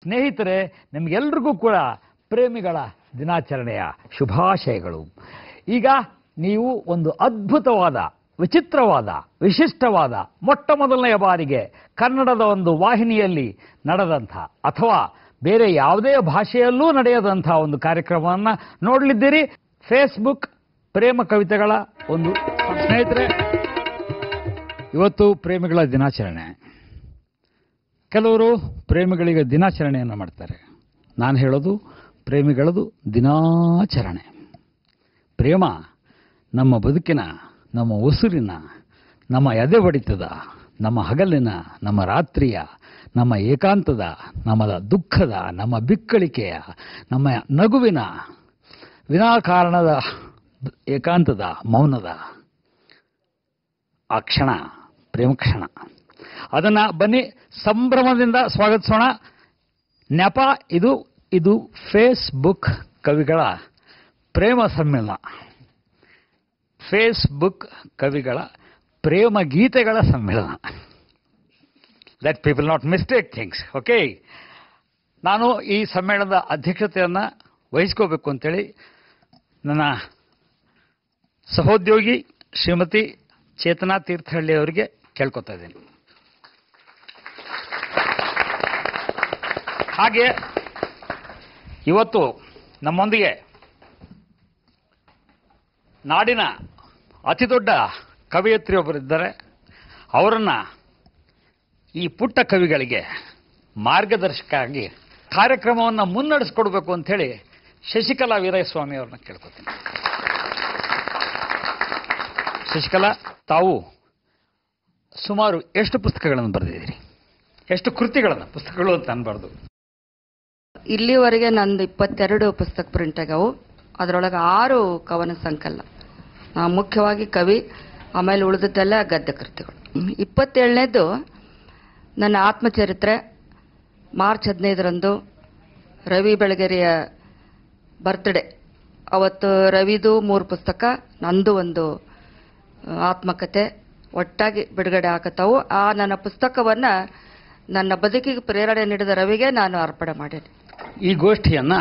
ಸ್ನೇಹಿತರೆ, ನಿಮಗೆಲ್ರಿಗೂ ಕೂಡ ಪ್ರೇಮಿಗಳ ದಿನಾಚರಣೆಯ ಶುಭಾಶಯಗಳು. ಈಗ ನೀವು ಒಂದು ಅದ್ಭುತವಾದ, ವಿಚಿತ್ರವಾದ, ವಿಶಿಷ್ಟವಾದ, ಮೊಟ್ಟ ಮೊದಲನೆಯ ಬಾರಿಗೆ ಕನ್ನಡದ ಒಂದು ವಾಹಿನಿಯಲ್ಲಿ ನಡೆದಂಥ ಅಥವಾ ಬೇರೆ ಯಾವುದೇ ಭಾಷೆಯಲ್ಲೂ ನಡೆಯದಂಥ ಒಂದು ಕಾರ್ಯಕ್ರಮವನ್ನು ನೋಡಲಿದ್ದೀರಿ. ಫೇಸ್ಬುಕ್ ಪ್ರೇಮ ಕವಿತೆಗಳ ಒಂದು. ಸ್ನೇಹಿತರೆ, ಇವತ್ತು ಪ್ರೇಮಿಗಳ ದಿನಾಚರಣೆ. ಕೆಲವರು ಪ್ರೇಮಿಗಳಿಗೆ ದಿನಾಚರಣೆಯನ್ನು ಮಾಡ್ತಾರೆ. ನಾನು ಹೇಳೋದು ಪ್ರೇಮಿಗಳದು ದಿನಾಚರಣೆ. ಪ್ರೇಮ ನಮ್ಮ ಬದುಕಿನ, ನಮ್ಮ ಉಸಿರಿನ, ನಮ್ಮ ಎದೆ ಬಡಿತದ, ನಮ್ಮ ಹಗಲಿನ, ನಮ್ಮ ರಾತ್ರಿಯ, ನಮ್ಮ ಏಕಾಂತದ, ನಮ್ಮ ದುಃಖದ, ನಮ್ಮ ಬಿಕ್ಕಳಿಕೆಯ, ನಮ್ಮ ನಗುವಿನ, ವಿನಾಕಾರಣದ ಏಕಾಂತದ, ಮೌನದ ಆ ಕ್ಷಣ ಪ್ರೇಮ ಕ್ಷಣ. ಅದನ್ನು ಬನ್ನಿ ಸಂಭ್ರಮದಿಂದ ಸ್ವಾಗತಿಸೋಣ. ನೆಪ ಇದು ಫೇಸ್ಬುಕ್ ಕವಿಗಳ ಪ್ರೇಮ ಸಮ್ಮೇಳನ. ಫೇಸ್ಬುಕ್ ಕವಿಗಳ ಪ್ರೇಮ ಗೀತೆಗಳ ಸಮ್ಮೇಳನ. Let people not mistake things. Okay, ನಾನು ಈ ಸಮ್ಮೇಳನದ ಅಧ್ಯಕ್ಷತೆಯನ್ನು ವಹಿಸ್ಕೋಬೇಕು ಅಂತೇಳಿ ನನ್ನ ಸಹೋದ್ಯೋಗಿ ಶ್ರೀಮತಿ ಚೇತನಾ ತೀರ್ಥಹಳ್ಳಿ ಅವರಿಗೆ ಕೇಳ್ಕೊತಾ ಇದ್ದೀನಿ. ಹಾಗೆ ಇವತ್ತು ನಮ್ಮೊಂದಿಗೆ ನಾಡಿನ ಅತಿ ದೊಡ್ಡ ಕವಯತ್ರಿಯೊಬ್ಬರಿದ್ದಾರೆ. ಅವರನ್ನು ಈ ಪುಟ್ಟ ಕವಿಗಳಿಗೆ ಮಾರ್ಗದರ್ಶಕ ಆಗಿ ಕಾರ್ಯಕ್ರಮವನ್ನು ಮುನ್ನಡೆಸ್ಕೊಡ್ಬೇಕು ಅಂಥೇಳಿ ಶಶಿಕಲಾ ವೀರಸ್ವಾಮಿ ಅವ್ರನ್ನ ಕೇಳ್ಕೊತೀನಿ. ಶಶಿಕಲಾ, ತಾವು ಸುಮಾರು ಎಷ್ಟು ಪುಸ್ತಕಗಳನ್ನು ಬರೆದಿದ್ದೀರಿ? ಎಷ್ಟು ಕೃತಿಗಳನ್ನು? ಪುಸ್ತಕಗಳು ಅಂತ ಅನ್ಬಾರ್ದು. ಇಲ್ಲಿವರೆಗೆ ನಂದು 22 ಪುಸ್ತಕ ಪ್ರಿಂಟ್ ಆಗ್ಯಾವು. ಅದರೊಳಗೆ 6 ಕವನ ಸಂಕಲನ, ಮುಖ್ಯವಾಗಿ ಕವಿ, ಆಮೇಲೆ ಉಳಿದದ್ದೆಲ್ಲ ಗದ್ಯ ಕೃತಿಗಳು. 27ನೇದು ನನ್ನ ಆತ್ಮಚರಿತ್ರೆ. ಮಾರ್ಚ್ 15ರಂದು ರವಿ ಬೆಳಗೆರೆಯ ಬರ್ತ್ಡೇ. ಅವತ್ತು ರವಿದು 3 ಪುಸ್ತಕ, ನಂದು ಒಂದು ಆತ್ಮಕಥೆ ಒಟ್ಟಾಗಿ ಬಿಡುಗಡೆ ಆಗತ್ತವು. ಆ ನನ್ನ ಪುಸ್ತಕವನ್ನು ನನ್ನ ಬದುಕಿಗೆ ಪ್ರೇರಣೆ ನೀಡಿದ ರವಿಗೆ ನಾನು ಅರ್ಪಣೆ ಮಾಡೇನೆ. ಈ ಗೋಷ್ಠಿಯನ್ನು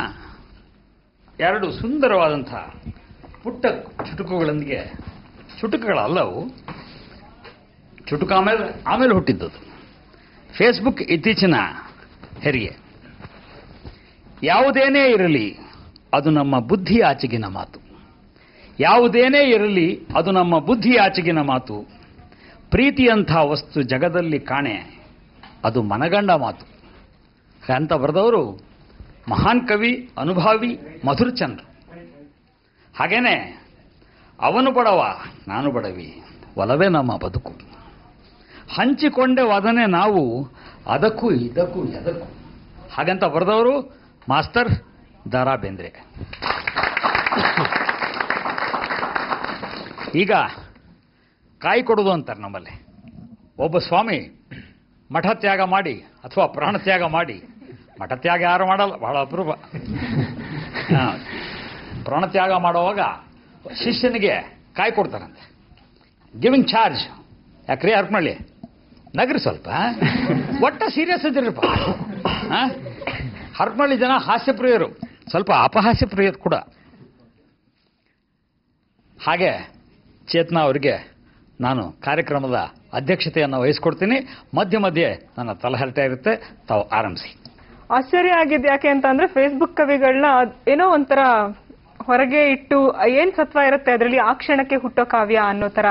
2 ಸುಂದರವಾದಂಥ ಪುಟ್ಟ ಚುಟುಕುಗಳೊಂದಿಗೆ, ಚುಟುಕುಗಳಲ್ಲವು, ಚುಟುಕು ಆಮೇಲೆ ಹುಟ್ಟಿದ್ದದು. ಫೇಸ್ಬುಕ್ ಇತ್ತೀಚಿನ ಹೆರಿಗೆ. ಯಾವುದೇನೇ ಇರಲಿ ಅದು ನಮ್ಮ ಬುದ್ಧಿ ಆಚೆಗಿನ ಮಾತು. ಯಾವುದೇನೇ ಇರಲಿ ಅದು ನಮ್ಮ ಬುದ್ಧಿ ಆಚೆಗಿನ ಮಾತು. ಪ್ರೀತಿಯಂಥ ವಸ್ತು ಜಗದಲ್ಲಿ ಕಾಣೆ, ಅದು ಮನಗಂಡ ಮಾತು ಅಂತ ಬರೆದವರು ಮಹಾನ್ ಕವಿ, ಅನುಭಾವಿ ಮಧುರಚಂದ್ರ. ಹಾಗೇನೆ ಅವನು ಬಡವ ನಾನು ಬಡವಿ, ಒಲವೇ ನಮ್ಮ ಬದುಕು, ಹಂಚಿಕೊಂಡೆ ವದನೆ ನಾವು, ಅದಕ್ಕೂ ಇದಕ್ಕೂ ಎದಕ್ಕೂ ಹಾಗಂತ ಬರೆದವರು ಮಾಸ್ತರ್ ದ.ರಾ. ಬೇಂದ್ರೆ. ಈಗ ಕಾಯಿ ಕೊಡೋದು ಅಂತಾರೆ ನಮ್ಮಲ್ಲಿ. ಒಬ್ಬ ಸ್ವಾಮಿ ಮಠ ತ್ಯಾಗ ಮಾಡಿ ಅಥವಾ ಪ್ರಾಣ ತ್ಯಾಗ ಮಾಡಿ, ಮಠ ತ್ಯಾಗ ಯಾರು ಮಾಡಲ್ಲ, ಬಹಳ ಅಪರೂಪ. ಪ್ರಾಣ ತ್ಯಾಗ ಮಾಡುವಾಗ ಶಿಷ್ಯನಿಗೆ ಕಾಯಿ ಕೊಡ್ತಾರಂತೆ. Giving charge. ಯಾಕ್ರಿ ಹರ್ಕಮಳ್ಳಿ ನಗರಿ ಸ್ವಲ್ಪ ಒಟ್ಟ ಸೀರಿಯಸ್ ಇದ್ದಿರಪ್ಪ. ಹರ್ಕಮಳ್ಳಿ ಜನ ಹಾಸ್ಯಪ್ರಿಯರು, ಸ್ವಲ್ಪ ಅಪಹಾಸ್ಯಪ್ರಿಯರು ಕೂಡ. ಹಾಗೆ ಚೇತನಾ ಅವರಿಗೆ ನಾನು ಕಾರ್ಯಕ್ರಮದ ಅಧ್ಯಕ್ಷತೆಯನ್ನು ವಹಿಸ್ಕೊಡ್ತೀನಿ. ಮಧ್ಯೆ ಮಧ್ಯೆ ನನ್ನ ತಲಹರಟೆ ಇರುತ್ತೆ, ತಾವು ಆರಂಭಿಸಿ. ಆಶ್ಚರ್ಯ ಆಗಿದ್ದು ಯಾಕೆ ಅಂತ ಅಂದ್ರೆ, ಫೇಸ್ಬುಕ್ ಕವಿಗಳನ್ನ ಏನೋ ಒಂಥರ ಹೊರಗೆ ಇಟ್ಟು ಏನ್ ಸತ್ವ ಇರುತ್ತೆ ಅದರಲ್ಲಿ, ಆ ಕ್ಷಣಕ್ಕೆ ಹುಟ್ಟೋ ಕಾವ್ಯ ಅನ್ನೋ ತರ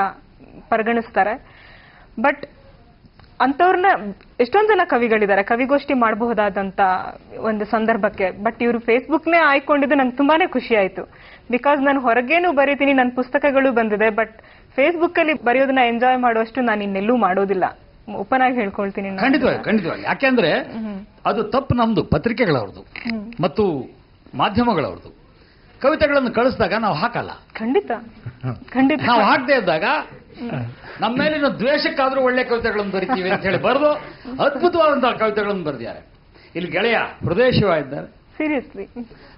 ಪರಿಗಣಿಸ್ತಾರೆ. ಬಟ್ ಅಂತವ್ರನ್ನ ಎಷ್ಟೊಂದು ಜನ ಕವಿಗಳಿದ್ದಾರೆ, ಕವಿಗೋಷ್ಠಿ ಮಾಡಬಹುದಾದಂತ ಒಂದು ಸಂದರ್ಭಕ್ಕೆ. ಬಟ್ ಇವರು ಫೇಸ್ಬುಕ್ನೇ ಆಯ್ಕೊಂಡಿದ್ದು ನಂಗೆ ತುಂಬಾನೇ ಖುಷಿ ಆಯ್ತು. ಬಿಕಾಸ್ ನಾನು ಹೊರಗೇನು ಬರೀತೀನಿ, ನನ್ನ ಪುಸ್ತಕಗಳು ಬಂದಿದೆ, ಬಟ್ ಫೇಸ್ಬುಕ್ ಅಲ್ಲಿ ಬರೆಯೋದನ್ನ ಎಂಜಾಯ್ ಮಾಡುವಷ್ಟು ನಾನು ಇನ್ನೆಲ್ಲೂ ಮಾಡೋದಿಲ್ಲ. ಓಪನ್ ಆಗಿ ಹೇಳ್ಕೊಳ್ತೀನಿ. ಖಂಡಿತವಾಗಿ. ಯಾಕೆಂದ್ರೆ ಅದು ತಪ್ಪು ನಮ್ದು, ಪತ್ರಿಕೆಗಳವ್ರದ್ದು ಮತ್ತು ಮಾಧ್ಯಮಗಳವ್ರದ್ದು. ಕವಿತೆಗಳನ್ನು ಕಳಿಸಿದಾಗ ನಾವು ಹಾಕಲ್ಲ. ಖಂಡಿತ ನಾವು ಹಾಕದೇ ಇದ್ದಾಗ ನಮ್ಮ ಮೇಲಿನ ದ್ವೇಷಕ್ಕಾದ್ರೂ ಒಳ್ಳೆ ಕವಿತೆಗಳನ್ನು ಬರಿತೀವಿ ಅಂತ ಹೇಳಿ ಬರೆದು ಅದ್ಭುತವಾದಂತಹ ಕವಿತೆಗಳನ್ನು ಬರೆದಿದ್ದಾರೆ. ಇಲ್ಲಿ ಗೆಳೆಯ ಹೃದಯ ಶಿವ ಇದ್ದಾರೆ.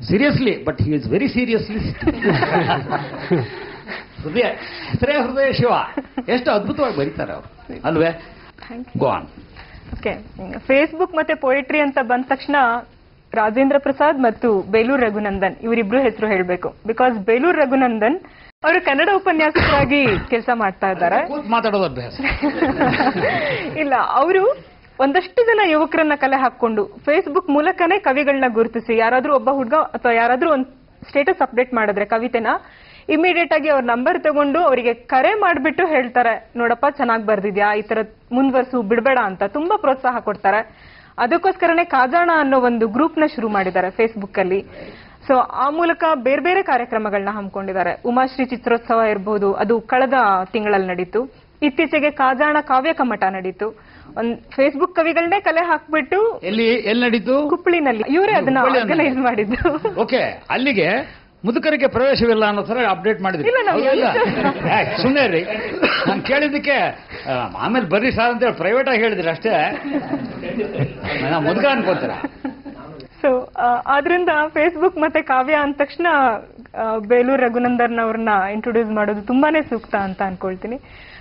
Seriously but he is very seriously. ಹೆಸರೇ ಹೃದಯ ಶಿವ. ಎಷ್ಟು ಅದ್ಭುತವಾಗಿ ಬರೀತಾರೆ ಅವರು, ಅಲ್ವೇ? Go on. ಓಕೆ, ಫೇಸ್ಬುಕ್ ಮತ್ತೆ ಪೊಯೆಟ್ರಿ ಅಂತ ಬಂದ ತಕ್ಷಣ ರಾಜೇಂದ್ರ ಪ್ರಸಾದ್ ಮತ್ತು ಬೇಲೂರು ರಘುನಂದನ್ ಇವರಿಬ್ರು ಹೆಸರು ಹೇಳಬೇಕು. ಬಿಕಾಸ್ ಬೇಲೂರು ರಘುನಂದನ್ ಅವರು ಕನ್ನಡ ಉಪನ್ಯಾಸಕರಾಗಿ ಕೆಲಸ ಮಾಡ್ತಾ ಇದ್ದಾರೆ. ಮಾತಾಡೋದು ಅಭ್ಯಾಸ ಇಲ್ಲ, ಅವರು ಒಂದಷ್ಟು ಜನ ಯುವಕರನ್ನ ಕಲೆ ಹಾಕೊಂಡು ಫೇಸ್ಬುಕ್ ಮೂಲಕನೇ ಕವಿಗಳನ್ನ ಗುರುತಿಸಿ, ಯಾರಾದ್ರೂ ಒಬ್ಬ ಹುಡುಗ ಅಥವಾ ಯಾರಾದ್ರೂ ಒಂದು ಸ್ಟೇಟಸ್ ಅಪ್ಡೇಟ್ ಮಾಡಿದ್ರೆ ಕವಿತೆನ ಇಮಿಡಿಯೇಟ್ ಆಗಿ ಅವ್ರ ನಂಬರ್ ತಗೊಂಡು ಅವರಿಗೆ ಕರೆ ಮಾಡಿಬಿಟ್ಟು ಹೇಳ್ತಾರೆ, ನೋಡಪ್ಪ ಚೆನ್ನಾಗಿ ಬರ್ದಿದ್ಯಾ, ಈ ತರ ಮುಂದುವರ್ಸು, ಬಿಡಬೇಡ ಅಂತ ತುಂಬಾ ಪ್ರೋತ್ಸಾಹ ಕೊಡ್ತಾರೆ. ಅದಕ್ಕೋಸ್ಕರನೇ ಕಾಜಾಣ ಅನ್ನೋ ಒಂದು ಗ್ರೂಪ್ ನ ಶುರು ಮಾಡಿದ್ದಾರೆ ಫೇಸ್ಬುಕ್ ಅಲ್ಲಿ. ಸೊ ಆ ಮೂಲಕ ಬೇರೆ ಬೇರೆ ಕಾರ್ಯಕ್ರಮಗಳನ್ನ ಹಮ್ಮಿಕೊಂಡಿದ್ದಾರೆ. ಉಮಾಶ್ರೀ ಚಿತ್ರೋತ್ಸವ ಇರಬಹುದು, ಅದು ಕಳೆದ ತಿಂಗಳಲ್ಲಿ ನಡೀತು. ಇತ್ತೀಚೆಗೆ ಕಾಜಾಣ ಕಾವ್ಯ ಕಮ್ಮಟ ನಡೀತು. ಒಂದ್ ಫೇಸ್ಬುಕ್ ಕವಿಗಳನ್ನೇ ಕಲೆ ಹಾಕ್ಬಿಟ್ಟು ಎಲ್ಲಿ ನಡೀತು? ಕುಪ್ಪಳಿನಲ್ಲಿ ಇವರೇ ಅದನ್ನ ಆರ್ಗನೈಸ್ ಮಾಡಿದ್ದು. ಓಕೆ, ಅಲ್ಲಿಗೆ ಮುದುಕರಿಗೆ ಪ್ರವೇಶವಿಲ್ಲ ಅನ್ನೋ ತರ ಅಪ್ಡೇಟ್ ಮಾಡಿದ್ರಿ. ಸುಮ್ಮನೆ ರೀ, ನಾನು ಕೇಳಿದ್ದಕ್ಕೆ ಆಮೇಲೆ ಬರ್ರಿ ಸಾರ್ ಅಂತೇಳಿ ಪ್ರೈವೇಟ್ ಆಗಿ ಹೇಳಿದ್ರಿ ಅಷ್ಟೇ, ನಾ ಮುದುಕ ಅನ್ಕೋತೀರ. ಸೊ ಆದ್ರಿಂದ ಫೇಸ್ಬುಕ್ ಮತ್ತೆ ಕಾವ್ಯ ಅಂದ ತಕ್ಷಣ ಬೇಲೂರು ರಘುನಂದನ್ ಅವ್ರನ್ನ ಇಂಟ್ರೊಡ್ಯೂಸ್ ಮಾಡೋದು ತುಂಬಾನೇ ಸೂಕ್ತ ಅಂತ ಅನ್ಕೊಳ್ತೀನಿ.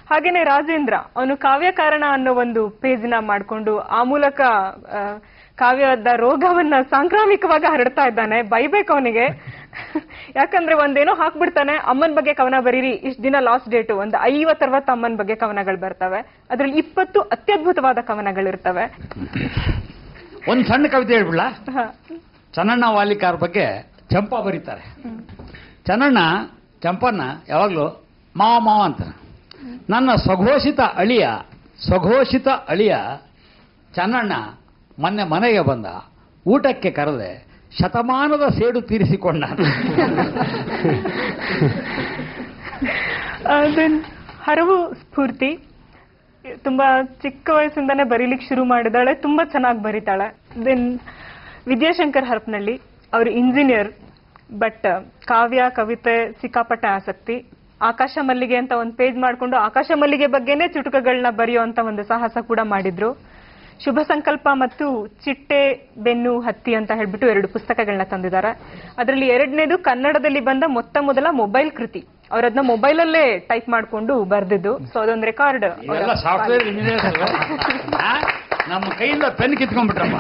ಹಾಗೇನೆ ರಾಜೇಂದ್ರ ಅವನು ಕಾವ್ಯ ಕಾರಣ ಅನ್ನೋ ಒಂದು ಪೇಜ್ನ ಮಾಡ್ಕೊಂಡು ಆ ಮೂಲಕ ಕಾವ್ಯದ ರೋಗವನ್ನ ಸಾಂಕ್ರಾಮಿಕವಾಗಿ ಹರಡ್ತಾ ಇದ್ದಾನೆ. ಬೈಬೇಕು ಅವನಿಗೆ, ಯಾಕಂದ್ರೆ ಒಂದೇನೋ ಹಾಕ್ಬಿಡ್ತಾನೆ, ಅಮ್ಮನ ಬಗ್ಗೆ ಕವನ ಬರೀರಿ, ಇಷ್ಟ ದಿನ ಲಾಸ್ಟ್ ಡೇಟು, ಒಂದು 50-60 ಅಮ್ಮನ ಬಗ್ಗೆ ಕವನಗಳು ಬರ್ತವೆ, ಅದ್ರಲ್ಲಿ 20 ಅತ್ಯದ್ಭುತವಾದ ಕವನಗಳಿರ್ತವೆ. ಒಂದ್ ಸಣ್ಣ ಕವಿತೆ ಹೇಳ್ಬಿಡ್ಲ. ಚನ್ನಣ್ಣ ವಾಲಿಕಾರ್ ಬಗ್ಗೆ ಚಂಪಾ ಬರೀತಾರೆ. ಚಂಪನ್ನ ಯಾವಾಗ್ಲೂ ಮಾವ ಅಂತ. ನನ್ನ ಸ್ವಘೋಷಿತ ಅಳಿಯ ಚನ್ನಣ್ಣ ಮೊನ್ನೆ ಮನೆಗೆ ಬಂದ, ಊಟಕ್ಕೆ ಕರೆದೆ, ಶತಮಾನದ ಸೇಡು ತೀರಿಸಿಕೊಂಡ. ಹರವು ಸ್ಫೂರ್ತಿ ತುಂಬಾ ಚಿಕ್ಕ ವಯಸ್ಸಿಂದಾನೇ ಬರೀಲಿಕ್ಕೆ ಶುರು ಮಾಡಿದಾಳೆ, ತುಂಬಾ ಚೆನ್ನಾಗಿ ಬರೀತಾಳೆ. ದೆನ್ ವಿದ್ಯಾಶಂಕರ್ ಹರಪನಹಳ್ಳಿ, ಅವರು ಇಂಜಿನಿಯರ್, ಬಟ್ ಕಾವ್ಯ ಕವಿತೆ ಸಿಕ್ಕಾಪಟ್ಟೆ ಆಸಕ್ತಿ. ಆಕಾಶ ಮಲ್ಲಿಗೆ ಅಂತ ಒಂದು ಪೇಜ್ ಮಾಡ್ಕೊಂಡು ಆಕಾಶ ಮಲ್ಲಿಗೆ ಬಗ್ಗೆನೇ ಚುಟುಕಗಳನ್ನ ಬರೆಯುವಂತ ಒಂದು ಸಾಹಸ ಕೂಡ ಮಾಡಿದ್ರು. ಶುಭ ಸಂಕಲ್ಪ ಮತ್ತು ಚಿಟ್ಟೆ ಬೆನ್ನು ಹತ್ತಿ ಅಂತ ಹೇಳ್ಬಿಟ್ಟು 2 ಪುಸ್ತಕಗಳನ್ನ ತಂದಿದ್ದಾರೆ. ಅದರಲ್ಲಿ 2ನೇದು ಕನ್ನಡದಲ್ಲಿ ಬಂದ ಮೊದಲ ಮೊಬೈಲ್ ಕೃತಿ. ಅವರದನ್ನ ಮೊಬೈಲಲ್ಲೇ ಟೈಪ್ ಮಾಡ್ಕೊಂಡು ಬರ್ದಿದ್ದು. ಸೊ ಅದೊಂದು ರೆಕಾರ್ಡ್. ಸಾಫ್ಟ್ವೇರ್ ನಮ್ಮ ಕೈಯಿಂದ ಪೆನ್ ಕಿತ್ಕೊಂಡ್ಬಿಟ್ರಮ್ಮ.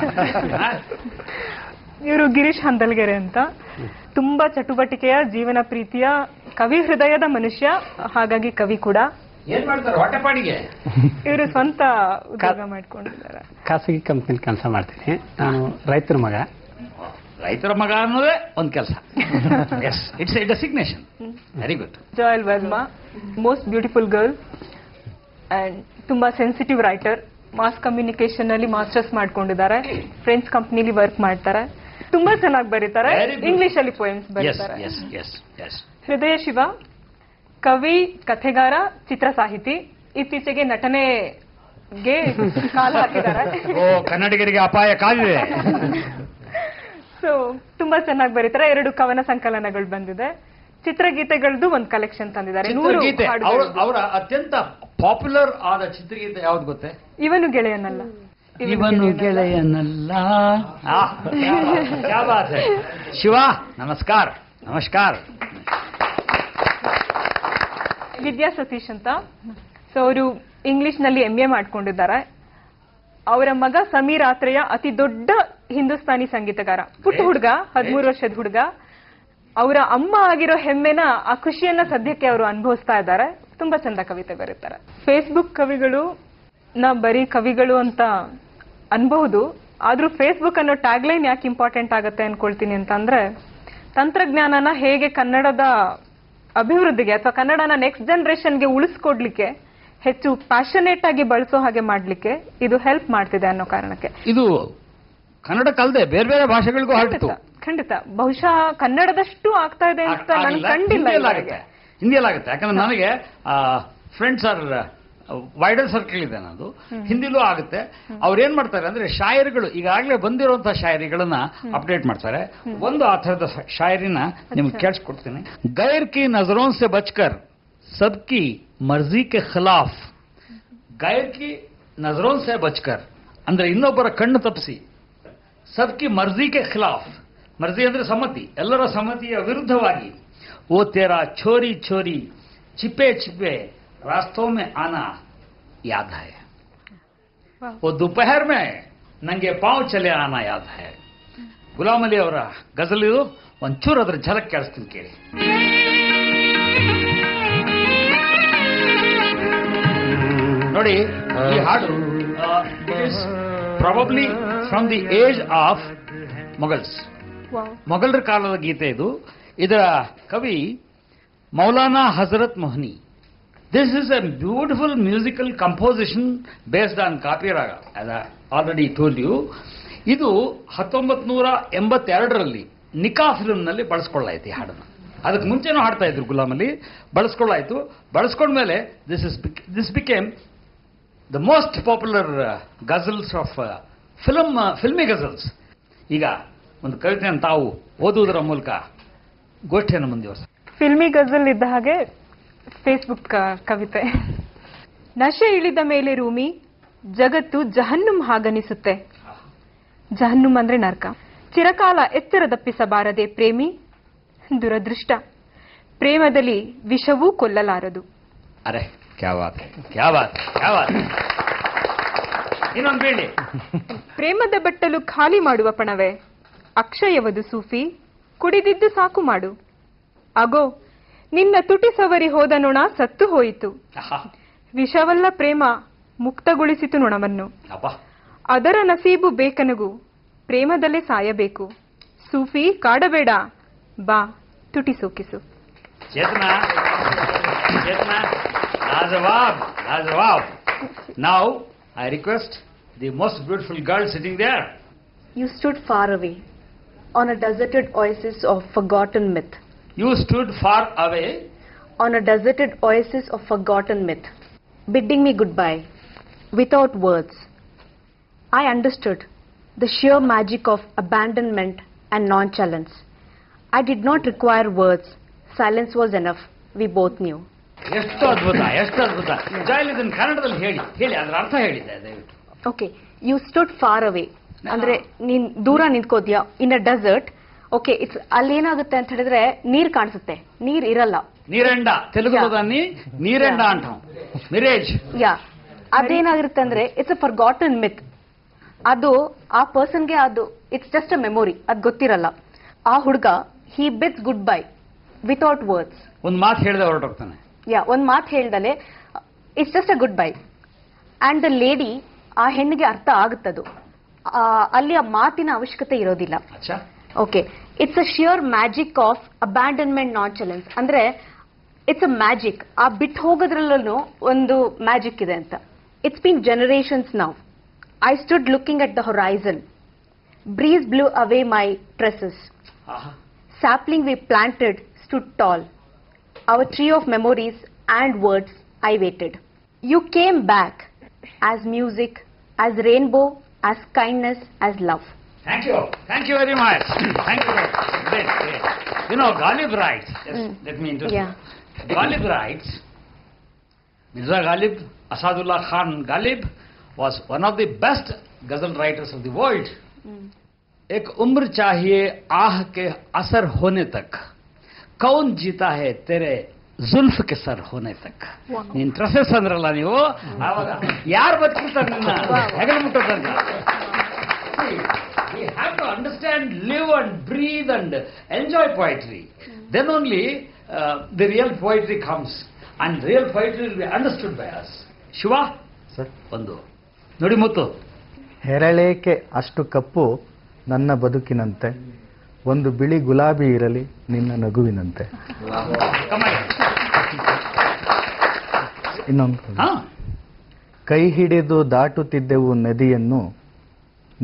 ಇವರು ಗಿರೀಶ್ ಹಂದಲ್ಗೆರೆ ಅಂತ, ತುಂಬಾ ಚಟುವಟಿಕೆಯ ಜೀವನ ಪ್ರೀತಿಯ ಕವಿ ಹೃದಯದ ಮನುಷ್ಯ, ಹಾಗಾಗಿ ಕವಿ ಕೂಡ. ಏನ್ ಮಾಡ್ತಾರೆ ಹೊಟ್ಟೆಪಾಡಿಗೆ? ಇವರು ಸ್ವಂತ ಉದ್ಯೋಗ ಮಾಡ್ಕೊಂಡಿದ್ದಾರೆ. ಖಾಸಗಿ ಕಂಪ್ನಿಲಿ ಕೆಲಸ ಮಾಡ್ತೀನಿ. ನಾನು ರೈತರ ಮಗ ಅನ್ನೋದೇ ಒಂದು ಕೆಲಸ. It's a designation. Very good. Joel Verma, most beautiful girl and ತುಂಬಾ ಸೆನ್ಸಿಟಿವ್ ರೈಟರ್. ಮಾಸ್ ಕಮ್ಯುನಿಕೇಶನ್ ಅಲ್ಲಿ ಮಾಸ್ಟರ್ಸ್ ಮಾಡ್ಕೊಂಡಿದ್ದಾರೆ. ಫ್ರೆಂಚ್ ಕಂಪ್ನಿಲಿ ವರ್ಕ್ ಮಾಡ್ತಾರೆ. ತುಂಬಾ ಚೆನ್ನಾಗಿ ಬರೀತಾರೆ. ಇಂಗ್ಲಿಷ್ ಅಲ್ಲಿ ಪೋಯಮ್ಸ್ ಬರೀತಾರೆ. ಹೃದಯ ಶಿವ, ಕವಿ, ಕಥೆಗಾರ, ಚಿತ್ರ ಸಾಹಿತಿ. ಇತ್ತೀಚೆಗೆ ನಟನೆಗೆ ಕಾಲ ಹಾಕಿದ್ದಾರೆ. ಕನ್ನಡಿಗರಿಗೆ ಅಪಾಯ ಕಾದಿದೆ. ಸೊ ತುಂಬಾ ಚೆನ್ನಾಗಿ ಬರೀತಾರೆ. 2 ಕವನ ಸಂಕಲನಗಳು ಬಂದಿದೆ. ಚಿತ್ರಗೀತೆಗಳದ್ದು ಒಂದು ಕಲೆಕ್ಷನ್ ತಂದಿದ್ದಾರೆ. ಅವರ ಅತ್ಯಂತ ಪಾಪ್ಯುಲರ್ ಆದ ಚಿತ್ರಗೀತೆ ಯಾವ್ದು ಗೊತ್ತೇ? ಇವನು ಗೆಳೆಯನಲ್ಲ. ಶಿವ ನಮಸ್ಕಾರ. ವಿದ್ಯಾ ಸತೀಶ್ ಅಂತ. ಸೊ ಅವರು ಇಂಗ್ಲಿಷ್ ನಲ್ಲಿ MA ಮಾಡ್ಕೊಂಡಿದ್ದಾರೆ. ಅವರ ಮಗ ಸಮೀರ್ ಆತ್ರೇಯ ಅತಿ ದೊಡ್ಡ ಹಿಂದೂಸ್ತಾನಿ ಸಂಗೀತಗಾರ. ಪುಟ್ಟ ಹುಡುಗ, 13 ವರ್ಷದ ಹುಡುಗ. ಅವರ ಅಮ್ಮ ಆಗಿರೋ ಹೆಮ್ಮೆನ, ಆ ಖುಷಿಯನ್ನ ಸದ್ಯಕ್ಕೆ ಅವರು ಅನುಭವಿಸ್ತಾ ಇದ್ದಾರೆ. ತುಂಬಾ ಚಂದ ಕವಿತೆ ಬರೀತಾರೆ. ಫೇಸ್ಬುಕ್ ಕವಿಗಳು ಬರೀ ಕವಿಗಳು ಅಂತ ಅನ್ಬಹುದು. ಆದ್ರೂ ಫೇಸ್ಬುಕ್ ಅನ್ನೋ ಟ್ಯಾಗ್ಲೈನ್ ಯಾಕೆ ಇಂಪಾರ್ಟೆಂಟ್ ಆಗುತ್ತೆ ಅನ್ಕೊಳ್ತೀನಿ ಅಂತಂದ್ರೆ, ತಂತ್ರಜ್ಞಾನನ ಹೇಗೆ ಕನ್ನಡದ ಅಭಿವೃದ್ಧಿಗೆ ಅಥವಾ ಕನ್ನಡನ ನೆಕ್ಸ್ಟ್ ಜನರೇಷನ್ಗೆ ಉಳಿಸ್ಕೊಡ್ಲಿಕ್ಕೆ ಹೆಚ್ಚು ಪ್ಯಾಷನೇಟ್ ಆಗಿ ಬಳಸೋ ಹಾಗೆ ಮಾಡ್ಲಿಕ್ಕೆ ಇದು ಹೆಲ್ಪ್ ಮಾಡ್ತಿದೆ ಅನ್ನೋ ಕಾರಣಕ್ಕೆ. ಇದು ಕನ್ನಡಕ್ಕಲ್ಲದೆ ಬೇರೆ ಬೇರೆ ಭಾಷೆಗಳಿಗೂ ಹರಡಿತು. ಖಂಡಿತ. ಬಹುಶಃ ಕನ್ನಡದಷ್ಟು ಆಗ್ತಾ ಇದೆ ಅಂತ ನನ್ಗೆ ಕಂಡಿಲ್ಲ. ಹಿಂದಿಯಲ್ಲಾಗುತ್ತೆ. ಯಾಕಂದ್ರೆ ನನಗೆ ಫ್ರೆಂಡ್ಸ್ ಆರ್ ವೈಡರ್ ಸರ್ಕಲ್ ಇದೆ ನನ್ನದು. ಹಿಂದಿಲೂ ಆಗುತ್ತೆ. ಅವ್ರು ಏನ್ ಮಾಡ್ತಾರೆ ಅಂದ್ರೆ ಶಾಯರಿಗಳು ಈಗಾಗಲೇ ಬಂದಿರುವಂತಹ ಶಾಯರಿಗಳನ್ನ ಅಪ್ಡೇಟ್ ಮಾಡ್ತಾರೆ. ಒಂದು ಆ ಥರದ ಶಾಯರಿನ ನಿಮ್ಗೆ ಕೇಳಿಸ್ಕೊಡ್ತೀನಿ. ಗೈರ್ ಕಿ ನಜರೋನ್ ಸೆ ಬಚ್ಕರ್ ಸಬ್ಕಿ ಮರ್ಜಿ ಕೆ ಖಿಲಾಫ್. ಗೈರ್ ಕಿ ನಜರೋನ್ ಸೆ ಬಚ್ಕರ್ ಅಂದ್ರೆ ಇನ್ನೊಬ್ಬರ ಕಣ್ಣು ತಪ್ಪಿಸಿ, ಸಬ್ಕಿ ಮರ್ಜಿ ಕೆ ಖಿಲಾಫ್, ಮರ್ಜಿ ಅಂದ್ರೆ ಸಮ್ಮತಿ, ಎಲ್ಲರ ಸಮ್ಮತಿಯ ವಿರುದ್ಧವಾಗಿ, ಓ ತೇರಾ ಛೋರಿ ಛೋರಿ ಚಿಪೆ ಚಿಪೆ ರಾಸ್ತೋ ಮೇ ಆನಾ ಯಾದ್ ಹೈ. वो दोपहर में ನಂಗೆ ಪಾವ್ ಚಲೆ ಆನಾ ಯಾದ್ ಹೈ. ಗುಲಾಮ್ ಅಲಿ ಅವರ ಗಜಲ್ ಇದು. ಒಂಚೂರು ಅದ್ರ ಝಲಕ್ ಕೇಳಿಸ್ತೀನಿ ಕೇಳಿ. ನೋಡಿ ಈ ಹಾಡು it is probably from the age of Mughals. ಮೊಘಲರ ಕಾಲದ ಗೀತೆ ಇದು. ಇದರ ಕವಿ Maulana Hasrat Mohani. This is a beautiful musical composition based on Kafi raga, as I already told you. ಇದು 1982ರಲ್ಲಿ ನಿಕಾ ಫಿಲ್ಮ್ನಲ್ಲಿ ಬಳಸ್ಕೊಳ್ಳಾಯ್ತು ಈ ಹಾಡನ್ನು. ಅದಕ್ಕೆ ಮುಂಚೆನೂ ಹಾಡ್ತಾ ಇದ್ರು ಗುಲಾಮಲ್ಲಿ. ಬಳಸ್ಕೊಳ್ಳಾಯ್ತು. ಬಳಸ್ಕೊಂಡ್ಮೇಲೆ this became the most popular ghazals of filmi ghazals. ಈಗ ಒಂದು ಕವಿತೆಯನ್ನು ತಾವು ಓದುವುದರ ಮೂಲಕ ಗೋಷ್ಠಿಯನ್ನು ಮುಂದುವರಿಸಿ. ಫಿಲ್ಮಿ ಗಜಲ್ ಇದ್ದ ಹಾಗೆ ಫೇಸ್ಬುಕ್ ಕವಿತೆ. ನಶೆ ಇಳಿದ ಮೇಲೆ ರೂಮಿ, ಜಗತ್ತು ಜಹನ್ನುಮ್ ಹಾಗನಿಸುತ್ತೆ. ಜಹನ್ನುಮ್ ಅಂದ್ರೆ ನರಕ. ಚಿರಕಾಲ ಎಚ್ಚರದಪ್ಪಿಸಬಾರದೆ ಪ್ರೇಮಿ, ದುರದೃಷ್ಟ. ಪ್ರೇಮದಲ್ಲಿ ವಿಷವೂ ಕೊಲ್ಲಲಾರದು. ಅರೆ ಕ್ಯಾ ಬಾತ್ ಕ್ಯಾ ಬಾತ್ ಕ್ಯಾ ಬಾತ್. ಇನ್ನೊಂದು ಬೇಡಿ. ಪ್ರೇಮದ ಬಟ್ಟಲು ಖಾಲಿ ಮಾಡುವ ಪಣವೇ, ಅಕ್ಷಯವದು ಸೂಫಿ, ಕುಡಿದಿದ್ದು ಸಾಕು ಮಾಡು. ಅಗೋ ನಿನ್ನ ತುಟಿ ಸವರಿ ಹೋದ ನೊಣ ಸತ್ತು ಹೋಯಿತು. ವಿಷವಲ್ಲ ಪ್ರೇಮ ಮುಕ್ತಗೊಳಿಸಿತು ನೊಣವನ್ನು. ಅದರ ನಸೀಬು ಬೇಕನಗು, ಪ್ರೇಮದಲ್ಲೇ ಸಾಯಬೇಕು. ಸೂಫಿ ಕಾಡಬೇಡ, ಬಾ ತುಟಿ ಸೋಕಿಸು. Chetana, Chetana, Lajawab, Lajawab. Now I request the most beautiful girl sitting there. You stood far away on a deserted oasis of forgotten myth. You stood far away On a deserted oasis of forgotten myth, bidding me goodbye without words. I understood the sheer magic of abandonment and nonchalance. I did not require words. Silence was enough. We both knew. ಎಷ್ಟು ಅದ್ಭುತ, ಎಷ್ಟು ಅದ್ಭುತ. ಜಾಯ್ಲಿ ಇದನ್ನು ಕನ್ನಡದಲ್ಲಿ ಹೇಳಿ ಹೇಳಿ ಅದರ ಅರ್ಥ ಹೇಳಿದೆ ದಯವಿಟ್ಟು. Okay, you stood far away. ಅಂದ್ರೆ ನೀನ್ ದೂರ ನಿಂತ್ಕೋದ್ಯಾ ಇನ್ ಅ ಡೆಸರ್ಟ್. ಓಕೆ, ಇಟ್ಸ್ ಅಲ್ಲಿ ಏನಾಗುತ್ತೆ ಅಂತ ಹೇಳಿದ್ರೆ ನೀರ್ ಕಾಣಿಸುತ್ತೆ, ನೀರ್ ಇರಲ್ಲ. ನೀರೆಂಡ ತೆಲುಗುలో దాన్ని ನೀರೆಂಡ ಅಂటాం. ಮಿರೇಜ್. ಯಾ, ಅದೇನಾಗಿರುತ್ತೆ ಅಂದ್ರೆ ಇಟ್ಸ್ ಅ ಫರ್ಗಾಟನ್ ಮಿತ್. ಅದು ಆ ಪರ್ಸನ್ಗೆ ಅದು ಇಟ್ಸ್ ಜಸ್ಟ್ ಅ ಮೆಮೊರಿ, ಅದು ಗೊತ್ತಿರಲ್ಲ. ಆ ಹುಡುಗ he bids goodbye without words. ಒಂದು ಮಾತು ಹೇಳಿದ ಹೊರಟೋಗ್ತಾನೆ. ಯಾ, ಒಂದ್ ಮಾತು ಹೇಳ್ದಲೆ it's just a goodbye. And the lady, ಆ ಹೆಣ್ಣಿಗೆ ಅರ್ಥ ಆಗುತ್ತದು. ಅಲ್ಲಿ ಆ ಮಾತಿನ ಅವಶ್ಯಕತೆ ಇರೋದಿಲ್ಲ. Okay, it's a sheer magic of abandonment nonchalance. ಅಂದ್ರೆ ಇಟ್ಸ್ ಅ ಮ್ಯಾಜಿಕ್. ಆ ಬಿಟ್ಟು ಹೋಗೋದ್ರಲ್ಲೂ ಒಂದು ಮ್ಯಾಜಿಕ್ ಇದೆ ಅಂತ. It's been generations now. I stood looking at the horizon. Breeze blew away my tresses. Sapling we planted stood tall. Our tree of memories and words I waited. You came back as music, as rainbow, as kindness, as love. Thank you. Thank you very much. Thank you. Great, great. You know, Ghalib writes, let me interrupt. Yeah. Ghalib writes, Mirza Ghalib, Asadullah Khan Ghalib was one of the best ghazal writers of the world. एक उम्र चाहिए आह के असर होने तक, कौन जीता है तेरे ಜುಲ್ಫ್ ಕೆ ಸರ್ ಹೋನೆ ತಕ್. ನೀನ್ ಟ್ರೆಸಸ್ ಅಂದ್ರಲ್ಲ ನೀವು, ಆವಾಗ ಯಾರು ಬದುಕಿರ್ತಾರೆ ನಿನ್ನ ಹೆಗಲು ಮುಟ್ಟೋದಂತ. We have to understand, live and breathe and enjoy poetry. Then only the real poetry comes, and real poetry will be understood by us. Shiva sir, ಒಂದು ನೋಡಿ ಮುತ್ತು. ಹೆರಳೇಕೆ ಅಷ್ಟು ಕಪ್ಪು ನನ್ನ ಬದುಕಿನಂತೆ, ಒಂದು ಬಿಳಿ ಗುಲಾಬಿ ಇರಲಿ ನಿನ್ನ ನಗುವಿನಂತೆ. ಇನ್ನೊಂದು, ಕೈ ಹಿಡಿದು ದಾಟುತ್ತಿದ್ದೆವು ನದಿಯನ್ನು,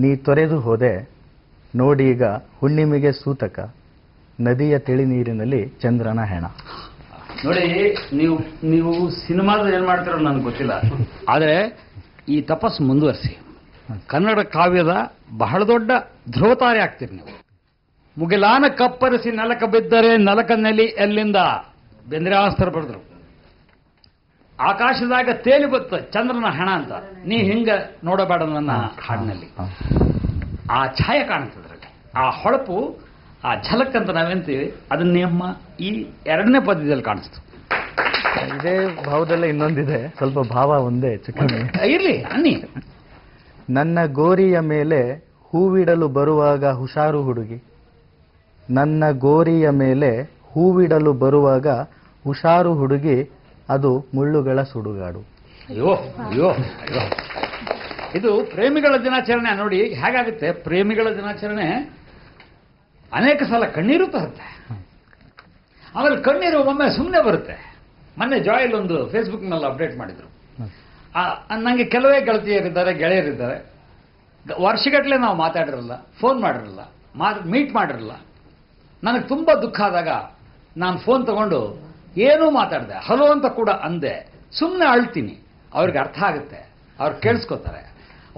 ನೀ ತೊರೆದು ಹೋದೆ ನೋಡೀಗ ಹುಣ್ಣಿಮೆಗೆ ಸೂತಕ, ನದಿಯ ತಿಳಿ ನೀರಿನಲ್ಲಿ ಚಂದ್ರನ ಹೆಣ. ನೋಡಿ, ನೀವು ಸಿನಿಮಾದ ಏನ್ ಮಾಡ್ತಾರೋ ನನಗೆ ಗೊತ್ತಿಲ್ಲ, ಆದರೆ ಈ ತಪಸ್ಸು ಮುಂದುವರಿಸಿ. ಕನ್ನಡ ಕಾವ್ಯದ ಬಹಳ ದೊಡ್ಡ ಧ್ರುವತಾರೆ ಆಗ್ತೀರಿ ನೀವು. ಮುಗಿಲಾನ ಕಪ್ಪರಿಸಿ ನೆಲಕ ಬಿದ್ದರೆ ನಲಕನೆಲಿ ಎಲ್ಲಿಂದ ಬೆಂದ್ರಾಸ್ತರ ಬರೆದ್ರು. ಆಕಾಶದಾಗ ತೇಲಿ ಬತ್ತ ಚಂದ್ರನ ಹೆಣ ಅಂತ ನೀ ಹಿಂಗ ನೋಡಬೇಡ ನನ್ನ ಹಾಡಿನಲ್ಲಿ. ಆ ಛಾಯೆ ಕಾಣ್ತದ್ರಲ್ಲಿ, ಆ ಹೊಳಪು, ಆ ಝಲಕ್ ಅಂತ ನಾವೇಂತೀವಿ, ಅದನ್ನ ನಿಮ್ಮ ಈ ಎರಡನೇ ಪದ್ಯದಲ್ಲಿ ಕಾಣಿಸ್ತು. ಇದೇ ಭಾವದಲ್ಲೇ ಇನ್ನೊಂದಿದೆ, ಸ್ವಲ್ಪ ಭಾವ ಒಂದೇ ಚಿಕ್ಕ ಇರ್ಲಿ ಅನ್ನಿ. ನನ್ನ ಗೋರಿಯ ಮೇಲೆ ಹೂವಿಡಲು ಬರುವಾಗ ಹುಷಾರು ಹುಡುಗಿ, ನನ್ನ ಗೋರಿಯ ಮೇಲೆ ಹೂವಿಡಲು ಬರುವಾಗ ಹುಷಾರು ಹುಡುಗಿ, ಅದು ಮುಳ್ಳುಗಳ ಸುಡುಗಾಡು. ಅಯ್ಯೋ ಅಯ್ಯೋ ಅಯ್ಯೋ, ಇದು ಪ್ರೇಮಿಗಳ ದಿನಾಚರಣೆ. ನೋಡಿ ಹೇಗಾಗುತ್ತೆ, ಪ್ರೇಮಿಗಳ ದಿನಾಚರಣೆ ಅನೇಕ ಸಲ ಕಣ್ಣೀರು ತರುತ್ತೆ, ಆಮೇಲೆ ಕಣ್ಣೀರು ಒಮ್ಮೆ ಸುಮ್ಮನೆ ಬರುತ್ತೆ. ಮೊನ್ನೆ ಜಾಯಿಲ್ ಒಂದು ಫೇಸ್ಬುಕ್ನಲ್ಲಿ ಅಪ್ಡೇಟ್ ಮಾಡಿದ್ರು, ನನಗೆ ಕೆಲವೇ ಗೆಳತಿಯರಿದ್ದಾರೆ, ಗೆಳೆಯರಿದ್ದಾರೆ, ವರ್ಷಗಟ್ಟಲೆ ನಾವು ಮಾತಾಡಿರಲ್ಲ, ಫೋನ್ ಮಾಡಿರಲ್ಲ, ಮೀಟ್ ಮಾಡಿರಲ್ಲ. ನನಗೆ ತುಂಬ ದುಃಖ ಆದಾಗ ನಾನು ಫೋನ್ ತಗೊಂಡು ಏನೂ ಮಾತಾಡಿದೆ, ಹಲೋ ಅಂತ ಕೂಡ ಅಂದೆ, ಸುಮ್ಮನೆ ಅಳ್ತೀನಿ. ಅವ್ರಿಗೆ ಅರ್ಥ ಆಗುತ್ತೆ, ಅವ್ರು ಕೇಳಿಸ್ಕೋತಾರೆ,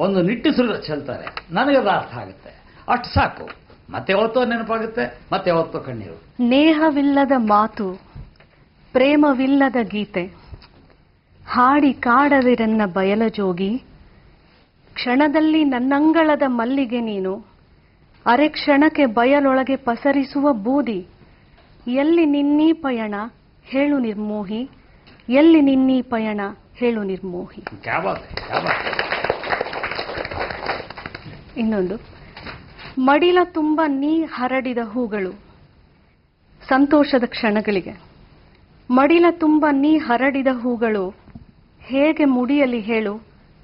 ಒಂದು ನಿಟ್ಟುಸಿರು ಚೆಲ್ತಾರೆ, ನನಗದು ಅರ್ಥ ಆಗುತ್ತೆ, ಅಷ್ಟು ಸಾಕು. ಮತ್ತೆ ಯಾವತ್ತೋ ನೆನಪಾಗುತ್ತೆ, ಮತ್ತೆ ಯಾವತ್ತೋ ಕಣ್ಣೀರು. ನೇಹವಿಲ್ಲದ ಮಾತು, ಪ್ರೇಮವಿಲ್ಲದ ಗೀತೆ, ಹಾಡಿ ಕಾಡದಿರನ್ನ ಬಯಲ ಜೋಗಿ, ಕ್ಷಣದಲ್ಲಿ ನನ್ನಂಗಳದ ಮಲ್ಲಿಗೆ ನೀನು, ಅರೆ ಕ್ಷಣಕ್ಕೆ ಬಯಲೊಳಗೆ ಪಸರಿಸುವ ಬೂದಿ, ಎಲ್ಲಿ ನಿನ್ನೀ ಪಯಣ ಹೇಳು ನಿರ್ಮೋಹಿ, ಎಲ್ಲಿ ನಿನ್ನೀ ಪಯಣ ಹೇಳು ನಿರ್ಮೋಹಿ. ಇನ್ನೊಂದು, ಮಡಿಲ ತುಂಬ ನೀ ಹರಡಿದ ಹೂಗಳು, ಸಂತೋಷದ ಕ್ಷಣಗಳಿಗೆ. ಮಡಿಲ ತುಂಬ ನೀ ಹರಡಿದ ಹೂಗಳು, ಹೇಗೆ ಮುಡಿಯಲಿ ಹೇಳು,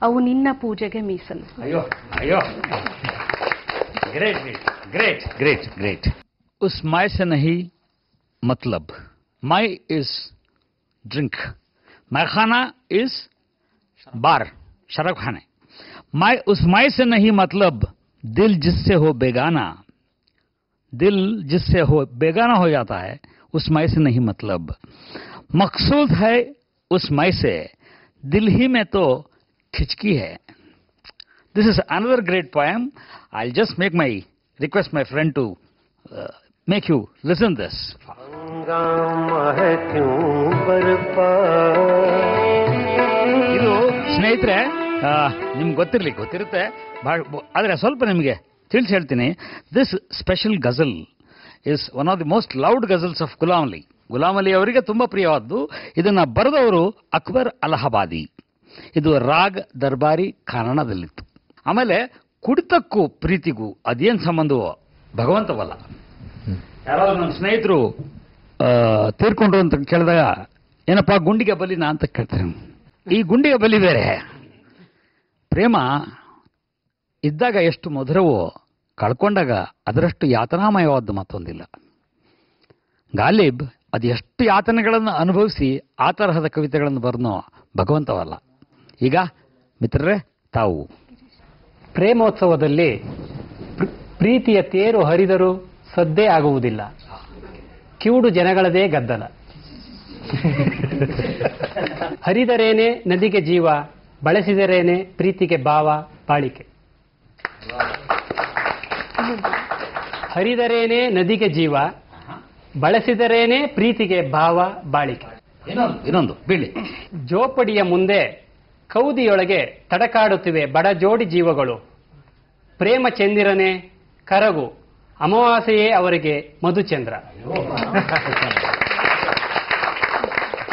ಅವು ನಿನ್ನ ಪೂಜೆಗೆ ಮೀಸಲು. ಅಯ್ಯೋ ಅಯ್ಯೋ, ಗ್ರೇಟ್ ಗ್ರೇಟ್ ಗ್ರೇಟ್ ಗ್ರೇಟ್. ಉಸ್ ಮೈ ಸೆ ನಹಿ मतलब, माई इज ड्रिंक, मैखाना इज बार, शराब खाने. माई उस माई से नहीं मतलब, दिल जिससे हो बेगाना, दिल जिससे हो बेगाना हो जाता है, उस माई से नहीं मतलब. मकसूद है उस माई से, दिल ही में तो खिचकी है. This is another great poem. I will just make my request my friend to make you listen this. ಇದು ಸ್ನೇಹಿತರೆ ನಿಮ್ಗೆ ಗೊತ್ತಿರುತ್ತೆ, ಆದರೆ ಸ್ವಲ್ಪ ನಿಮಗೆ ತಿಳಿಸಿ ಹೇಳ್ತೀನಿ. This special ghazal is one of the most loud ghazals of Ghulam Ali. Ghulam Ali ಅವರಿಗೆ ತುಂಬ ಪ್ರಿಯವಾದ್ದು. ಇದನ್ನು ಬರೆದವರು ಅಕ್ಬರ್ ಅಲಹಾಬಾದಿ. ಇದು ರಾಗ್ ದರ್ಬಾರಿ ಕಾರಣದಲ್ಲಿತ್ತು. ಆಮೇಲೆ ಕುಡಿತಕ್ಕೂ ಪ್ರೀತಿಗೂ ಅದೇನು ಸಂಬಂಧವೋ ಭಗವಂತವಲ್ಲ. ಯಾರಾದ್ರೂ ನನ್ನ ಸ್ನೇಹಿತರು ತೀರ್ಕೊಂಡ್ರು ಅಂತ ಕೇಳಿದಾಗ, ಏನಪ್ಪಾ ಗುಂಡಿಗೆ ಬಲಿನಾ ಅಂತ ಕೇಳ್ತಾರೆ. ಈ ಗುಂಡಿಗೆ ಬಲಿ ಬೇರೆ. ಪ್ರೇಮ ಇದ್ದಾಗ ಎಷ್ಟು ಮಧುರವೋ, ಕಳ್ಕೊಂಡಾಗ ಅದರಷ್ಟು ಯಾತನಾಮಯವಾದ್ದು ಮತ್ತೊಂದಿಲ್ಲ. ಗಾಲಿಬ್ ಅದು ಎಷ್ಟು ಯಾತನೆಗಳನ್ನು ಅನುಭವಿಸಿ ಆ ತರಹದ ಕವಿತೆಗಳನ್ನು ಬರೆದೋ ಭಗವಂತವಲ್ಲ. ಈಗ ಮಿತ್ರರೇ, ತಾವು ಪ್ರೇಮೋತ್ಸವದಲ್ಲಿ ಪ್ರೀತಿಯ ತೇರು ಹರಿದರೂ ಸದ್ದೇ ಆಗುವುದಿಲ್ಲ, ಕಿವುಡು ಜನಗಳದೇ ಗದ್ದಲ. ಹರಿದರೇನೆ ನದಿಗೆ ಜೀವ, ಬಳಸಿದರೇನೆ ಪ್ರೀತಿಗೆ ಭಾವ ಬಾಳಿಕೆ. ಹರಿದರೇನೆ ನದಿಗೆ ಜೀವ, ಬಳಸಿದರೇನೆ ಪ್ರೀತಿಗೆ ಭಾವ ಬಾಳಿಕೆ. ಇನ್ನೊಂದು ಬೀಳಿ. ಜೋಪಡಿಯ ಮುಂದೆ ಕೌದಿಯೊಳಗೆ ತಡಕಾಡುತ್ತಿವೆ ಬಡ ಜೋಡಿ ಜೀವಗಳು. ಪ್ರೇಮ ಚಂದಿರನೆ ಕರಗು, ಅಮಾವಾಸ್ಯೆಯೇ ಅವರಿಗೆ ಮಧುಚಂದ್ರ.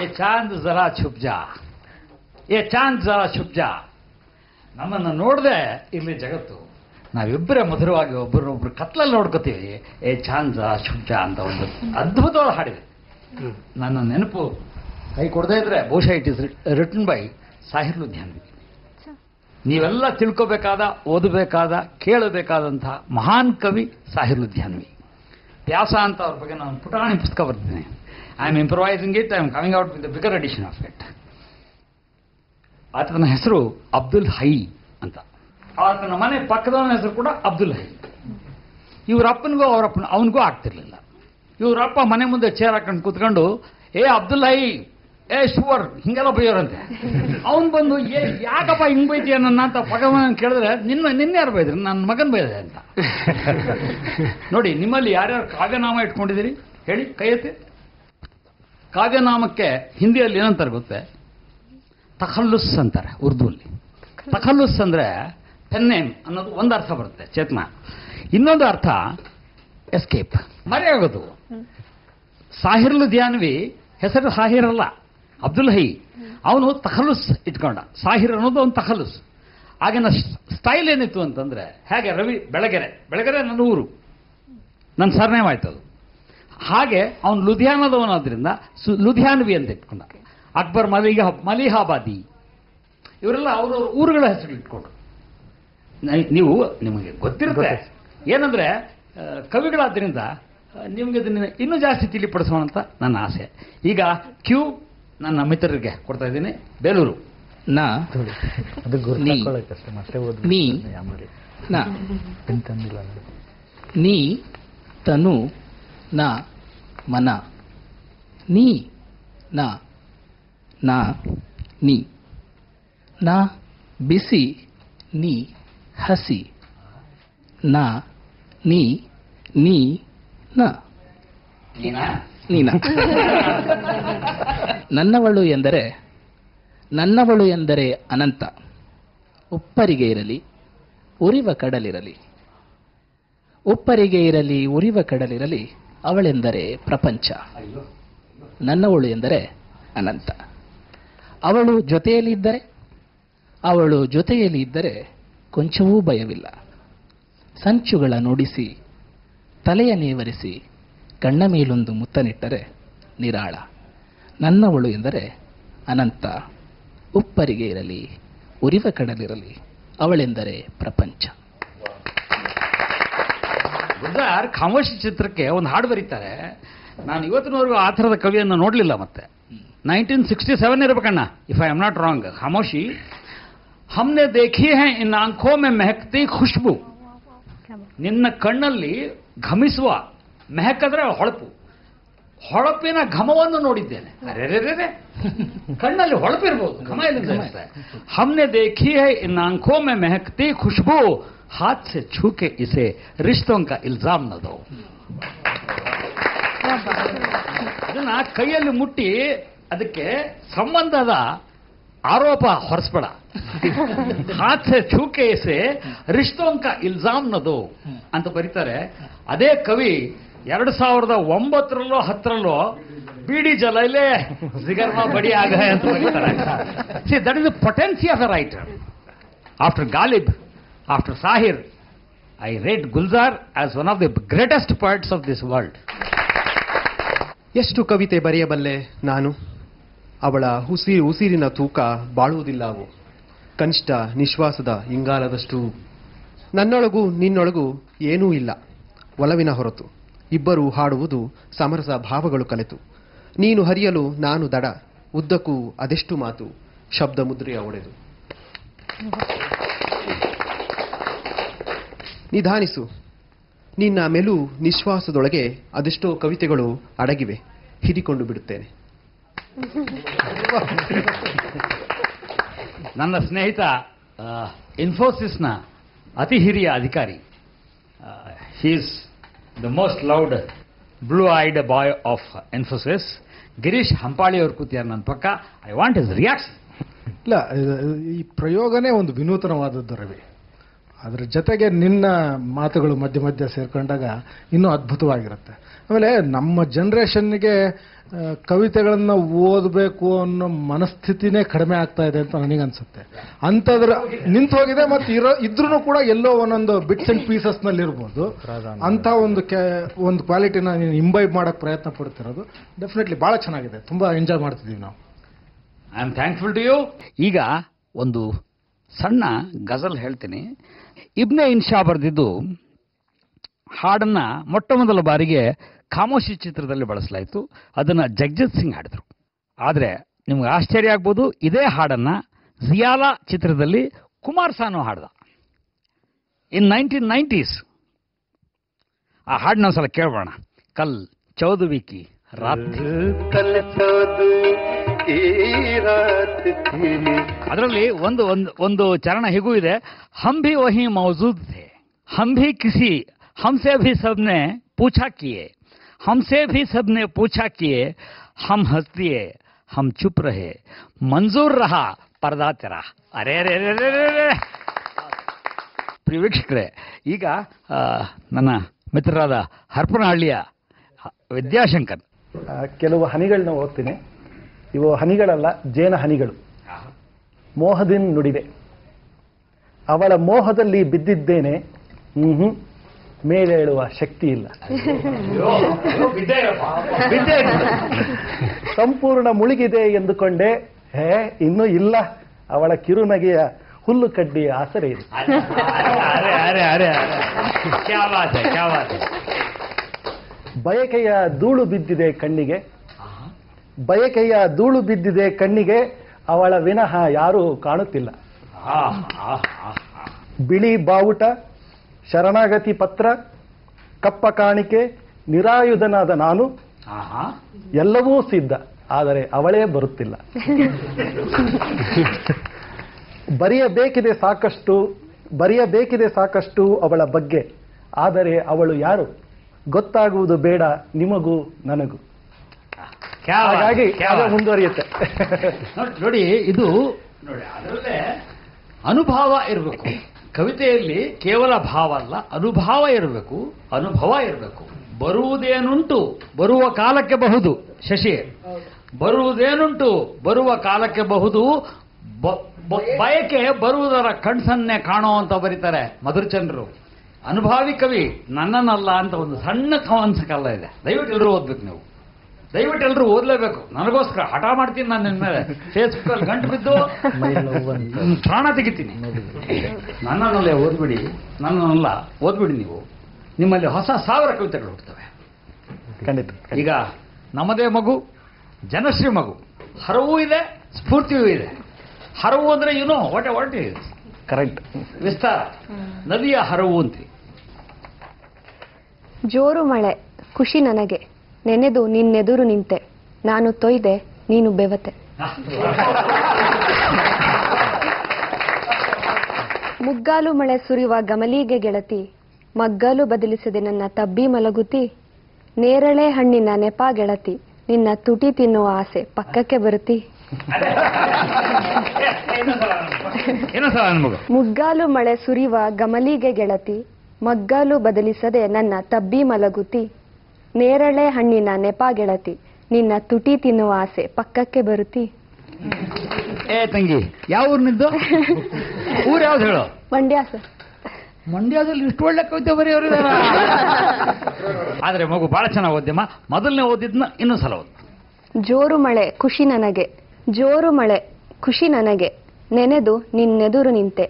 ಏ ಚಾಂದ್ ಜರಾ ಛುಪ್ ಜಾ, ಏ ಚಾಂದ್ ಜರಾ ಛುಪ್ ಜಾ. ನಮ್ಮನ್ನು ನೋಡದೆ ಇರ್ಲಿ ಜಗತ್ತು, ನಾವಿಬ್ಬರೇ ಮಧುರವಾಗಿ ಒಬ್ಬರನ್ನೊಬ್ರು ಕತ್ಲಲ್ಲಿ ನೋಡ್ಕೋತೀವಿ. ಏ ಚಾಂದ್ ಜರಾ ಛುಪ್ ಜಾ ಅಂತ ಒಂದು ಅದ್ಭುತವಾದ ಹಾಡಿದೆ. ನನ್ನ ನೆನಪು ಕೈ ಕೊಡದೇ ಇದ್ರೆ ಬಹುಶಃ it is written by Sahir ಲುಧಿಯಾನ್ವಿ. ನೀವೆಲ್ಲ ತಿಳ್ಕೋಬೇಕಾದ, ಓದಬೇಕಾದ, ಕೇಳಬೇಕಾದಂತಹ ಮಹಾನ್ ಕವಿ ಸಾಹಿರ್ ಲುಧಿಯಾನ್ವಿ. ವ್ಯಾಸ ಅಂತ ಅವ್ರ ಬಗ್ಗೆ ನಾನು ಪುಟಾಣಿ ಪುಸ್ತಕ ಬರ್ತೀನಿ. I am improvising it, I am coming out with the bigger edition of it. ಆತನ ಹೆಸರು ಅಬ್ದುಲ್ ಹೈ ಅಂತ. ಆತನ ಮನೆ ಪಕ್ಕದವನ ಹೆಸರು ಕೂಡ ಅಬ್ದುಲ್ ಹೈ. ಇವ್ರ ಅಪ್ಪನಿಗೂ ಅವನಿಗೂ ಆಗ್ತಿರ್ಲಿಲ್ಲ. ಇವ್ರಪ್ಪ ಮನೆ ಮುಂದೆ ಚೇರ್ ಹಾಕೊಂಡು ಕೂತ್ಕೊಂಡು, ಏ ಅಬ್ದುಲ್ ಹೈ, ಏ ಶುವರ್, ಹಿಂಗೆಲ್ಲ ಬೈಯೋರಂತೆ. ಅವನು ಬಂದು, ಯಾಕಪ್ಪ ಹಿಂಗ್ ಬೈತೀಯ ನನ್ನ ಅಂತ ಪಕ್ಕದವನ ಕೇಳಿದ್ರೆ, ನಿನ್ನೆ ಯಾರು ಬೈದ್ರಿ? ನನ್ನ ಮಗನ್ ಬೈದೆ ಅಂತ. ನೋಡಿ, ನಿಮ್ಮಲ್ಲಿ ಯಾರ್ಯಾರು ಕಾವ್ಯನಾಮ ಇಟ್ಕೊಂಡಿದ್ದೀರಿ ಹೇಳಿ, ಕೈ ಎತ್ತಿ. ಕಾವ್ಯನಾಮಕ್ಕೆ ಹಿಂದಿಯಲ್ಲಿ ಏನಂತಾರೆ ಗೊತ್ತೇ? ತಖಲ್ಲುಸ್ ಅಂತಾರೆ ಉರ್ದುವಲ್ಲಿ. ತಖಲ್ಲುಸ್ ಅಂದ್ರೆ ಪೆನ್ನೇಮ್ ಅನ್ನೋದು ಒಂದು ಅರ್ಥ ಬರುತ್ತೆ, ಚೇತನ. ಇನ್ನೊಂದು ಅರ್ಥ ಎಸ್ಕೇಪ್, ಮರೆಯಾಗೋದು. ಸಾಹಿರ್ ಲುಧಿಯಾನ್ವಿ ಹೆಸರು ಸಾಹಿರ್ ಅಲ್ಲ, ಅಬ್ದುಲ್ ಹೈ. ಅವನು ತಖಲ್ಲುಸ್ ಇಟ್ಕೊಂಡ. ಸಾಹಿರ್ ಅನ್ನೋದು ಒಂದು ತಖಲ್ಲುಸ್. ಆಗಿನ ಸ್ಟೈಲ್ ಏನಿತ್ತು ಅಂತಂದ್ರೆ ಹೇಗೆ ರವಿ ಬೆಳಗೆರೆ ನನ್ನ ಊರು, ನನ್ನ ಸರ್ನೇಮ್ ಆಯ್ತು ಅದು. ಹಾಗೆ ಅವನು ಲುಧಿಯಾನದವನಾದ್ರಿಂದ ಲುಧಿಯಾನವಿ ಅಂತ ಇಟ್ಕೊಂಡ. ಅಕ್ಬರ್ ಮಲಿಹಾಬಾದಿ ಇವರೆಲ್ಲ ಅವ್ರವ್ರ ಊರುಗಳ ಹೆಸರು ಇಟ್ಕೊಂಡ್ರು. ನಿಮಗೆ ಗೊತ್ತಿರುತ್ತೆ ಏನಂದ್ರೆ ಕವಿಗಳಾದ್ರಿಂದ ನಿಮ್ಗೆ ಇದನ್ನ ಇನ್ನೂ ಜಾಸ್ತಿ ತಿಳಿಪಡಿಸೋಣ ಅಂತ ನನ್ನ ಆಸೆ. ಈಗ ಕ್ಯೂ ನನ್ನ ಮಿತ್ರರಿಗೆ ಕೊಡ್ತಾ ಇದ್ದೀನಿ. ಬೇಲೂರು ನ ನೀ ನ ನೀ ತನು ನ ಮನ ನೀ ನ ನ ನೀ ನ ಬಿಸಿ ನೀ ಹಸಿ ನ ನೀ ನೀ ನ ನೀನ ನನ್ನವಳು ಎಂದರೆ ಅನಂತ. ಉಪ್ಪರಿಗೆ ಇರಲಿ ಉರಿವ ಕಡಲಿರಲಿ, ಉಪ್ಪರಿಗೆ ಇರಲಿ ಉರಿವ ಕಡಲಿರಲಿ, ಅವಳೆಂದರೆ ಪ್ರಪಂಚ. ನನ್ನವಳು ಎಂದರೆ ಅನಂತ. ಅವಳು ಜೊತೆಯಲ್ಲಿ ಇದ್ದರೆ ಕೊಂಚವೂ ಭಯವಿಲ್ಲ. ಸಂಚುಗಳ ನುಡಿಸಿ ತಲೆಯ ನೇವರಿಸಿ ಕಣ್ಣ ಮೇಲೊಂದು ಮುತ್ತನಿಟ್ಟರೆ ನಿರಾಳ. ನನ್ನವಳು ಎಂದರೆ ಅನಂತ. ಉಪ್ಪರಿಗೆ ಇರಲಿ ಉರಿವ ಕಡಲಿರಲಿ, ಅವಳೆಂದರೆ ಪ್ರಪಂಚ. ಗುಲ್ಜಾರ್ ಖಾಮೋಶಿ ಚಿತ್ರಕ್ಕೆ ಒಂದು ಹಾಡು ಬರೀತಾರೆ. ನಾನು ಇವತ್ತಿನವರೆಗೂ ಆ ಥರದ ಕವಿಯನ್ನು ನೋಡಲಿಲ್ಲ. ಮತ್ತೆ 1967 ಇರಬೇಕಣ್ಣ, if I am not wrong. ಖಾಮೋಶಿ ಹಮ್ನೆ ದೇಖಿ ಹೈ ಇನ್ ಆಂಖೋ ಮೇ ಮೆಹಕ್ತಿ ಖುಷ್ಬು. ನಿನ್ನ ಕಣ್ಣಲ್ಲಿ ಘಮಿಸುವ, ಮೆಹಕಂದ್ರೆ ಹೊಳಪಿನ ಘಮವನ್ನು ನೋಡಿದ್ದೇನೆ. ಅರೆ ಕಣ್ಣಲ್ಲಿ ಹೊಳಪಿರ್ಬೋದು, ಘಮ ಎಲ್ಲಿಂದ ಇರುತ್ತೆ? ಹಮ್ನೆ ದೇಖಿ ಹೈ ಇನ್ ಆಂಖೋ ಮೇ ಮೆಹಕ್ತಿ ಖುಷ್ಬು, ಹಾತ್ ಸೆ ಛೂಕೆ ಇಸೆ ರಿಶ್ತೋಂ ಕಾ ಇಲ್ಜಾಮ್ ನ ದೋ. ಅದನ್ನ ಕೈಯಲ್ಲಿ ಮುಟ್ಟಿ ಅದಕ್ಕೆ ಸಂಬಂಧದ ಆರೋಪ ಹೊರಿಸ್ಬೇಡ. ಹಾತ್ ಸೆ ಛೂಕೆ ಇಸೆ ರಿಶ್ತೋಂ ಕಾ ಇಲ್ಜಾಮ್ ನ ದೋ ಅಂತ ಬರೀತಾರೆ. ಅದೇ ಕವಿ 2009 10 ಬೀಡಿ ಜಲೈಲೆ ಜಿಗರ್ಮಾ ಬಡಿ ಆಗ ಅಂತ ಬರೀತಾರೆ. See, that is the potency of a writer. After Ghalib, after Sahir, I rate Gulzar as one of the greatest poets of this world. ಎಷ್ಟು ಕವಿತೆ ಬರೆಯಬಲ್ಲೆ ನಾನು. ಅವಳ ಉಸಿರಿನ ತೂಕ ಬಾಳುವುದಿಲ್ಲ ಅವು, ಕನಿಷ್ಠ ನಿಶ್ವಾಸದ ಇಂಗಾಲದಷ್ಟು. ನನ್ನೊಳಗೂ ನಿನ್ನೊಳಗೂ ಏನೂ ಇಲ್ಲ ಒಲವಿನ ಹೊರತು. ಇಬ್ಬರೂ ಹಾಡುವುದು ಸಮರಸ ಭಾವಗಳು ಕಲೆತು. ನೀನು ಹರಿಯಲು ನಾನು ದಡ, ಉದ್ದಕ್ಕೂ ಅದೆಷ್ಟು ಮಾತು, ಶಬ್ದ ಮುದ್ರೆಯ ಒಡೆದು. ನಿಧಾನಿಸು, ನಿನ್ನ ಮೆಲು ನಿಶ್ವಾಸದೊಳಗೆ ಅದೆಷ್ಟೋ ಕವಿತೆಗಳು ಅಡಗಿವೆ, ಹಿಡಿಕೊಂಡು ಬಿಡುತ್ತೇನೆ. ನನ್ನ ಸ್ನೇಹಿತ ಇನ್ಫೋಸಿಸ್ನ ಅತಿ ಹಿರಿಯ ಅಧಿಕಾರಿ, he's the most loud blue eyed boy of Infosys, Girish Hampali ಅವರು ಕೂತಿದ್ದಾರೆ ನನ್ನ ಪಕ್ಕ. I want his reaction. ಇಲ್ಲ, ಈ ಪ್ರಯೋಗನೇ ಒಂದು ವಿನೂತನವಾದದ್ದು ರವಿ. ಅದರ ಜೊತೆಗೆ ನಿನ್ನ ಮಾತುಗಳು ಮಧ್ಯ ಮಧ್ಯ ಸೇರ್ಕೊಂಡಾಗ ಇನ್ನೂ ಅದ್ಭುತವಾಗಿರುತ್ತೆ. ಆಮೇಲೆ ನಮ್ಮ ಜನರೇಷನ್ಗೆ ಕವಿತೆಗಳನ್ನು ಓದಬೇಕು ಅನ್ನೋ ಮನಸ್ಥಿತಿನೇ ಕಡಿಮೆ ಆಗ್ತಾ ಇದೆ ಅಂತ ನನಗನ್ಸುತ್ತೆ. ಅಂಥದ್ರ ನಿಂತು ಹೋಗಿದೆ. ಮತ್ತು ಇದ್ರೂ ಕೂಡ ಎಲ್ಲೋ ಒಂದೊಂದು ಬಿಟ್ಸ್ ಅಂಡ್ ಪೀಸಸ್ ನಲ್ಲಿ ಇರ್ಬೋದು. ಅಂತ ಒಂದು ಕ್ವಾಲಿಟಿನ ನೀನು ಇಂಬೈಬ್ ಮಾಡಕ್ ಪ್ರಯತ್ನ ಪಡ್ತಿರೋದು ಡೆಫಿನೆಟ್ಲಿ ಬಹಳ ಚೆನ್ನಾಗಿದೆ. ತುಂಬಾ ಎಂಜಾಯ್ ಮಾಡ್ತಿದ್ದೀವಿ ನಾವು. I am thankful to you. ಈಗ ಒಂದು ಸಣ್ಣ ಗಜಲ್ ಹೇಳ್ತೀನಿ. ಇಬ್ನೆ ಇನ್ಶಾ ಬರೆದಿದ್ದು ಹಾಡನ್ನ ಮೊಟ್ಟ ಮೊದಲ ಬಾರಿಗೆ ಖಾಮೋಶಿ ಚಿತ್ರದಲ್ಲಿ ಬಳಸಲಾಯಿತು. ಅದನ್ನ ಜಗಜಿತ್ ಸಿಂಗ್ ಹಾಡಿದ್ರು. ಆದರೆ ನಿಮ್ಗೆ ಆಶ್ಚರ್ಯ ಆಗ್ಬೋದು, ಇದೇ ಹಾಡನ್ನ ಜಿಯಾಲಾ ಚಿತ್ರದಲ್ಲಿ ಕುಮಾರ್ ಸಾನು ಹಾಡ್ದ ಇನ್ 1990s. ಆ ಹಾಡನ್ನ ಒಂದ್ಸಲ ಕೇಳೋಣ. ಕಲ್ ಚೌದವಿ ಕಿ ರಾತ್. ಅದರಲ್ಲಿ ಒಂದು ಚರಣ ಹೀಗೂ ಇದೆ. ಹಮ್ ಭಿ ವಹಿ ಮೌಜೂದ್ ಥೆ, ಹಮ್ ಭಿ ಕಿಸಿ हमसे भी सबने पूछा किए, हमसे भी सबने पूछा किए, हम हंस दिए हम चुप रहे, मंजूर रहा पर्दा तेरा. ಅರೆ ರೇ ರೇ ರೇ ರೇ. ಪ್ರಿಯ ವೀಕ್ಷಕರೇ, ಈಗ ನನ್ನ ಮಿತ್ರರಾದ ಹರಪನಹಳ್ಳಿಯ ವಿದ್ಯಾಶಂಕರ್ ಕೆಲವು ಹನಿಗಳನ್ನ ಓದ್ತೀನಿ. ಇವು ಹನಿಗಳಲ್ಲ, ಜೇನ ಹನಿಗಳು. ಮೋಹದಿನ್ ನುಡಿದೆ. ಅವಳ ಮೋಹದಲ್ಲಿ ಬಿದ್ದಿದ್ದೇನೆ. ಮೇಲೇಳುವ ಶಕ್ತಿ ಇಲ್ಲ. ಸಂಪೂರ್ಣ ಮುಳುಗಿದೆ ಎಂದುಕೊಂಡೆ. ಇನ್ನೂ ಇಲ್ಲ. ಅವಳ ಕಿರುನಗೆಯ ಹುಲ್ಲು ಕಡ್ಡಿಯ ಆಸರೆ ಇದೆ. ಬಯಕೆಯ ಧೂಳು ಬಿದ್ದಿದೆ ಕಣ್ಣಿಗೆ. ಬಯಕೆಯ ಧೂಳು ಬಿದ್ದಿದೆ ಕಣ್ಣಿಗೆ. ಅವಳ ವಿನಃ ಯಾರೂ ಕಾಣುತ್ತಿಲ್ಲ. ಬಿಳಿ ಬಾವುಟ, ಶರಣಾಗತಿ ಪತ್ರ, ಕಪ್ಪ ಕಾಣಿಕೆ, ನಿರಾಯುಧನಾದ ನಾನು, ಎಲ್ಲವೂ ಸಿದ್ಧ. ಆದರೆ ಅವಳೇ ಬರುತ್ತಿಲ್ಲ. ಬರೆಯಬೇಕಿದೆ ಸಾಕಷ್ಟು ಅವಳ ಬಗ್ಗೆ. ಆದರೆ ಅವಳು ಯಾರು ಗೊತ್ತಾಗುವುದು ಬೇಡ ನಿಮಗೂ ನನಗೂ. ಹಾಗಾಗಿ ಮುಂದುವರಿಯುತ್ತೆ. ನೋಡಿ, ಇದು ನೋಡಿ, ಅದರಲ್ಲೇ ಅನುಭವ ಇರಬೇಕು. ಕವಿತೆಯಲ್ಲಿ ಕೇವಲ ಭಾವ ಅಲ್ಲ, ಅನುಭವ ಇರಬೇಕು, ಅನುಭವ ಇರಬೇಕು. ಬರುವುದೇನುಂಟು ಬರುವ ಕಾಲಕ್ಕೆ ಬಹುದು. ಶಶಿ, ಬರುವುದೇನುಂಟು ಬರುವ ಕಾಲಕ್ಕೆ ಬಹುದು. ಬಯಕೆ ಬರುವುದರ ಕಣ್ಸನ್ನೆ ಕಾಣೋ ಅಂತ ಬರೀತಾರೆ ಮಧುರಚಂದ್ರರು. ಅನುಭಾವಿ ಕವಿ ನನ್ನನ್ನಲ್ಲ ಅಂತ ಒಂದು ಸಣ್ಣ ಕವನ್ಸಕಲ್ಲ ಇದೆ. ದಯವಿಟ್ಟು ಎಲ್ಲರೂ ಓದ್ಬೇಕು. ನೀವು ದಯವಿಟ್ಟು ಎಲ್ಲರೂ ಓದಲೇಬೇಕು. ನನಗೋಸ್ಕರ ಹಠ ಮಾಡ್ತೀನಿ ನಾನು ನಿನ್ನ ಮೇಲೆ. ಫೇಸ್ಬುಕ್ ಅಲ್ಲಿ ಗಂಟು ಬಿದ್ದು ಪ್ರಾಣ ತೆಗಿತೀನಿ. ನನ್ನನ್ನಲ್ಲೇ ಓದ್ಬಿಡಿ, ನನ್ನನ್ನಲ್ಲ ಓದ್ಬಿಡಿ. ನೀವು ನಿಮ್ಮಲ್ಲಿ ಹೊಸ 1000 ಕವಿತೆಗಳು ಹುಟ್ಟುತ್ತವೆ. ಖಂಡಿತ. ಈಗ ನಮ್ಮದೇ ಮಗು, ಜನಶ್ರೀ ಮಗು, ಹರವೂ ಇದೆ, ಸ್ಫೂರ್ತಿಯೂ ಇದೆ. ಹರವು ಅಂದ್ರೆ ವಾಟ್ ಈಸ್ ಕರೆಕ್ಟ್. ವಿಸ್ತಾರ, ನದಿಯ ಹರವು ಅಂತೀವಿ. ಜೋರು ಮಳೆ ಖುಷಿ ನನಗೆ, ನೆನೆದು ನಿನ್ನೆದುರು ನಿಂತೆ, ನಾನು ತೊಯ್ದೆ ನೀನು ಬೆವತೆ. ಮುಗ್ಗಾಲು ಮಳೆ ಸುರಿಯುವ ಗಮಲಿಗೆ ಗೆಳತಿ, ಮಗ್ಗಾಲು ಬದಲಿಸದೆ ನನ್ನ ತಬ್ಬಿ ಮಲಗುತ್ತಿ, ನೇರಳೆ ಹಣ್ಣಿನ ನೆಪ ಗೆಳತಿ, ನಿನ್ನ ತುಟಿ ತಿನ್ನುವ ಆಸೆ ಪಕ್ಕಕ್ಕೆ ಬರುತ್ತಿ. ಮುಗ್ಗಾಲು ಮಳೆ ಸುರಿಯುವ ಗಮಲಿಗೆ ಗೆಳತಿ, ಮಗ್ಗಾಲು ಬದಲಿಸದೆ ನನ್ನ ತಬ್ಬಿ ಮಲಗುತ್ತಿ, ನೇರಳೆ ಹಣ್ಣಿನ ನೆಪ ಗೆಳತಿ, ನಿನ್ನ ತುಟಿ ತಿನ್ನುವ ಆಸೆ ಪಕ್ಕಕ್ಕೆ ಬರುತ್ತಿ. ಏ ತಂಗಿ, ಯಾವ ಊರಿನಿದ್ದು? ಊರು ಯಾವ್ದು ಹೇಳು? ಮಂಡ್ಯ ಸರ್. ಮಂಡ್ಯದಲ್ಲಿ ಇಷ್ಟು ಒಳ್ಳೆ ಕವಿತೆ ಬರೆಯೋರು. ಆದ್ರೆ ಮಗು ಬಹಳ ಚೆನ್ನಾಗಿ ಓದ್ಯಮ್ಮ. ಮೊದಲನೇ ಓದಿದ್ನ ಇನ್ನೊಂದು ಸಲ ಓದ್. ಜೋರು ಮಳೆ ಖುಷಿ ನನಗೆ, ಜೋರು ಮಳೆ ಖುಷಿ ನನಗೆ, ನೆನೆದು ನಿನ್ನೆದುರು ನಿಂತೆ,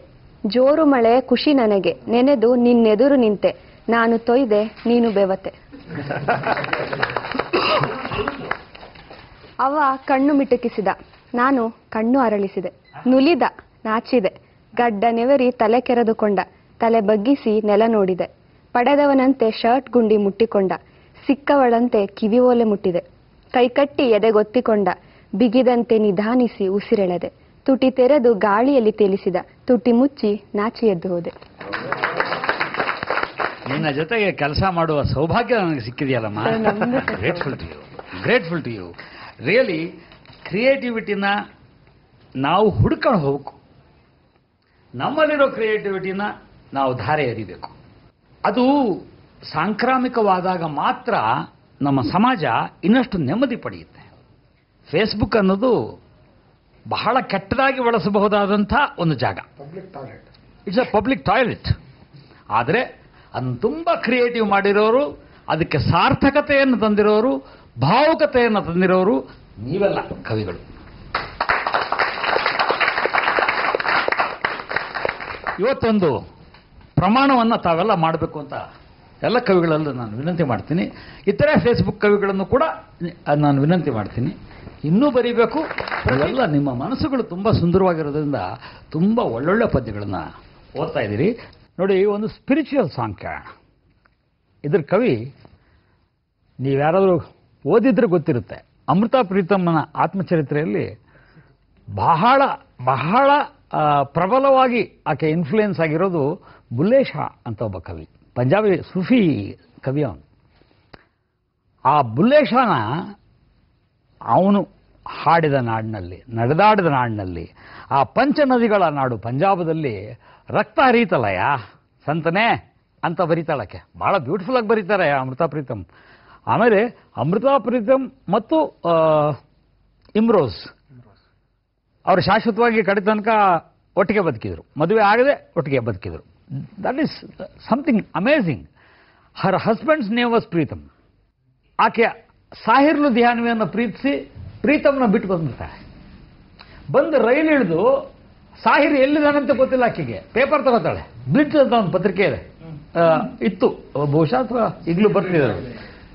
ಜೋರು ಮಳೆ ಖುಷಿ ನನಗೆ, ನೆನೆದು ನಿನ್ನೆದುರು ನಿಂತೆ, ನಾನು ತೊಯ್ದೆ ನೀನು ಬೆವತೆ. ಅವ ಕಣ್ಣು ಮಿಟುಕಿಸಿದ, ನಾನು ಕಣ್ಣು ಅರಳಿಸಿದೆ, ನುಲಿದ ನಾಚಿದೆ, ಗಡ್ಡ ನೆವರಿ ತಲೆ ಕೆರೆದುಕೊಂಡ, ತಲೆ ಬಗ್ಗಿಸಿ ನೆಲ ನೋಡಿದೆ, ಪಡೆದವನಂತೆ ಶರ್ಟ್ ಗುಂಡಿ ಮುಟ್ಟಿಕೊಂಡ, ಸಿಕ್ಕವಳಂತೆ ಕಿವಿ ಓಲೆ ಮುಟ್ಟಿದೆ, ಕೈಕಟ್ಟಿ ಎದೆಗೊತ್ತಿಕೊಂಡ, ಬಿಗಿದಂತೆ ನಿಧಾನಿಸಿ ಉಸಿರೆಳೆದೆ, ತುಟಿ ತೆರೆದು ಗಾಳಿಯಲ್ಲಿ ತೇಲಿಸಿದ, ತುಟಿ ಮುಚ್ಚಿ ನಾಚಿ ಎದ್ದು ಹೋದೆ. ನಿನ್ನ ಜೊತೆಗೆ ಕೆಲಸ ಮಾಡುವ ಸೌಭಾಗ್ಯ ನನಗೆ ಸಿಕ್ಕಿದೆಯಲ್ಲಮ್ಮ. Grateful to you. ರಿಯಲಿ ಕ್ರಿಯೇಟಿವಿಟಿನ ನಾವು ಹುಡ್ಕೊಂಡು ಹೋಗ್ಬೇಕು. ನಮ್ಮಲ್ಲಿರೋ ಕ್ರಿಯೇಟಿವಿಟಿನ ನಾವು ಧಾರೆ ಎರಿಬೇಕು. ಅದು ಸಾಂಕ್ರಾಮಿಕವಾದಾಗ ಮಾತ್ರ ನಮ್ಮ ಸಮಾಜ ಇನ್ನಷ್ಟು ನೆಮ್ಮದಿ ಪಡೆಯುತ್ತೆ. ಫೇಸ್ಬುಕ್ ಅನ್ನೋದು ಬಹಳ ಕೆಟ್ಟದಾಗಿ ಬಳಸಬಹುದಾದಂಥ ಒಂದು ಜಾಗ. It's a public toilet. ಆದರೆ ಅದನ್ನು ತುಂಬ ಕ್ರಿಯೇಟಿವ್ ಮಾಡಿರೋರು, ಅದಕ್ಕೆ ಸಾರ್ಥಕತೆಯನ್ನು ತಂದಿರೋರು, ಭಾವುಕತೆಯನ್ನು ತಂದಿರೋರು ನೀವೆಲ್ಲ ಕವಿಗಳು. ಇವತ್ತೊಂದು ಪ್ರಮಾಣವನ್ನು ತಾವೆಲ್ಲ ಮಾಡಬೇಕು ಅಂತ ಎಲ್ಲ ಕವಿಗಳಲ್ಲೂ ನಾನು ವಿನಂತಿ ಮಾಡ್ತೀನಿ. ಇತರೆ ಫೇಸ್ಬುಕ್ ಕವಿಗಳನ್ನು ಕೂಡ ನಾನು ವಿನಂತಿ ಮಾಡ್ತೀನಿ. ಇನ್ನೂ ಬರೀಬೇಕು. ಅವೆಲ್ಲ ನಿಮ್ಮ ಮನಸ್ಸುಗಳು ತುಂಬ ಸುಂದರವಾಗಿರೋದ್ರಿಂದ ತುಂಬ ಒಳ್ಳೊಳ್ಳೆ ಪದ್ಯಗಳನ್ನು ಓದ್ತಾ ಇದ್ದೀರಿ. ನೋಡಿ, ಒಂದು ಸ್ಪಿರಿಚುವಲ್ ಸಾಂಗ್ ಕೇಳೋಣ. ಇದ್ರ ಕವಿ ನೀವ್ಯಾರಾದರೂ ಓದಿದ್ರೆ ಗೊತ್ತಿರುತ್ತೆ. ಅಮೃತಾ ಪ್ರೀತಮ್ಮನ ಆತ್ಮಚರಿತ್ರೆಯಲ್ಲಿ ಬಹಳ ಬಹಳ ಪ್ರಬಲವಾಗಿ ಆಕೆ ಇನ್ಫ್ಲೂಯೆನ್ಸ್ ಆಗಿರೋದು ಬುಲ್ಲೆ ಶಾ ಅಂತ ಒಬ್ಬ ಕವಿ, ಪಂಜಾಬಿ ಸೂಫಿ ಕವಿ ಅವನು. ಆ ಬುಲ್ಲೆ ಶಾನ ಅವನು ಹಾಡಿದ ನಾಡಿನಲ್ಲಿ, ನಡೆದಾಡಿದ ನಾಡಿನಲ್ಲಿ, ಆ ಪಂಚನದಿಗಳ ನಾಡು ಪಂಜಾಬದಲ್ಲಿ ರಕ್ತ ಹರಿತಲಯ ಸಂತನೇ ಅಂತ ಬರೀತಾಳಕ್ಕೆ. ಭಾಳ ಬ್ಯೂಟಿಫುಲ್ ಆಗಿ ಬರೀತಾರೆ ಅಮೃತಾ ಪ್ರೀತಮ್. ಆಮೇಲೆ ಅಮೃತಾ ಪ್ರೀತಮ್ ಮತ್ತು ಇಮ್ರೋಸ್ ಅವರು ಶಾಶ್ವತವಾಗಿ ಕಡೆ ತನಕ ಒಟ್ಟಿಗೆ ಬದುಕಿದ್ರು, ಮದುವೆ ಆಗದೆ ಒಟ್ಟಿಗೆ ಬದುಕಿದ್ರು. That is something amazing. Her husband's name was Pritam. ಆಕೆ ಸಾಹಿರ್ ಲುಧಿಯಾನ್ವಿಯನ್ನು ಪ್ರೀತಿಸಿ ಪ್ರೀತಮ್ನ ಬಿಟ್ಟು ಬಂದ್ಬಿಡ್ತಾಳೆ. ಬಂದು ರೈಲು ಇಳಿದು ಸಾಹಿರ್ ಎಲ್ಲಿದ್ದಾನಂತ ಗೊತ್ತಿಲ್ಲ ಆಕೆಗೆ. ಪೇಪರ್ ತಗೋತಾಳೆ. ಬ್ಲಿಟ್ಸ್ ಅಂತ ಒಂದು ಪತ್ರಿಕೆ ಇದೆ, ಇತ್ತು ಬಹುಶಃ, ಅಥವಾ ಈಗಲೂ ಬರ್ತಿದ್ದಾರೆ.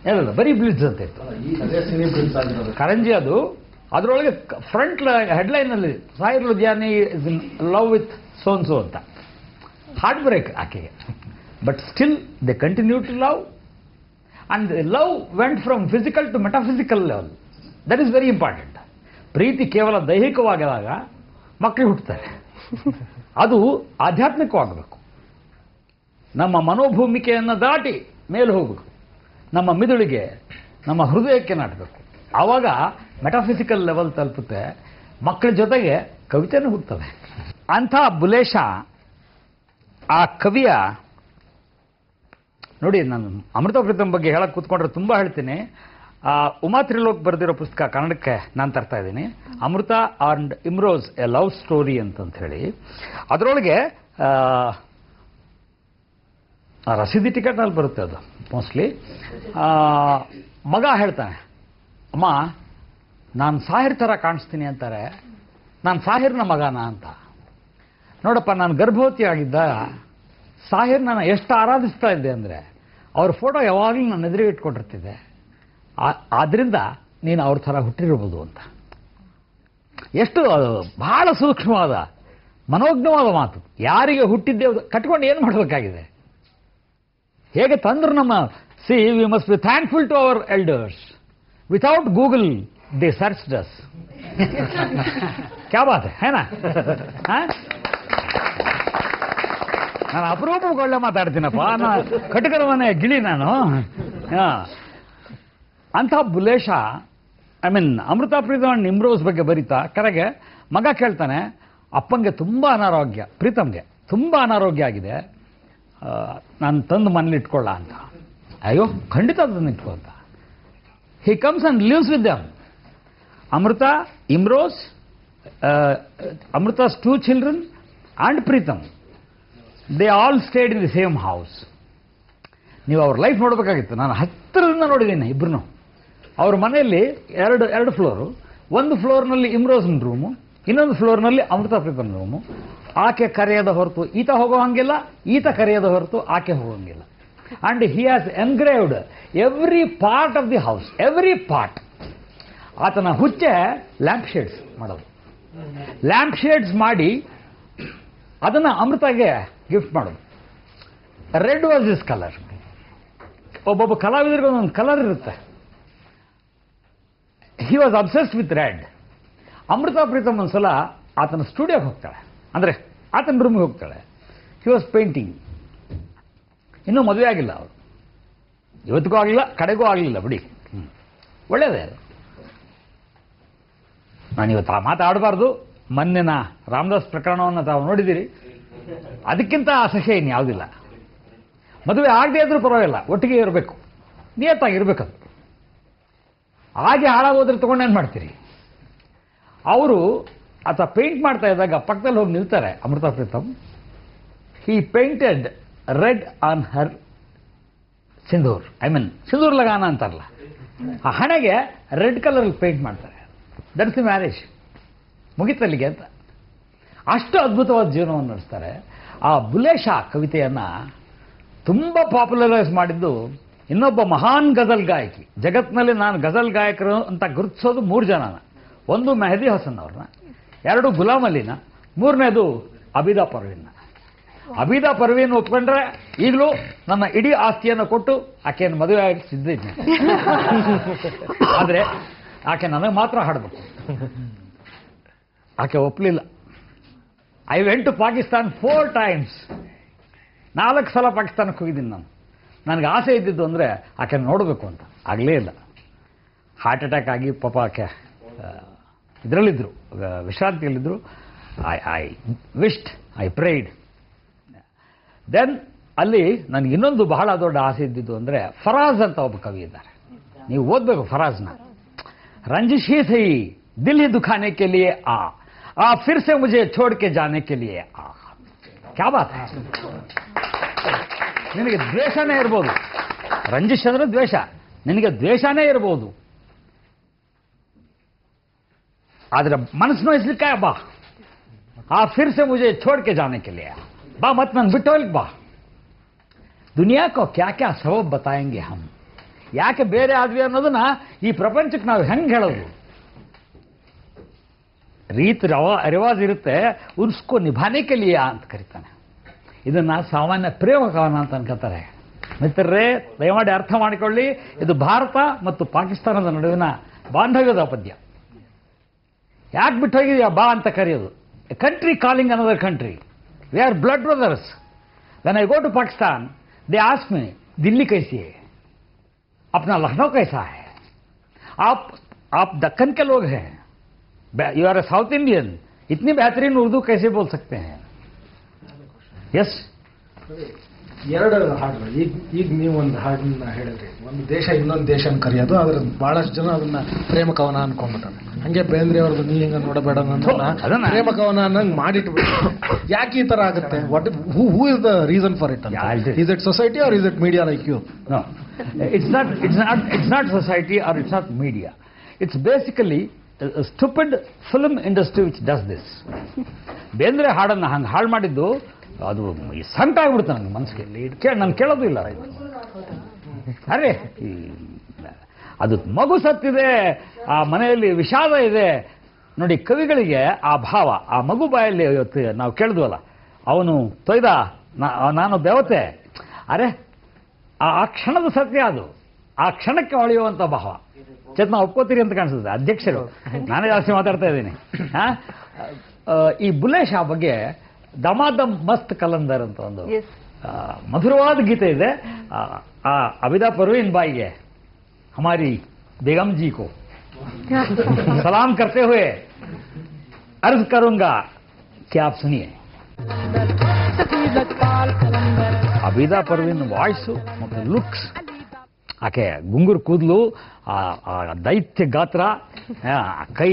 ಏನಲ್ಲ, ಬರೀ ಬ್ಲಿಟ್ಸ್ ಅಂತ ಇತ್ತು, ಕರಂಜಿ ಅದು. ಅದರೊಳಗೆ ಫ್ರಂಟ್ ಹೆಡ್ಲೈನ್ ಅಲ್ಲಿ Sahir Ludhiani is in love with so and so ಅಂತ. ಹಾರ್ಟ್ ಬ್ರೇಕ್ ಆಕೆಗೆ. But still they continue to love, and love went from physical to metaphysical level. That is very important. ಪ್ರೀತಿ ಕೇವಲ ದೈಹಿಕವಾದಾಗ ಮಕ್ಕಳು ಹುಟ್ಟುತ್ತಾರೆ, ಅದು ಆಧ್ಯಾತ್ಮಿಕವಾಗಬೇಕು. ನಮ್ಮ ಮನೋಭೂಮಿಕೆಯನ್ನು ದಾಟಿ ಮೇಲೆ ಹೋಗಬೇಕು, ನಮ್ಮ ಮಿದುಳಿಗೆ, ನಮ್ಮ ಹೃದಯಕ್ಕೆ ನಾಟಬೇಕು. ಆವಾಗ ಮೆಟಾಫಿಸಿಕಲ್ ಲೆವೆಲ್ ತಲುಪುತ್ತೆ. ಮಕ್ಕಳ ಜೊತೆಗೆ ಕವಿತೆನೂ ಹುಟ್ಟುತ್ತವೆ. ಅಂಥ ಬುಲೇಶ ಆ ಕವಿಯ ನೋಡಿ, ನಾನು ಅಮೃತ ಪ್ರೀತಮ್ ಬಗ್ಗೆ ಹೇಳಕ್ಕೆ ಕೂತ್ಕೊಂಡ್ರೆ ತುಂಬ ಹೇಳ್ತೀನಿ. ಉಮಾ ತ್ರಿಲೋಕ್ ಬರೆದಿರೋ ಪುಸ್ತಕ ಕನ್ನಡಕ್ಕೆ ನಾನು ತರ್ತಾ ಇದ್ದೀನಿ, ಅಮೃತ ಅಂಡ್ ಇಮ್ರೋಸ್ ಎ ಲವ್ ಸ್ಟೋರಿ ಅಂತ ಹೇಳಿ. ಅದರೊಳಗೆ ರಸೀದಿ ಟಿಕೆಟ್ನಲ್ಲಿ ಬರುತ್ತೆ ಅದು ಮೋಸ್ಟ್ಲಿ. ಮಗ ಹೇಳ್ತಾನೆ, ಅಮ್ಮ ನಾನು ಸಾಹಿರ್ ಥರ ಕಾಣಿಸ್ತೀನಿ ಅಂತಾರೆ, ನಾನು ಸಾಹಿರ್ನ ಮಗನ ಅಂತ. ನೋಡಪ್ಪ, ನಾನು ಗರ್ಭವತಿ ಆಗಿದ್ದ ಸಾಹಿರ್ ನಾನು ಎಷ್ಟು ಆರಾಧಿಸ್ತಾ ಇದ್ದೆ ಅಂದರೆ ಅವ್ರ ಫೋಟೋ ಯಾವಾಗಲೂ ನನ್ನ ಎದುರಿಗೆ ಇಟ್ಕೊಂಡಿರ್ತಿದ್ದೆ, ಆದ್ದರಿಂದ ನೀನು ಅವ್ರ ಥರ ಹುಟ್ಟಿರ್ಬೋದು ಅಂತ. ಎಷ್ಟು ಬಹಳ ಸೂಕ್ಷ್ಮವಾದ ಮನೋಜ್ಞವಾದ ಮಾತು. ಯಾರಿಗೆ ಹುಟ್ಟಿದ್ದೇವೆ ಕಟ್ಕೊಂಡು ಏನು ಮಾಡಬೇಕಾಗಿದೆ, ಹೇಗೆ ತಂದ್ರು ನಮ್ಮ see we must be thankful to our elders. Without Google they searched us. ಕ್ಯಾ ಬಾತ್ ಹೈ ನಾ? ನಾನು ಅಪರೂಪಕ್ಕೆ ಒಳ್ಳೆ ಮಾತಾಡ್ತೀನಪ್ಪ, ಕಟಕರ ಮನೆ ಗಿಳಿ ನಾನು. ಅಂಥ ಬುಲೇಶ, ಐ ಮೀನ್ ಅಮೃತ ಪ್ರೀತಮ್ ಇಮ್ರೋಸ್ ಬಗ್ಗೆ ಬರೀತಾ ಕರೆಗೆ ಮಗ ಕೇಳ್ತಾನೆ, ಅಪ್ಪಂಗೆ ತುಂಬ ಅನಾರೋಗ್ಯ, ಪ್ರೀತಮ್ಗೆ ತುಂಬ ಅನಾರೋಗ್ಯ ಆಗಿದೆ, ನಾನು ತಂದು ಮನೇಲಿ ಇಟ್ಕೊಳ್ಳ ಅಂತ. ಅಯ್ಯೋ ಖಂಡಿತ ತಂದು ಇಟ್ಕೊ ಅಂತ. He comes and lives with them. Amrita, Imroz, Amrita's 2 children and Pritam, they all stayed in the same house. ನೀವು ಅವ್ರ ಲೈಫ್ ನೋಡಬೇಕಾಗಿತ್ತು. ನಾನು ಹತ್ತಿರದಿಂದ ನೋಡಿದ್ದೀನಿ ಇಬ್ಬರು. ಅವ್ರ ಮನೆಯಲ್ಲಿ ಎರಡು ಫ್ಲೋರು. ಒಂದು ಫ್ಲೋರ್ನಲ್ಲಿ ಇಮ್ರೋಸ್ನ ರೂಮು, ಇನ್ನೊಂದು ಫ್ಲೋರ್ನಲ್ಲಿ ಅಮೃತ ಪ್ರೀತಮ್ ರೂಮು. ಆಕೆ ಕರೆಯದ ಹೊರತು ಈತ ಹೋಗೋ ಹಂಗಿಲ್ಲ, ಈತ ಕರೆಯದ ಹೊರತು ಆಕೆ ಹೋಗೋಂಗಿಲ್ಲ. And he has engraved every part of the house, every part. ಆತನ ಹುಚ್ಚೆ ಲ್ಯಾಂಪ್ ಶೇಡ್ಸ್ ಮಾಡೋದು. ಲ್ಯಾಂಪ್ ಶೇಡ್ಸ್ ಮಾಡಿ ಅದನ್ನು ಅಮೃತಗೆ ಗಿಫ್ಟ್ ಮಾಡೋದು. Red was this colour. ಒಬ್ಬೊಬ್ಬ ಕಲಾವಿದರಿಗೆ ಒಂದೊಂದು ಕಲರ್ ಇರುತ್ತೆ. He was obsessed with red. Amrita Pritam ಒಂದ್ಸಲ ಆತನ ಸ್ಟುಡಿಯೋಗೆ ಹೋಗ್ತಾಳೆ, ಅಂದರೆ ಆತನ ರೂಮಿಗೆ ಹೋಗ್ತಾಳೆ. He was painting. ಇನ್ನೂ ಮದುವೆ ಆಗಿಲ್ಲ ಅವರು, ಇವತ್ತಿಗೂ ಆಗಲಿಲ್ಲ, ಕಡೆಗೂ ಆಗಲಿಲ್ಲ ಬಿಡಿ. ಒಳ್ಳೆಯದೇ ಅದು. ನಾನಿವತ್ತು ಆ ಮಾತಾಡಬಾರ್ದು. ಮೊನ್ನೆನ ರಾಮದಾಸ್ ಪ್ರಕರಣವನ್ನು ತಾವು ನೋಡಿದ್ದೀರಿ. ಅದಕ್ಕಿಂತ ಅಸಹ್ಯ ಇನ್ಯಾವುದಿಲ್ಲ. ಮದುವೆ ಆಗದೆ ಇದ್ರೂ ಪರವಾಗಿಲ್ಲ, ಒಟ್ಟಿಗೆ ಇರಬೇಕು, ನಿಯತ್ತಾಗಿರ್ಬೇಕದು. ಹಾಗೆ ಹಾಳಾಗೋದ್ರೆ ತೊಗೊಂಡೇನು ಮಾಡ್ತೀರಿ? ಅವರು ಆತ ಪೇಂಟ್ ಮಾಡ್ತಾ ಇದ್ದಾಗ ಪಕ್ಕದಲ್ಲಿ ಹೋಗಿ ನಿಲ್ತಾರೆ Amrita Pritam. He painted red on her sindoor, I mean sindoor ಲಗಾನ ಅಂತಾರಲ್ಲ, ಆ ಹಣೆಗೆ ರೆಡ್ ಕಲರ್ ಪೇಂಟ್ ಮಾಡ್ತಾರೆ. ದಟ್ಸ್ ದಿ ಮ್ಯಾರೇಜ್, ಮುಗಿತಲ್ಲಿಗೆ ಅಂತ. ಅಷ್ಟು ಅದ್ಭುತವಾದ ಜೀವನವನ್ನು ನಡೆಸ್ತಾರೆ. ಆ ಬುಲೇಶ ಕವಿತೆಯನ್ನು ತುಂಬ ಪಾಪ್ಯುಲರೈಸ್ ಮಾಡಿದ್ದು ಇನ್ನೊಬ್ಬ ಮಹಾನ್ ಗಜಲ್ ಗಾಯಕಿ. ಜಗತ್ತಿನಲ್ಲಿ ನಾನು ಗಜಲ್ ಗಾಯಕರು ಅಂತ ಗುರುತಿಸೋದು 3 ಜನನ. ಒಂದು ಮೆಹದಿ ಹಸನ್ ಅವ್ರನ್ನ, 2 ಗುಲಾಮ್ ಅಲಿನ, 3ನೇದು ಅಬಿದಾ ಪರ್ವೀನ್ನ. ಅಬಿದಾ ಪರ್ವೀನ್ ಒಪ್ಕೊಂಡ್ರೆ ಈಗಲೂ ನನ್ನ ಇಡೀ ಆಸ್ತಿಯನ್ನು ಕೊಟ್ಟು ಆಕೆಯನ್ನು ಮದುವೆ ಆಗಿಸಿದ್ದಿದ್ದೆ. ಆದರೆ ಆಕೆ ನನಗೆ ಮಾತ್ರ ಹಾಡಬೇಕು. ಆಕೆ ಒಪ್ಪಲಿಲ್ಲ. I went to Pakistan 4 times. 4 ಸಲ ಪಾಕಿಸ್ತಾನಕ್ಕೆ ಹೋಗಿದ್ದೀನಿ ನಾನು. ನನಗೆ ಆಸೆ ಇದ್ದಿದ್ದು ಅಂದರೆ ಆಕೆ ನೋಡಬೇಕು ಅಂತ. ಆಗಲೇ ಇಲ್ಲ. ಹಾರ್ಟ್ ಅಟ್ಯಾಕ್ ಆಗಿ ಪಾಪ ಆಕೆ ಇದರಲ್ಲಿದ್ದರು, ವಿಶ್ರಾಂತಿಯಲ್ಲಿದ್ದರು. I wished, I prayed. Then ಅಲ್ಲಿ ನನಗೆ ಇನ್ನೊಂದು ಬಹಳ ದೊಡ್ಡ ಆಸೆ ಇದ್ದಿದ್ದು ಅಂದರೆ, ಫರಾಜ್ ಅಂತ ಒಬ್ಬ ಕವಿ ಇದ್ದಾರೆ, ನೀವು ಓದಬೇಕು ಫರಾಜ್ನ. ರಂಜಿಶ್ ಹಿ ಸಹಿ ದಿಲ್ ಹಿ ದುಖಾನೆ ಕೆ ಲಿಯೆ ಆ, फिर से मुझे छोड़ के जाने के लिए क्या बात है. ನಿನಗೆ ದ್ವೇಷನೇ ಇರ್ಬೋದು, ರಂಜಿಶ್ ಅಂದ್ರೆ ದ್ವೇಷ, ನಿನಗೆ ದ್ವೇಷನೇ ಇರ್ಬೋದು, ಆದ್ರೆ ಮನಸ್ಸು ನೋಯಿಸ್ಲಿಕ್ಕೆ ಬಾ. फिर से मुझे छोड़ के जाने के लिए बा, मत मन बिटोल बा. दुनिया को क्या क्या सबब बताएंगे हम. ಯಾಕೆ ಬೇರೆ ಆದ್ವಿ ಅನ್ನೋದನ್ನ ಈ ಪ್ರಪಂಚಕ್ಕೆ ನಾವು ಹೆಂಗೆ ಹೇಳೋದು? ರೀತಿ ರಿವಾಜ್ ಇರುತ್ತೆ, ಉಸ್ಕೋ ನಿಭಾನೆ ಕೆ ಲಿಯೆ ಅಂತ ಕರೀತಾನೆ. ಇದನ್ನ ಸಾಮಾನ್ಯ ಪ್ರೇಮ ಕವನ ಅಂತ ಅನ್ಕೋತಾರೆ. ಮಿತ್ರರೇ, ದಯಮಾಡಿ ಅರ್ಥ ಮಾಡಿಕೊಳ್ಳಿ, ಇದು ಭಾರತ ಮತ್ತು ಪಾಕಿಸ್ತಾನದ ನಡುವಿನ ಬಾಂಧವ್ಯದ ಪದ್ಯ. ಯಾಕೆ ಬಿಟ್ಟು ಹೋಗಿದ್ಯಾ ಬಾ ಅಂತ ಕರೆಯೋದು? A country calling another country, we are blood brothers. When I go to Pakistan they ask me Delhi कैसी है, अपना लखनऊ कैसा है, आप दक्कन के लोग हैं, you are a South Indian, इतनी बेहतरीन उर्दू कैसे बोल सकते हैं? यस. ಎರಡು ಹಾಡುಗಳು. ಈಗ ನೀವು ಒಂದು ಹಾಡನ್ನ ಹೇಳಿದ್ರಿ, ಒಂದು ದೇಶ ಇನ್ನೊಂದು ದೇಶನ ಕರೆಯೋದು. ಆದ್ರೆ ಬಹಳಷ್ಟು ಜನ ಅದನ್ನ ಪ್ರೇಮ ಕವನ ಅನ್ಕೊಂಡ್ಬಿಟ್ಟಾರೆ. ಹಂಗೆ ಬೇಂದ್ರೆ ಅವ್ರದ್ದು ನೀ ಹಿಂಗ ನೋಡಬೇಡ ನನ್ನ ಪ್ರೇಮ ಕವನ ಅನ್ನಂಗ್ ಮಾಡಿಟ್ಬಿಟ್ಟು ಯಾಕೆ ಈ ತರ ಆಗುತ್ತೆ? What who is the reason for it? Is it society or is it media like you? No, it's not society or it's not media. It's basically stupid film industry which does this. Bendre ಹಾಡನ್ನ ಹಂಗೆ ಹಾಳು ಮಾಡಿದ್ದು ಅದು ಸಂಕಟ ಆಗ್ಬಿಡುತ್ತೆ ನನಗೆ ಮನಸ್ಸಿಗೆ. ನಾನು ಕೇಳೋದು ಇಲ್ಲ ಇದು. ಅರೆ, ಅದು ಮಗು ಸತ್ತಿದೆ, ಆ ಮನೆಯಲ್ಲಿ ವಿಷಾದ ಇದೆ. ನೋಡಿ, ಕವಿಗಳಿಗೆ ಆ ಭಾವ, ಆ ಮಗು ಬಾಯಲ್ಲಿ ಇವತ್ತು ನಾವು ಕೇಳಿದ್ವಲ್ಲ, ಅವನು ತೊಯ್ದ, ನಾನು ದೇವತೆ. ಅರೆ, ಆ ಕ್ಷಣದ ಸತ್ಯ ಅದು, ಆ ಕ್ಷಣಕ್ಕೆ ಹೊಳೆಯುವಂಥ ಭಾವ. ಚೇತನ ಒಪ್ಕೋತೀರಿ ಅಂತ ಕಾಣಿಸುತ್ತೆ ಅಧ್ಯಕ್ಷರು, ನಾನೇ ಜಾಸ್ತಿ ಮಾತಾಡ್ತಾ ಇದ್ದೀನಿ. ಈ ಬುಲ್ಲೆ ಶಾ ಬಗ್ಗೆ ದಮಾದಮ್ ಮಸ್ತ್ ಕಲಂದರ್ ಅಂತ ಒಂದು ಮಧುರವಾದ ಗೀತೆ ಇದೆ. ಅಬಿದಾ ಪರ್ವೀನ್ ಬಾಯಿಗೆ ಹಮಾರಿ ಬೇಗಂ ಜಿ ಕೋ ಸಲಾಂ ಕರ್ತೆ ಹುए अर्ज करूंगा कि आप सुनिए. ಅಬಿದಾ ಪರ್ವೀನ್ ವಾಯ್ಸು ಮತ್ತು ಲುಕ್ಸ್, ಆಕೆ ಗುಂಗುರು ಕೂದಲು, ದೈತ್ಯ ಗಾತ್ರ, ಕೈ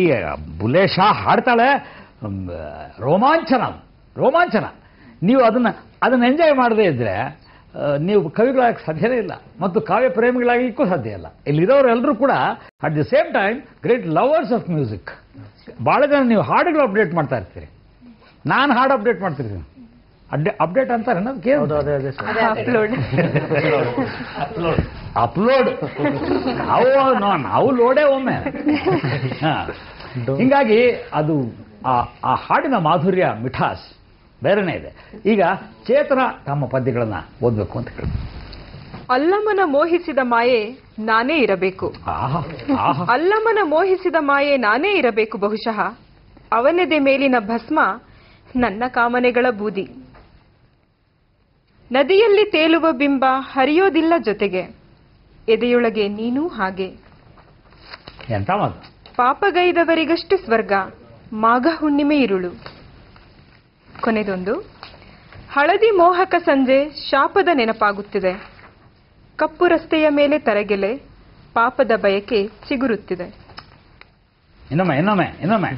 ಬುಲ್ಲೆ ಶಾ ಹಾಡ್ತಾಳೆ. ರೋಮಾಂಚನ. ನೀವು ಅದನ್ನ ಎಂಜಾಯ್ ಮಾಡದೇ ಇದ್ರೆ ನೀವು ಕವಿಗಳಾಗಕ್ಕೆ ಸಾಧ್ಯನೇ ಇಲ್ಲ, ಮತ್ತು ಕಾವ್ಯ ಪ್ರೇಮಿಗಳಾಗಲಿಕ್ಕೂ ಸಾಧ್ಯ ಇಲ್ಲ. ಇಲ್ಲಿರೋರೆಲ್ಲರೂ ಕೂಡ at the same time great lovers of music. ಭಾಳ ಜನ ನೀವು ಹಾಡುಗಳು ಅಪ್ಡೇಟ್ ಮಾಡ್ತಾ ಇರ್ತೀರಿ, ನಾನು ಹಾಡು ಅಪ್ಡೇಟ್ ಮಾಡ್ತಿರ್ತೀನಿ. ಅಪ್ಡೇಟ್ ಅಂತಾರೆ ಅಪ್ಲೋಡ್ ನಾವು ಲೋಡೇ ಒಮ್ಮೆ. ಹಿಂಗಾಗಿ ಅದು ಆ ಹಾಡಿನ ಮಾಧುರ್ಯ, ಮಿಠಾಸ್ ಬೇರೆನೇ ಇದೆ. ಈಗ ಚೇತನ ತಮ್ಮ ಪದ್ಯಗಳನ್ನ ಓದಬೇಕು ಅಂತ ಹೇಳಿ. ಅಲ್ಲಮನ ಮೋಹಿಸಿದ ಮಾಯೆ ನಾನೇ ಇರಬೇಕು, ಅಲ್ಲಮನ ಮೋಹಿಸಿದ ಮಾಯೆ ನಾನೇ ಇರಬೇಕು ಬಹುಶಃ, ಅವನದೆ ಮೇಲಿನ ಭಸ್ಮ ನನ್ನ ಕಾಮನೆಗಳ ಬೂದಿ. ನದಿಯಲ್ಲಿ ತೇಲುವ ಬಿಂಬ ಹರಿಯೋದಿಲ್ಲ ಜೊತೆಗೆ, ಎದೆಯೊಳಗೆ ನೀನೂ ಹಾಗೆ. ಎಂತ ಮಾತು! ಪಾಪಗೈದವರಿಗಷ್ಟು ಸ್ವರ್ಗ, ಮಾಘ ಹುಣ್ಣಿಮೆ ಇರುಳು. ಕೊನೆದೊಂದು, ಹಳದಿ ಮೋಹಕ ಸಂಜೆ ಶಾಪದ ನೆನಪಾಗುತ್ತಿದೆ, ಕಪ್ಪು ರಸ್ತೆಯ ಮೇಲೆ ತರಗೆಲೆ ಪಾಪದ ಬಯಕೆ ಚಿಗುರುತ್ತಿದೆ. ಇನ್ನೊಮ್ಮೆ.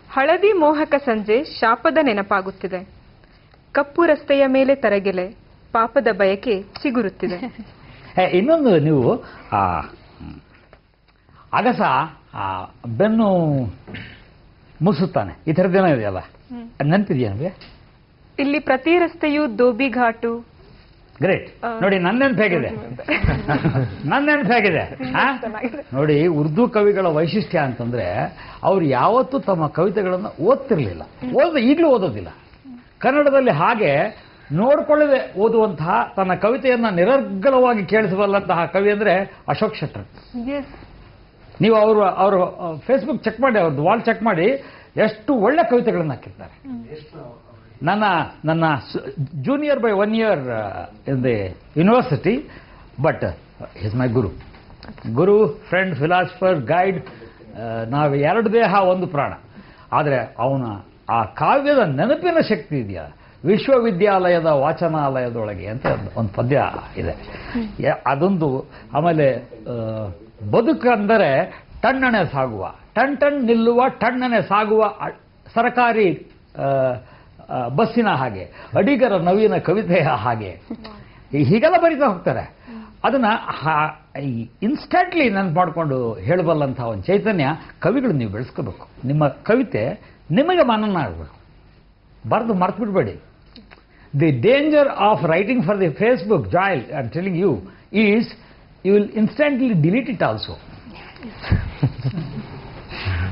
ಹಳದಿ ಮೋಹಕ ಸಂಜೆ ಶಾಪದ ನೆನಪಾಗುತ್ತಿದೆ, ಕಪ್ಪು ರಸ್ತೆಯ ಮೇಲೆ ತರಗೆಲೆ ಪಾಪದ ಬಯಕೆ ಚಿಗುರುತ್ತಿದೆ. ಇನ್ನೊಂದು, ನೀವು ಅಗಸ ಬೆನ್ನು ಮುಗಿಸುತ್ತಾನೆ, ಈ ಥರದ್ದೇನೋ ಇದೆಯಲ್ಲ, ನೆನಪಿದೆಯಾ ನಮಗೆ? ಇಲ್ಲಿ ಪ್ರತಿ ರಸ್ತೆಯು ದೋಬಿ ಘಾಟು. ಗ್ರೇಟ್. ನೋಡಿ, ನನ್ನ ನೆನಪಾಗಿದೆ. ನೋಡಿ, ಉರ್ದು ಕವಿಗಳ ವೈಶಿಷ್ಟ್ಯ ಅಂತಂದ್ರೆ ಅವ್ರು ಯಾವತ್ತೂ ತಮ್ಮ ಕವಿತೆಗಳನ್ನು ಓದ್ತಿರ್ಲಿಲ್ಲ, ಈಗಲೂ ಓದೋದಿಲ್ಲ. ಕನ್ನಡದಲ್ಲಿ ಹಾಗೆ ನೋಡ್ಕೊಳ್ಳದೆ ಓದುವಂತಹ, ತನ್ನ ಕವಿತೆಯನ್ನ ನಿರರ್ಗಳವಾಗಿ ಕೇಳಿಸಬಲ್ಲಂತಹ ಕವಿ ಅಂದ್ರೆ ಅಶೋಕ್ ಶೆಟ್ಟರ್. ನೀವು ಅವರು ಫೇಸ್ಬುಕ್ ಚೆಕ್ ಮಾಡಿ, ಅವ್ರದ್ದು ವಾಲ್ ಚೆಕ್ ಮಾಡಿ, ಎಷ್ಟು ಒಳ್ಳೆ ಕವಿತೆಗಳನ್ನು ಹಾಕಿರ್ತಾರೆ. ನನ್ನ junior by 1 year in the university, but is my Guru, friend, philosopher, guide. ನಾವು 2 ದೇಹ 1 ಪ್ರಾಣ. ಆದರೆ ಅವನ ಆ ಕಾವ್ಯದ ನೆನಪಿನ ಶಕ್ತಿ ಇದೆಯಾ, ವಿಶ್ವವಿದ್ಯಾಲಯದ ವಾಚನಾಲಯದೊಳಗೆ ಅಂತ ಒಂದು ಪದ್ಯ ಇದೆ, ಅದೊಂದು. ಆಮೇಲೆ ಬದುಕಂದರೆ ಟಣ್ಣಣೆ ಸಾಗುವ, ಟನ್ ನಿಲ್ಲುವ ಟಣ್ಣನೆ ಸಾಗುವ ಸರಕಾರಿ ಬಸ್ಸಿನ ಹಾಗೆ, ಅಡಿಗರ ನವೀನ ಕವಿತೆಯ ಹಾಗೆ, ಹೀಗೆಲ್ಲ ಬರೀತಾ ಹೋಗ್ತಾರೆ. ಅದನ್ನ ಇನ್ಸ್ಟಂಟ್ಲಿ ನೆನಪು ಮಾಡಿಕೊಂಡು ಹೇಳಬಲ್ಲಂತಹ ಒಂದು ಚೈತನ್ಯ ಕವಿಗಳು ನೀವು ಬೆಳೆಸ್ಕೋಬೇಕು. ನಿಮ್ಮ ಕವಿತೆ ನಿಮಗೆ ಮನನ ಆಗಬೇಕು, ಬರೆದು ಮರ್ತು ಬಿಡಬೇಡಿ. The danger of writing for the Facebook, joy I am telling you, is you will instantly delete it also.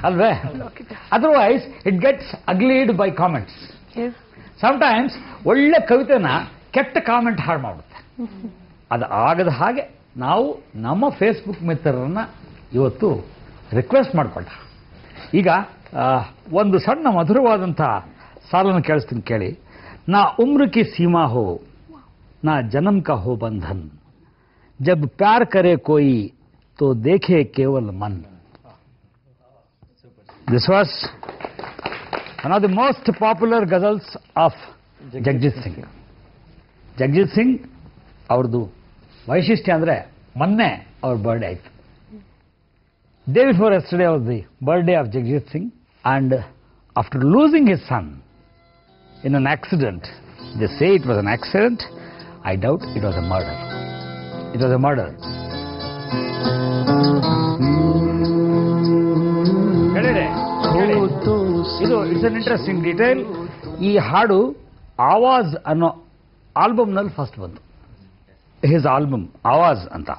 ಅಲ್ವೇ? Otherwise it gets uglied by comments. Sometimes ಒಳ್ಳೆ ಕವಿತೆನ ಕೆಟ್ಟ ಕಾಮೆಂಟ್ ಹಾಳು ಮಾಡುತ್ತೆ. ಅದು ಆಗದ ಹಾಗೆ ನಾವು ನಮ್ಮ ಫೇಸ್ಬುಕ್ ಮಿತ್ರರನ್ನ ಇವತ್ತು ರಿಕ್ವೆಸ್ಟ್ ಮಾಡಿಕೊಂಡ. ಈಗ ಒಂದು ಸಣ್ಣ ಮಧುರವಾದಂಥ ಸಾಲನ್ನು ಕೇಳಿಸ್ತೀನಿ ಕೇಳಿ. ನಾ ಉಮ್ರ ಕಿ ಸೀಮಾ ಹೋ, ನಾ ಜನ್ಮ ಕಾ ಹೋ ಬಂಧನ್, ಜಬ್ ಪ್ಯಾರ್ ಕರೆ ಕೋಯಿ ತೋ ದೇಖೆ ಕೇವಲ್ ಮನ್. This was one of the most popular ghazals of Jagjit Singh. Jagjit Singh ಅವ್ರದ್ದು ವೈಶಿಷ್ಟ್ಯ ಅಂದರೆ ಮೊನ್ನೆ ಅವ್ರ ಬರ್ಡೇ ಆಯಿತು. Day before yesterday was the birthday of Jagjit Singh, and after losing his son in an accident, they say it was an accident, I doubt it was a murder. It was a murder. ಇದು it's an interesting detail. ಈ ಹಾಡು ಆವಾಜ್ ಅನ್ನೋ ಆಲ್ಬಮ್ನಲ್ಲಿ first ಬಂತು, his album ಆವಾಜ್ ಅಂತ.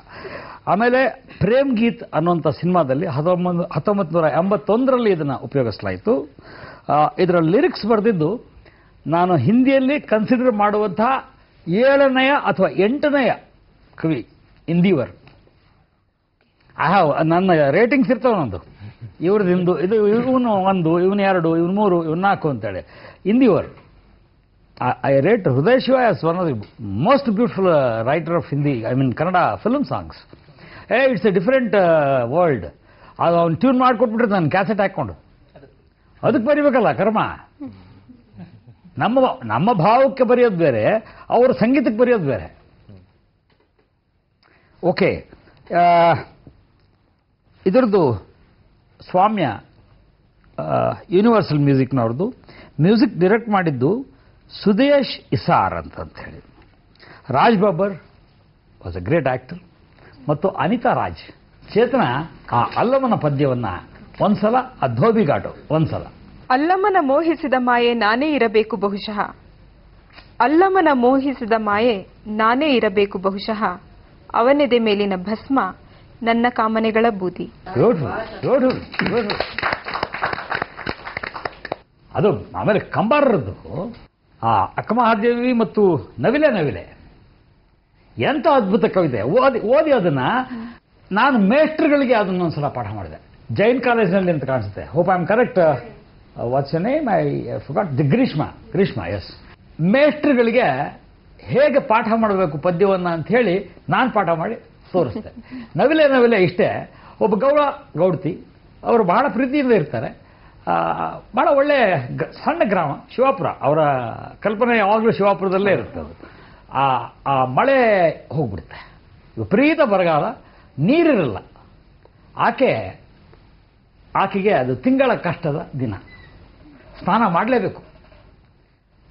ಆಮೇಲೆ ಪ್ರೇಮ್ ಗೀತ್ ಅನ್ನುವಂಥ ಸಿನಿಮಾದಲ್ಲಿ 1981ರಲ್ಲಿ ಇದನ್ನು ಉಪಯೋಗಿಸಲಾಯಿತು. ಇದರ ಲಿರಿಕ್ಸ್ ಬರೆದಿದ್ದು ನಾನು ಹಿಂದಿಯಲ್ಲಿ ಕನ್ಸಿಡರ್ ಮಾಡುವಂತಹ 7ನೆಯ ಅಥವಾ 8ನೆಯ ಕವಿ ಇಂದಿವರ್. ನನ್ನ ರೇಟಿಂಗ್ಸ್ ಇರ್ತಾವನೊಂದು, ಇವ್ರದ್ದು ಇದು ಇವನು 1, ಇವನು 2, ಇವನು 3, ಇವನು 4 ಅಂತೇಳಿ. ಇಂದಿವರ್ ಐ ರೇಟ್ ಹೃದಯ Shiva as one of the most beautiful writer of Hindi, I mean Kannada film songs. It's A different world. ಅದು ಅವ್ನು ಟ್ಯೂನ್ ಮಾಡಿಕೊಟ್ಬಿಟ್ರೆ ನಾನು ಕ್ಯಾಸೆಟ್ ಹಾಕ್ಕೊಂಡು ಅದಕ್ಕೆ ಬರಿಬೇಕಲ್ಲ ಕರ್ಮ. ನಮ್ಮ ಭಾವಕ್ಕೆ ಬರೆಯೋದು ಬೇರೆ, ಅವರ ಸಂಗೀತಕ್ಕೆ ಬರೆಯೋದು ಬೇರೆ. ಓಕೆ, ಇದರದ್ದು ಸ್ವಾಮ್ಯ ಯೂನಿವರ್ಸಲ್ ಮ್ಯೂಸಿಕ್ನವ್ರದ್ದು. ಮ್ಯೂಸಿಕ್ ಡೈರೆಕ್ಟ್ ಮಾಡಿದ್ದು ಸುದೇಶ್ ಇಸಾರ್ ಅಂತ ಹೇಳಿ. Raj Babbar was a great actor, ಮತ್ತು ಅನಿತಾ ರಾಜ್. ಚೇತನ ಆ ಅಲ್ಲಮನ ಪದ್ಯವನ್ನು ಒಂದ್ಸಲ, ಆ ಧೋಬಿಘಾಟು ಒಂದ್ಸಲ. ಅಲ್ಲಮನ ಮೋಹಿಸಿದ ಮಾಯೆ ನಾನೇ ಇರಬೇಕು ಬಹುಶಃ, ಅಲ್ಲಮನ ಮೋಹಿಸಿದ ಮಾಯೆ ನಾನೇ ಇರಬೇಕು ಬಹುಶಃ, ಅವನೆದೆ ಮೇಲಿನ ಭಸ್ಮ ನನ್ನ ಕಾಮನೆಗಳ ಬೂದಿ. ಅದು ಆಮೇಲೆ ಕಂಬಾರರದ್ದು ಆ ಅಕ್ಕಮಹಾದೇವಿ ಮತ್ತು ನವಿಲೆ ಎಂಥ ಅದ್ಭುತ ಕವಿತೆ. ಓದಿ ಅದನ್ನ ನಾನು ಮೇಸ್ಟ್ರುಗಳಿಗೆ ಅದನ್ನೊಂದ್ಸಲ ಪಾಠ ಮಾಡಿದೆ, ಜೈನ್ ಕಾಲೇಜ್ನಲ್ಲಿ ಅಂತ ಕಾಣಿಸುತ್ತೆ. Hope I am correct. What's a name? I forgot. The Greeshma, yes. ಮೇಸ್ಟ್ರುಗಳಿಗೆ ಹೇಗೆ ಪಾಠ ಮಾಡಬೇಕು ಪದ್ಯವನ್ನು ಅಂತ ಹೇಳಿ ನಾನು ಪಾಠ ಮಾಡಿ ತೋರಿಸ್ತೆ. ನವಿಲೆ ಇಷ್ಟೇ. ಒಬ್ಬ ಗೌಡತಿ, ಅವರು ಬಹಳ ಪ್ರೀತಿಯಿಂದ ಇರ್ತಾರೆ. ಬಹಳ ಒಳ್ಳೆ ಸಣ್ಣ ಗ್ರಾಮ ಶಿವಾಪುರ. ಅವರ ಕಲ್ಪನೆ ಯಾವಾಗಲೂ ಶಿವಾಪುರದಲ್ಲೇ ಇರುತ್ತೆ. ಅದು ಆ ಮಳೆ ಹೋಗ್ಬಿಡುತ್ತೆ, ವಿಪರೀತ ಬರಗಾಲ, ನೀರಿರಲ್ಲ. ಆಕೆಗೆ ಅದು ತಿಂಗಳ ಕಷ್ಟದ ದಿನ. ಸ್ನಾನ ಮಾಡಲೇಬೇಕು.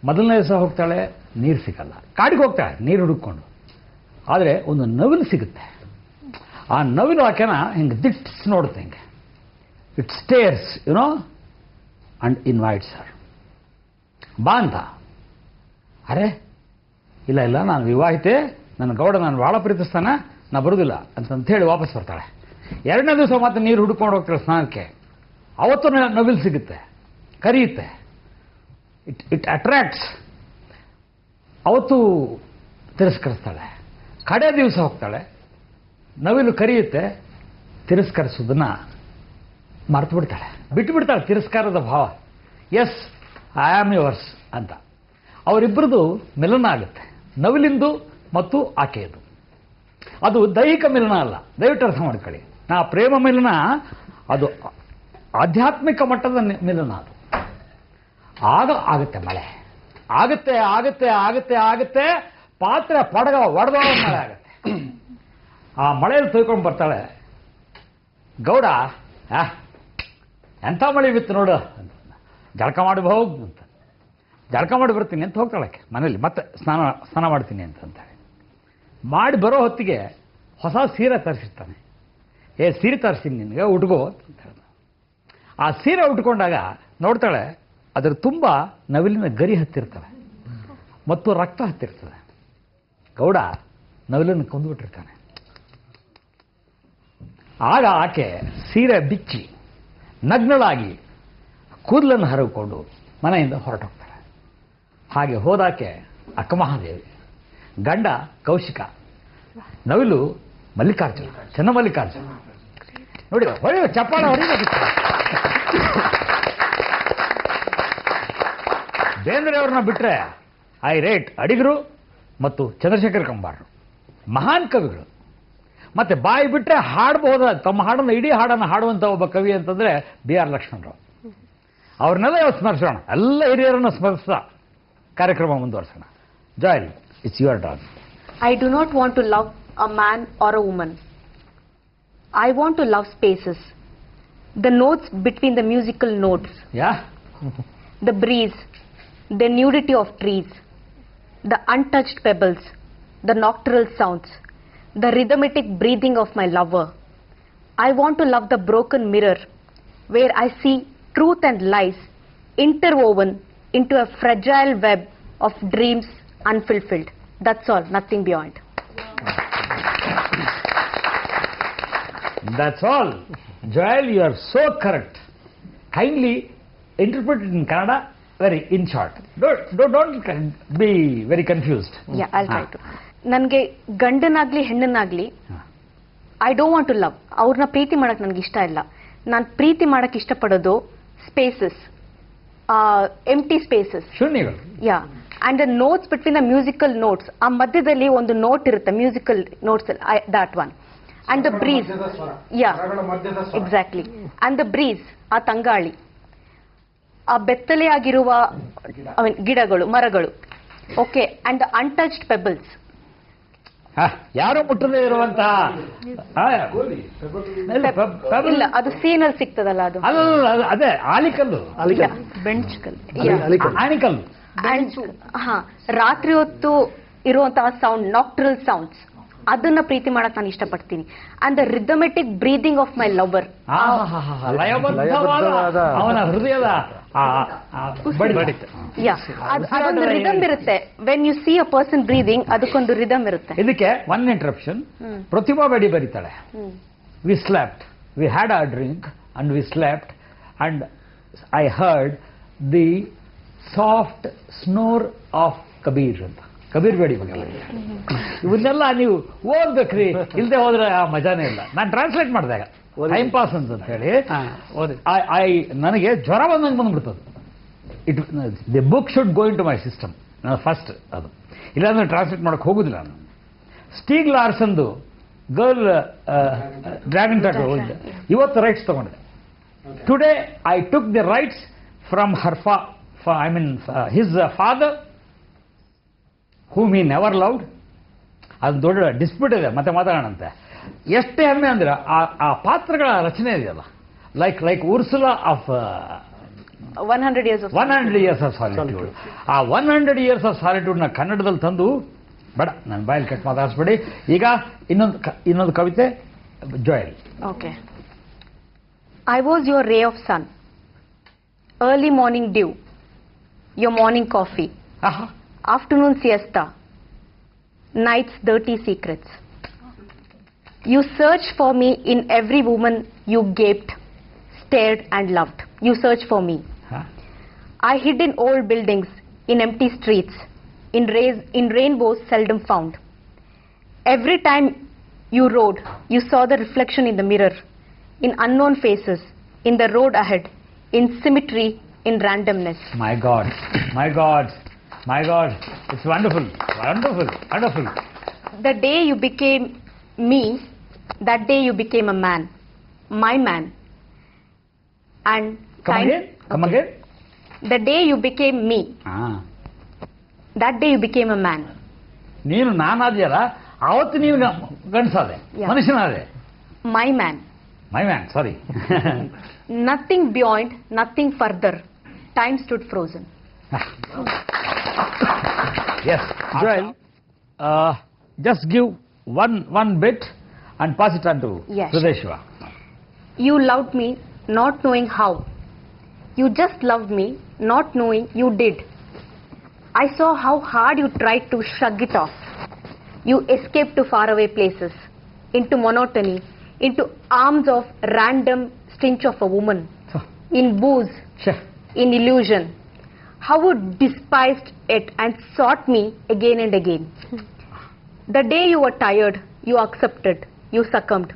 ಮೊದಲನೇ ದಿವಸ ಹೋಗ್ತಾಳೆ, ನೀರು ಸಿಗಲ್ಲ. ಕಾಡಿಗೆ ಹೋಗ್ತಾಳೆ ನೀರು ಹುಡುಕೊಂಡು. ಆದರೆ ಒಂದು ನವಿಲು ಸಿಗುತ್ತೆ. ಆ ನವಿಲು ಆಕೆನ ಹಿಂಗೆ ದಿಟ್ಸ್ ನೋಡುತ್ತೆ, ಹಿಂಗೆ ಇಟ್ ಸ್ಟೇರ್ಸ್ ಅಂಡ್ ಇನ್ವೈಟ್ಸ್ ಹರ್. ಬಾ ಅಂತ. ಅರೆ ಇಲ್ಲ ನಾನು ವಿವಾಹಿತೆ, ನನ್ನ ಗೌಡ ನಾನು ಭಾಳ ಪ್ರೀತಿಸ್ತಾನೆ, ನಾ ಬರೋದಿಲ್ಲ ಅಂತಂತೇಳಿ ವಾಪಸ್ ಬರ್ತಾಳೆ. 2ನೇ ದಿವಸ ಮತ್ತೆ ನೀರು ಹುಡ್ಕೊಂಡು ಹೋಗ್ತಾಳೆ ಸ್ನಾನಕ್ಕೆ. ಅವತ್ತು ನವಿಲು ಸಿಗುತ್ತೆ, ಕರೆಯುತ್ತೆ. It attracts. ಅವತ್ತು ತಿರಸ್ಕರಿಸ್ತಾಳೆ. ಕಡೆ ದಿವಸ ಹೋಗ್ತಾಳೆ, ನವಿಲು ಕರೆಯುತ್ತೆ, ತಿರಸ್ಕರಿಸೋದನ್ನ ಮರೆತು ಬಿಡ್ತಾಳೆ, ಬಿಟ್ಟು ಬಿಡ್ತಾಳೆ ತಿರಸ್ಕಾರದ ಭಾವ. ಎಸ್, ಐ ಆಮ್ ಯುವರ್ಸ್ ಅಂತ. ಅವರಿಬ್ಬರದು ಮಿಲನ ಆಗುತ್ತೆ, ನವಿಲಿಂದು ಮತ್ತು ಆಕೆಯದು. ಅದು ದೈಹಿಕ ಮಿಲನ ಅಲ್ಲ, ದಯವಿಟ್ಟು ಅರ್ಥ ಮಾಡ್ಕೊಳ್ಳಿ. ಪ್ರೇಮ ಮಿಲನ ಅದು ಆಧ್ಯಾತ್ಮಿಕ ಮಟ್ಟದ ಮಿಲನ. ಅದು ಆಗುತ್ತೆ ಮಳೆ, ಆಗುತ್ತೆ ಪಾತ್ರೆ ಒಡೆದ ಮಳೆ ಆಗುತ್ತೆ. ಆ ಮಳೆಯಲ್ಲಿ ತೊಯ್ಕೊಂಡು ಬರ್ತಾಳೆ. ಗೌಡ ಎಂಥ ಮಳೆ ಬಿತ್ತು ನೋಡು ಅಂತ. ಜಳಕ ಮಾಡಿ ಹೋಗು ಅಂತ. ಜಳಕ ಮಾಡಿ ಬರ್ತೀನಿ ಅಂತ ಹೋಗ್ತಾಳಕ್ಕೆ ಮನೇಲಿ, ಮತ್ತೆ ಸ್ನಾನ ಮಾಡ್ತೀನಿ ಅಂತಂತಾಳೆ. ಮಾಡಿ ಬರೋ ಹೊತ್ತಿಗೆ ಹೊಸ ಸೀರೆ ತರಿಸಿರ್ತಾನೆ. ಸೀರೆ ತರಿಸ್ತೀನಿ ನಿನಗೆ, ಉಟ್ಕೋ ಅಂತ ಹೇಳ್ದ. ಆ ಸೀರೆ ಉಟ್ಕೊಂಡಾಗ ನೋಡ್ತಾಳೆ, ಅದರ ತುಂಬ ನವಿಲಿನ ಗರಿ ಹತ್ತಿರ್ತವೆ ಮತ್ತು ರಕ್ತ ಹತ್ತಿರ್ತದೆ. ಗೌಡ ನವಿಲನ್ನು ಕೊಂದುಬಿಟ್ಟಿರ್ತಾನೆ. ಆಗ ಆಕೆ ಸೀರೆ ಬಿಚ್ಚಿ ನಗ್ನಳಾಗಿ ಕೂದಲನ್ನು ಹರವಿಕೊಂಡು ಮನೆಯಿಂದ ಹೊರಟೋಗ್ತಾಳೆ. ಹಾಗೆ ಹೋದಾಕೆ ಅಕ್ಕಮಹಾದೇವಿ, ಗಂಡ ಕೌಶಿಕ, ನವಿಲು ಮಲ್ಲಿಕಾರ್ಜುನ, ಚನ್ನಮಲ್ಲಿಕಾರ್ಜುನ. ನೋಡಿ ಹೊಳೆಯುವ ಚಪ್ಪಾಳ ಹೊಡೆಯಬೇಕಿತ್ತು. ಬೇಂದ್ರೆಯವ್ರನ್ನ ಬಿಟ್ಟರೆ ಐ ರೇಟ್ ಅಡಿಗರು ಮತ್ತು ಚಂದ್ರಶೇಖರ್ ಕಂಬಾರರು ಮಹಾನ್ ಕವಿಗಳು. ಮತ್ತೆ ಬಾಯಿ ಬಿಟ್ಟರೆ ಹಾಡಬಹುದಾದ ತಮ್ಮ ಹಾಡನ್ನು, ಇಡೀ ಹಾಡನ್ನು ಹಾಡುವಂಥ ಒಬ್ಬ ಕವಿ ಅಂತಂದರೆ BR ಲಕ್ಷ್ಮಣರಾವ್. ಅವ್ರನ್ನೆಲ್ಲ ಇವತ್ತು ಸ್ಮರಿಸೋಣ, ಎಲ್ಲ ಹಿರಿಯರನ್ನು ಸ್ಮರಿಸ್ತಾ ಕಾರ್ಯಕ್ರಮ ಮುಂದುವರಿಸೋಣ. Joel, it's your turn. I do not want to love a man or a woman. I want to love spaces. The notes between the musical notes. Yeah. The breeze, the nudity of trees, the untouched pebbles, the nocturnal sounds, the rhythmic breathing of my lover. I want to love the broken mirror where I see truth and lies interwoven into a fragile web of dreams unfulfilled. That's all, nothing beyond. That's all. Joel, you are so correct. Kindly interpret it in Kannada, very in short. Don't be very confused. Yeah, I'll try to. ನನಗೆ ಗಂಡನಾಗ್ಲಿ ಹೆಣ್ಣನಾಗ್ಲಿ I don't want to love. ಅವ್ರನ್ನ ಪ್ರೀತಿ ಮಾಡಕ್ ನನಗೆ ಇಷ್ಟ ಇಲ್ಲ. ನಾನು ಪ್ರೀತಿ ಮಾಡಕ್ ಇಷ್ಟಪಡೋದು ಸ್ಪೇಸಸ್, ಎಂಟಿ ಸ್ಪೇಸಸ್, ಶೂನ್ಯಗಳು. Yeah, and the notes between the musical notes. ಆ ಮಧ್ಯದಲ್ಲಿ ಒಂದು ನೋಟ್ ಇರುತ್ತೆ, musical notes, that one. And the breeze, yeah exactly. And the breeze, ಆ ತಂಗಾಳಿ, ಆ ಬೆತ್ತಲೆ ಆಗಿರುವ ಗಿಡಗಳು, ಮರಗಳು. Okay, and the untouched pebbles, ಯಾರು ಮುಟ್ಟದೇ ಇರುವಂತಹ ಇಲ್ಲ, ಅದು ಸೀನಲ್ಲಿ ಸಿಗ್ತದಲ್ಲ, ಅದು ಅದೇ ಆಲಿಕಲ್ಲು, ಬೆಂಚ್ ಕಲ್ಲು, ಆಣಿಕಲ್ಲು. ರಾತ್ರಿ ಹೊತ್ತು ಇರುವಂತಹ ಸೌಂಡ್, ನಾಕ್ಟ್ರಲ್ ಸೌಂಡ್ಸ್, ಅದನ್ನ ಪ್ರೀತಿ ಮಾಡಕ್ ನಾನು ಇಷ್ಟಪಡ್ತೀನಿ. And the rhythmic breathing of my lover, ಅವನ ಹೃದಯದ ಅದೊಂದು ರಿದಮ್ ಇರುತ್ತೆ. When you see a person breathing, ಅದಕ್ಕೊಂದು ರಿದಮ್ ಇರುತ್ತೆ. ಇದಕ್ಕೆ ಒನ್ ಇಂಟರಪ್ಷನ್. ಪ್ರತಿಭಾ ಬೇಡಿ ಬರೀತಾಳೆ, we slept, we had a drink and we slept and I heard the soft snore of Kabir ಅಂತ. ಕಬೀರ್ ಬೇಡಿ ಬಗ್ಗೆ ಇವನ್ನೆಲ್ಲ ನೀವು ಓದ್ಬೇಕ್ರಿ, ಇಲ್ಲದೆ ಹೋದ್ರೆ ಆ ಮಜಾನೇ ಇಲ್ಲ. ನಾನು ಟ್ರಾನ್ಸ್ಲೇಟ್ ಮಾಡಿದಾಗ ಟೈಮ್ ಪಾಸ್ ಅಂತ ಹೇಳಿ ನನಗೆ ಜ್ವರ ಬಂದಂಗೆ ಬಂದ್ಬಿಡ್ತದೆ. The book should go into my system. ನಾನು ಫಸ್ಟ್ ಅದು, ಇಲ್ಲಾಂದ್ರೆ ಟ್ರಾನ್ಸ್ಲೇಟ್ ಮಾಡೋಕೆ ಹೋಗುದಿಲ್ಲ ನಾನು. ಸ್ಟೀಗ್ ಲಾರ್ಸನ್ದು ಗರ್ಲ್ ಡ್ರ್ಯಾಗನ್ ಟಾಟೋ ಇವತ್ತು ರೈಟ್ಸ್ ತಗೊಂಡಿದೆ. Today I took the rights from her his father whom he never loved. ಅದು ದೊಡ್ಡ ಡಿಸ್ಪ್ಯೂಟ್ ಇದೆ, ಮತ್ತೆ ಮಾತಾಡೋಣಂತೆ. ಎಷ್ಟೇ ಹೆಮ್ಮೆ ಅಂದ್ರೆ ಆ ಪಾತ್ರಗಳ ರಚನೆ ಇದೆಯಲ್ಲ, like Ursula of 100 years of solitude. ಆ 100 years of solitude ನ ಕನ್ನಡದಲ್ಲಿ ತಂದು, ಬೇಡ ನನ್ನ ಬಾಯಲ್ಲಿ ಕೆಟ್ಟ ಮಾತಾಡಿಸ್ಬೇಡಿ. ಈಗ ಇನ್ನೊಂದು ಕವಿತೆ, Joel. Okay. I was your ray of sun, early morning dew, your morning coffee, afternoon siesta, night's dirty secrets. You searched for me in every woman you gaped, stared and loved. You searched for me. I hid in old buildings, in empty streets, in rainbows seldom found. Every time you rode, you saw the reflection in the mirror, in unknown faces, in the road ahead, in symmetry, in randomness. My God, my God. My God, it's wonderful, wonderful, wonderful. The day you became me, that day you became a man, my man. And come again. The day you became me, that day you became a man. ನೀನು ನಾನಾದ್ಯಲ್ಲ, ಅವತ್ತು ನೀವು ಗಂಡಸಾದೆ, ಮನುಷ್ಯನಾದೆ. My man. My man, sorry. Nothing beyond, nothing further. Time stood frozen. Yes, Joel, just give one bit and pass it on to Yes. Sudeshwa. You loved me, not knowing how. You just loved me, not knowing you did. I saw how hard you tried to shrug it off. You escaped to faraway places, into monotony, into arms of random stench of a woman, in booze, in illusion. How you despised it and sought me again and again. The day you were tired, you accepted, you succumbed.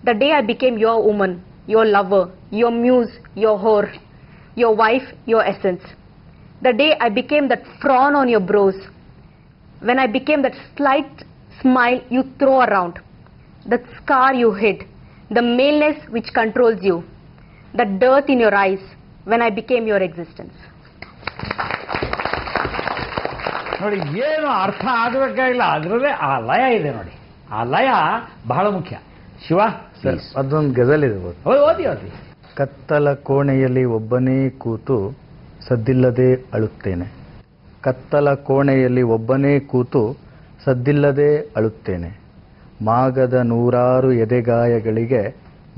The day I became your woman, your lover, your muse, your whore, your wife, your essence. The day I became that frown on your brows, when I became that slight smile you throw around, that scar you hid, the maleness which controls you, the dearth in your eyes, when I became your existence. ನೋಡಿ, ಏನು ಅರ್ಥ ಆಗಬೇಕಾಗಿಲ್ಲ, ಅದರಲ್ಲೇ ಆ ಲಯ ಇದೆ ನೋಡಿ. ಆ ಲಯ ಬಹಳ ಮುಖ್ಯ. ಶಿವ, ಅದೊಂದು ಗಜಲ್ ಇದೆ, ಓದಿ. ಕತ್ತಲ ಕೋಣೆಯಲ್ಲಿ ಒಬ್ಬನೇ ಕೂತು ಸದ್ದಿಲ್ಲದೆ ಅಳುತ್ತೇನೆ. ಕತ್ತಲ ಕೋಣೆಯಲ್ಲಿ ಒಬ್ಬನೇ ಕೂತು ಸದ್ದಿಲ್ಲದೆ ಅಳುತ್ತೇನೆ. ಮಾಗದ ನೂರಾರು ಎದೆಗಾಯಗಳಿಗೆ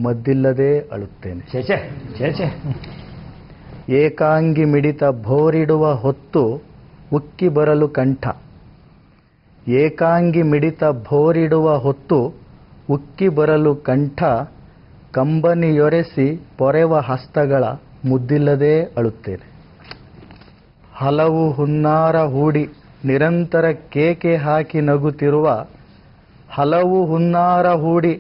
ಮದ್ದಿಲ್ಲದೆ ಅಳುತ್ತೇನೆ. ಏಕಾಂಗಿ ಮಿಡಿತ ಭೋರಿಡುವ ಹೊತ್ತು ಉಕ್ಕಿ ಬರಲು ಕಂಠ. ಏಕಾಂಗಿ ಮಿಡಿತ ಭೋರಿಡುವ ಹೊತ್ತು ಉಕ್ಕಿ ಬರಲು ಕಂಠ. ಕಂಬನಿಯೊರೆಸಿ ಪೊರೆವ ಹಸ್ತಗಳ ಮುದ್ದಿಲ್ಲದೆ ಅಳುತ್ತೇನೆ. ಹಲವು ಹುನ್ನಾರ ಹೂಡಿ ನಿರಂತರ ಕೇಕೆ ಹಾಕಿ ನಗುತ್ತಿರುವ, ಹಲವು ಹುನ್ನಾರ ಹೂಡಿ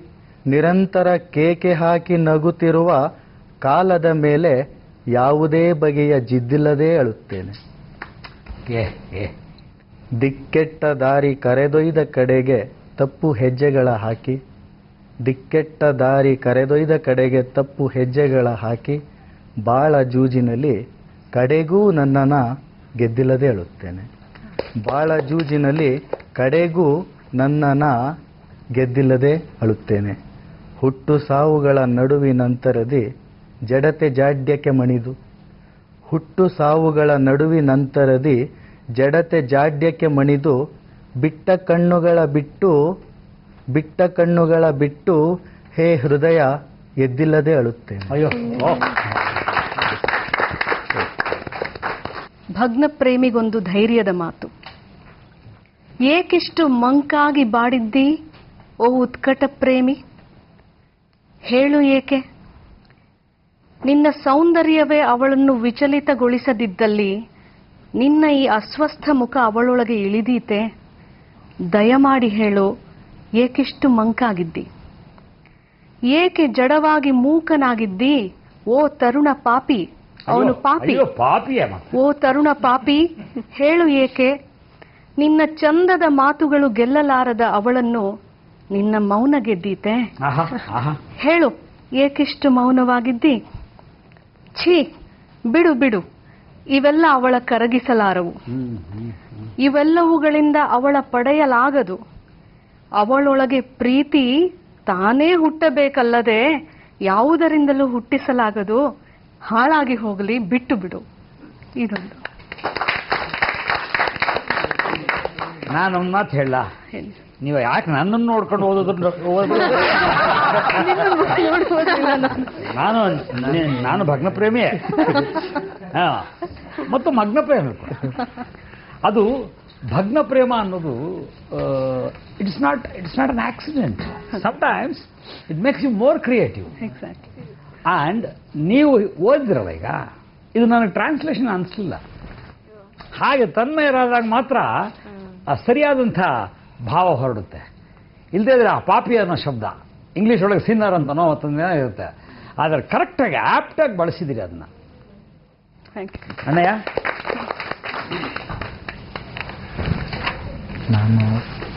ನಿರಂತರ ಕೇಕೆ ಹಾಕಿ ನಗುತ್ತಿರುವ ಕಾಲದ ಮೇಲೆ ಯಾವುದೇ ಬಗೆಯ ಜಿದ್ದಿಲ್ಲದೆ ಅಳುತ್ತೇನೆ. ದಿಕ್ಕೆಟ್ಟ ದಾರಿ ಕರೆದೊಯ್ದ ಕಡೆಗೆ ತಪ್ಪು ಹೆಜ್ಜೆಗಳ ಹಾಕಿ, ದಿಕ್ಕೆಟ್ಟ ದಾರಿ ಕರೆದೊಯ್ದ ಕಡೆಗೆ ತಪ್ಪು ಹೆಜ್ಜೆಗಳ ಹಾಕಿ, ಬಾಳ ಜೂಜಿನಲ್ಲಿ ಕಡೆಗೂ ನನ್ನನ್ನು ಗೆದ್ದಿಲ್ಲದೆ ಅಳುತ್ತೇನೆ. ಬಾಳ ಜೂಜಿನಲ್ಲಿ ಕಡೆಗೂ ನನ್ನನ್ನು ಗೆದ್ದಿಲ್ಲದೆ ಅಳುತ್ತೇನೆ. ಹುಟ್ಟು ಸಾವುಗಳ ನಡುವಿನಂತರದಿ ಜಡತೆ ಜಾಡ್ಯಕ್ಕೆ ಮಣಿದು, ಹುಟ್ಟು ಸಾವುಗಳ ನಡುವಿನಂತರದಿ ಜಡತೆ ಜಾಡ್ಯಕ್ಕೆ ಮಣಿದು, ಬಿಟ್ಟ ಕಣ್ಣುಗಳ ಬಿಟ್ಟು ಹೇ ಹೃದಯ ಎದ್ದಿಲ್ಲದೆ ಅಳುತ್ತೇನೆ. ಅಯ್ಯೋ, ಭಗ್ನ ಪ್ರೇಮಿಗೊಂದು ಧೈರ್ಯದ ಮಾತು. ಏಕಿಷ್ಟು ಮಂಕಾಗಿ ಬಾಡಿದ್ದಿ ಓ ಉತ್ಕಟ ಪ್ರೇಮಿ, ಹೇಳು ಏಕೆ? ನಿನ್ನ ಸೌಂದರ್ಯವೇ ಅವಳನ್ನು ವಿಚಲಿತಗೊಳಿಸದಿದ್ದಲ್ಲಿ ನಿನ್ನ ಈ ಅಸ್ವಸ್ಥ ಮುಖ ಅವಳೊಳಗೆ ಇಳಿದೀತೆ? ದಯಮಾಡಿ ಹೇಳು, ಏಕಿಷ್ಟು ಮಂಕಾಗಿದ್ದಿ? ಏಕೆ ಜಡವಾಗಿ ಮೂಕನಾಗಿದ್ದಿ ಓ ತರುಣ ಪಾಪಿ? ಅವನು ಪಾಪಿ, ಓ ತರುಣ ಪಾಪಿ, ಹೇಳು ಏಕೆ? ನಿನ್ನ ಚಂದದ ಮಾತುಗಳು ಗೆಲ್ಲಲಾರದ ಅವಳನ್ನು ನಿನ್ನ ಮೌನ ಗೆದ್ದೀತೆ? ಹೇಳು, ಏಕಿಷ್ಟು ಮೌನವಾಗಿದ್ದಿ? ಛೀ, ಬಿಡು ಬಿಡು, ಇವೆಲ್ಲ ಅವಳ ಕರಗಿಸಲಾರವು. ಇವೆಲ್ಲವುಗಳಿಂದ ಅವಳ ಪಡೆಯಲಾಗದು. ಅವಳೊಳಗೆ ಪ್ರೀತಿ ತಾನೇ ಹುಟ್ಟಬೇಕಲ್ಲದೆ ಯಾವುದರಿಂದಲೂ ಹುಟ್ಟಿಸಲಾಗದು. ಹಾಳಾಗಿ ಹೋಗಲಿ, ಬಿಟ್ಟು ಬಿಡು. ಇದೊಂದು. ನಾನೊಂದು ಮಾತು ಹೇಳ, ನೀವು ಯಾಕೆ ನನ್ನನ್ನು ನೋಡ್ಕೊಂಡು ನಾನು ಭಗ್ನ ಪ್ರೇಮಿಯೇ ಮತ್ತು ಮಗ್ನ ಪ್ರೇಮಿ. ಅದು ಭಗ್ನ ಪ್ರೇಮ ಅನ್ನೋದು it's not an accident. Sometimes it makes you more creative. And ನೀವು ಓದಿದ್ರಲ್ಲ ಈಗ, ಇದು ನನಗೆ ಟ್ರಾನ್ಸ್ಲೇಷನ್ ಅನಿಸ್ಲಿಲ್ಲ. ಹಾಗೆ ತನ್ಮಯರಾದಾಗ ಮಾತ್ರ ಸರಿಯಾದಂಥ ಭಾವ ಹೊರಡುತ್ತೆ. ಇಲ್ಲದೇ ಇದ್ರೆ ಆ ಪಾಪಿ ಅನ್ನೋ ಶಬ್ದ ಇಂಗ್ಲೀಷ್ ಒಳಗೆ ಸಿನ್ನರ್ ಅಂತನೋ ಮತ್ತೊಂದು ಏನೋ ಇರುತ್ತೆ. ಆದರೆ ಕರೆಕ್ಟಾಗಿ ಆ್ಯಪ್ಟಾಗಿ ಬಳಸಿದ್ದೀರಿ ಅದನ್ನ. ಅಣ್ಣಯ್ಯ, ನಾನು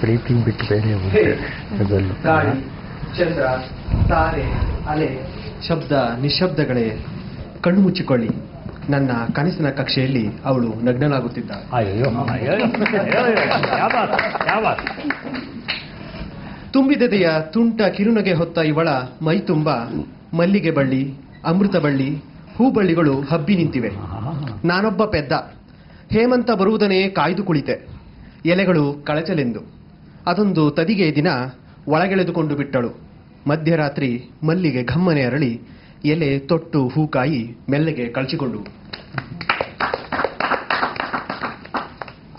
ಪ್ರೀತಿ ಬಿಟ್ಟು ಬೇರೆ ಗಾಳಿ, ಚಂದ್ರ, ತಾರೆ, ಅಲೆ, ಶಬ್ದ ನಿಶಬ್ದಗಳೇ ಕಣ್ಣು ಮುಚ್ಚಿಕೊಳ್ಳಿ. ನನ್ನ ಕನಸಿನ ಕಕ್ಷೆಯಲ್ಲಿ ಅವಳು ನಗ್ನಳಾಗುತ್ತಿದ್ದಾಳೆ. ತುಂಬಿದೆದೆಯ ತುಂಟ ಕಿರುನಗೆ ಹೊತ್ತ ಇವಳ ಮೈ ತುಂಬ ಮಲ್ಲಿಗೆ ಬಳ್ಳಿ, ಅಮೃತ ಬಳ್ಳಿ, ಹೂಬಳ್ಳಿಗಳು ಹಬ್ಬಿ ನಿಂತಿವೆ. ನಾನೊಬ್ಬ ಪೆದ್ದ ಹೇಮಂತ ಬರುವುದನ್ನೇ ಕಾಯ್ದು ಕುಳಿತೆ. ಎಲೆಗಳು ಕಳಚಲೆಂದು ಅದೊಂದು ತದಿಗೆ ದಿನ ಒಳಗೆಳೆದುಕೊಂಡು ಬಿಟ್ಟಳು. ಮಧ್ಯರಾತ್ರಿ ಮಲ್ಲಿಗೆ ಘಮ್ಮನೆ ಅರಳಿ ಎಲೆ ತೊಟ್ಟು ಹೂಕಾಯಿ ಮೆಲ್ಲಗೆ ಕಳಚಿಕೊಂಡು.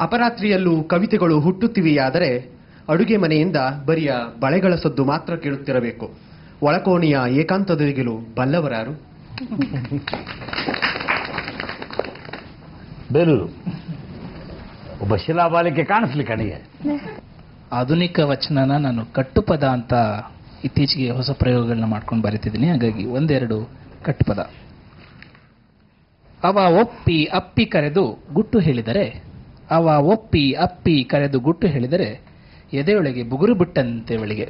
ಅಪರಾತ್ರಿಯಲ್ಲೂ ಕವಿತೆಗಳು ಹುಟ್ಟುತ್ತಿವೆಯಾದರೆ ಅಡುಗೆ ಮನೆಯಿಂದ ಬರಿಯ ಬಳೆಗಳ ಸದ್ದು ಮಾತ್ರ ಕೇಳುತ್ತಿರಬೇಕು. ಒಳಕೋಣೆಯ ಏಕಾಂತದಿಗಿಲು ಬಲ್ಲವರಾರು? ಬೇಲೂರು ಒಬ್ಬ ಶಿಲಾಬಾಲಿಕೆ ಕಾಣಿಸ್ಲಿ ಕಣಿಗೆ. ಆಧುನಿಕ ವಚನನ ನಾನು ಕಟ್ಟುಪದ ಅಂತ ಇತ್ತೀಚೆಗೆ ಹೊಸ ಪ್ರಯೋಗಗಳನ್ನ ಮಾಡ್ಕೊಂಡು ಬರೀತಿದ್ದೀನಿ. ಹಾಗಾಗಿ ಒಂದೆರಡು ಕಟ್ಟುಪದ. ಅವ ಒಪ್ಪಿ ಅಪ್ಪಿ ಕರೆದು ಗುಟ್ಟು ಹೇಳಿದರೆ, ಅವ ಒಪ್ಪಿ ಅಪ್ಪಿ ಕರೆದು ಗುಟ್ಟು ಹೇಳಿದರೆ ಎದೆಯೊಳಗೆ ಬುಗುರು ಬಿಟ್ಟಂತೆ ಅವಳಿಗೆ.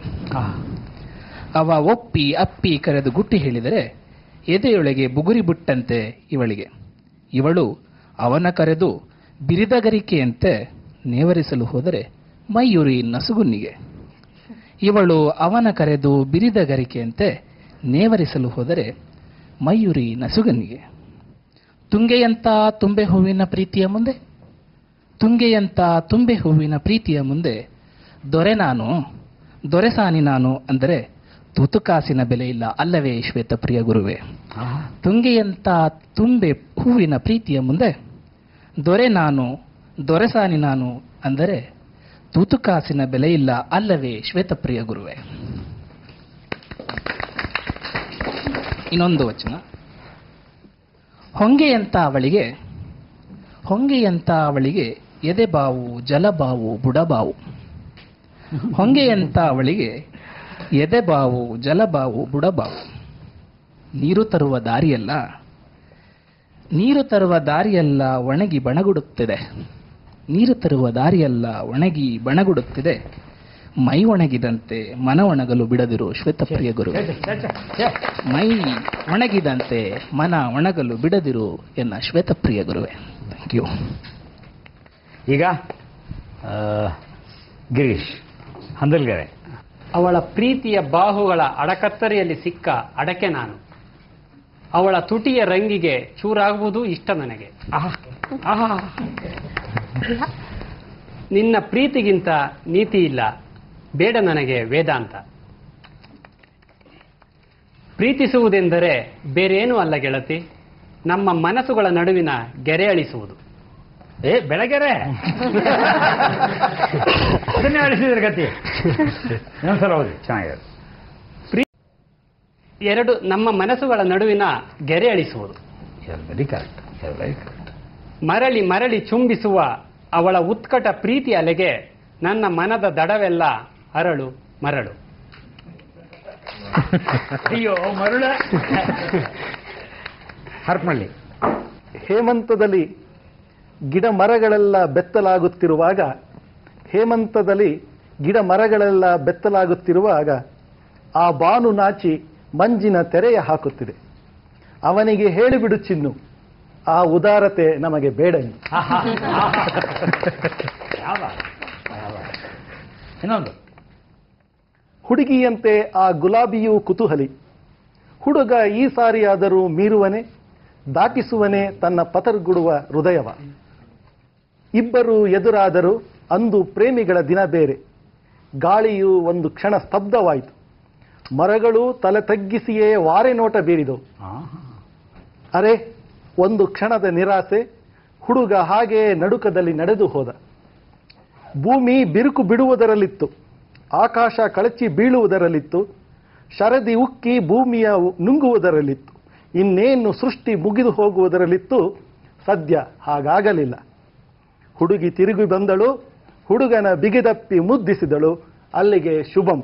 ಅವ ಒಪ್ಪಿ ಅಪ್ಪಿ ಕರೆದು ಗುಟ್ಟು ಹೇಳಿದರೆ ಎದೆಯೊಳಗೆ ಬುಗುರಿ ಬಿಟ್ಟಂತೆ ಇವಳಿಗೆ. ಇವಳು ಅವನ ಕರೆದು ಬಿರಿದಗರಿಕೆಯಂತೆ ನೇವರಿಸಲು ಹೋದರೆ ಮೈಯುರಿ ನಸುಗುನ್ನಿಗೆ. ಇವಳು ಅವನ ಕರೆದು ಬಿರಿದಗರಿಕೆಯಂತೆ ನೇವರಿಸಲು ಹೋದರೆ ಮೈಯುರಿ ನಸುಗನ್ನಿಗೆ. ತುಂಗೆಯಂತ ತುಂಬೆ ಹೂವಿನ ಪ್ರೀತಿಯ ಮುಂದೆ, ತುಂಗೆಯಂತ ತುಂಬೆ ಹೂವಿನ ಪ್ರೀತಿಯ ಮುಂದೆ ದೊರೆ ನಾನು, ದೊರೆಸಾನಿ ನಾನು ಅಂದರೆ ತುತುಕಾಸಿನ ಬೆಲೆ ಇಲ್ಲ ಅಲ್ಲವೇ ಶ್ವೇತಪ್ರಿಯ ಗುರುವೆ. ತುಂಗೆಯಂತ ತುಂಬೆ ಹೂವಿನ ಪ್ರೀತಿಯ ಮುಂದೆ ದೊರೆ ನಾನು, ದೊರೆಸಾನಿ ನಾನು ಅಂದರೆ ತೂತುಕಾಸಿನ ಬೆಲೆ ಇಲ್ಲ ಅಲ್ಲವೇ ಶ್ವೇತಪ್ರಿಯ ಗುರುವೆ. ಇನ್ನೊಂದು ವಚನ. ಹೊಂಗೆಯಂತ ಅವಳಿಗೆ, ಹೊಂಗೆಯಂತ ಅವಳಿಗೆ ಎದೆಬಾವು ಜಲಬಾವು ಬುಡಬಾವು. ಹೊಂಗೆಯಂತ ಅವಳಿಗೆ ಎದೆಬಾವು ಜಲಬಾವು ಬುಡಬಾವು. ನೀರು ತರುವ ದಾರಿಯಲ್ಲ, ನೀರು ತರುವ ದಾರಿಯಲ್ಲ ಒಣಗಿ ಬಣಗುಡುತ್ತಿದೆ. ನೀರು ತರುವ ದಾರಿಯಲ್ಲ ಒಣಗಿ ಬಣಗುಡುತ್ತಿದೆ. ಮೈ ಒಣಗಿದಂತೆ ಮನ ಒಣಗಲು ಬಿಡದಿರು ಶ್ವೇತಪ್ರಿಯ ಗುರು. ಮೈ ಒಣಗಿದಂತೆ ಮನ ಒಣಗಲು ಬಿಡದಿರು ಎನ್ನ ಶ್ವೇತಪ್ರಿಯ ಗುರುವೆ. Thank you. ಈಗ ಗಿರೀಶ್ ಹಂದಲ್ಗೆರೆ. ಅವಳ ಪ್ರೀತಿಯ ಬಾಹುಗಳ ಅಡಕತ್ತರಿಯಲ್ಲಿ ಸಿಕ್ಕ ಅಡಕೆ ನಾನು. ಅವಳ ತುಟಿಯ ರಂಗಿಗೆ ಚೂರಾಗುವುದು ಇಷ್ಟ ನನಗೆ. ನಿನ್ನ ಪ್ರೀತಿಗಿಂತ ನೀತಿ ಇಲ್ಲ, ಬೇಡ ನನಗೆ ವೇದಾಂತ. ಪ್ರೀತಿಸುವುದೆಂದರೆ ಬೇರೇನೂ ಅಲ್ಲ ಗೆಳತಿ, ನಮ್ಮ ಮನಸ್ಸುಗಳ ನಡುವಿನ ಗೆರೆ ಅಳಿಸುವುದು. ಬೆಳಗೆರೆ ಅದನ್ನೇ ಅಳಿಸಿದ್ರೆ ಗತಿ. ಇನ್ನೊಂದ್ಸಲ ಹೋಗಿ ಚೆನ್ನಾಗಿದೆ. ಎರಡು ನಮ್ಮ ಮನಸ್ಸುಗಳ ನಡುವಿನ ಗೆರೆ ಅಳಿಸುವುದು. Very correct, very correct. ಮರಳಿ ಮರಳಿ ಚುಂಬಿಸುವ ಅವಳ ಉತ್ಕಟ ಪ್ರೀತಿ ಅಲೆಗೆ ನನ್ನ ಮನದ ದಡವೆಲ್ಲ ಅರಳು ಮರಳು. ಅಯ್ಯೋ ಮರಳ. ಹರ್ಪಳ್ಳಿ. ಹೇಮಂತದಲ್ಲಿ ಗಿಡ ಮರಗಳೆಲ್ಲ ಬೆತ್ತಲಾಗುತ್ತಿರುವಾಗ, ಹೇಮಂತದಲ್ಲಿ ಗಿಡ ಮರಗಳೆಲ್ಲ ಬೆತ್ತಲಾಗುತ್ತಿರುವಾಗ ಆ ಬಾನು ನಾಚಿ ಮಂಜಿನ ತೆರೆಯ ಹಾಕುತ್ತಿದೆ. ಅವನಿಗೆ ಹೇಳಿಬಿಡು ಚಿನ್ನು, ಆ ಉದಾರತೆ ನಮಗೆ ಬೇಡ. ಇನ್ನೊಂದು. ಹುಡುಗಿಯಂತೆ ಆ ಗುಲಾಬಿಯೂ ಕುತೂಹಲಿ, ಹುಡುಗ ಈ ಸಾರಿಯಾದರೂ ಮೀರುವನೆ, ದಾಟಿಸುವನೆ ತನ್ನ ಪತರ್ಗುಡುವ ಹೃದಯವ. ಇಬ್ಬರು ಎದುರಾದರೂ ಅಂದು ಪ್ರೇಮಿಗಳ ದಿನ ಬೇರೆ. ಗಾಳಿಯು ಒಂದು ಕ್ಷಣ ಸ್ತಬ್ಧವಾಯಿತು. ಮರಗಳು ತಲೆ ತಗ್ಗಿಸಿಯೇ ವಾರೆ ನೋಟ ಬೀರಿದವು. ಅರೆ, ಒಂದು ಕ್ಷಣದ ನಿರಾಸೆ. ಹುಡುಗ ಹಾಗೆಯೇ ನಡುಕದಲ್ಲಿ ನಡೆದು ಹೋದ. ಭೂಮಿ ಬಿರುಕು ಬಿಡುವುದರಲ್ಲಿತ್ತು, ಆಕಾಶ ಕಳಚಿ ಬೀಳುವುದರಲ್ಲಿತ್ತು, ಶರದಿ ಉಕ್ಕಿ ಭೂಮಿಯ ನುಂಗುವುದರಲ್ಲಿತ್ತು, ಇನ್ನೇನು ಸೃಷ್ಟಿ ಮುಗಿದು ಹೋಗುವುದರಲ್ಲಿತ್ತು. ಸದ್ಯ ಹಾಗಾಗಲಿಲ್ಲ. ಹುಡುಗಿ ತಿರುಗಿ ಬಂದಳು, ಹುಡುಗನ ಬಿಗಿದಪ್ಪಿ ಮುದ್ದಿಸಿದಳು. ಅಲ್ಲಿಗೆ ಶುಭಂ.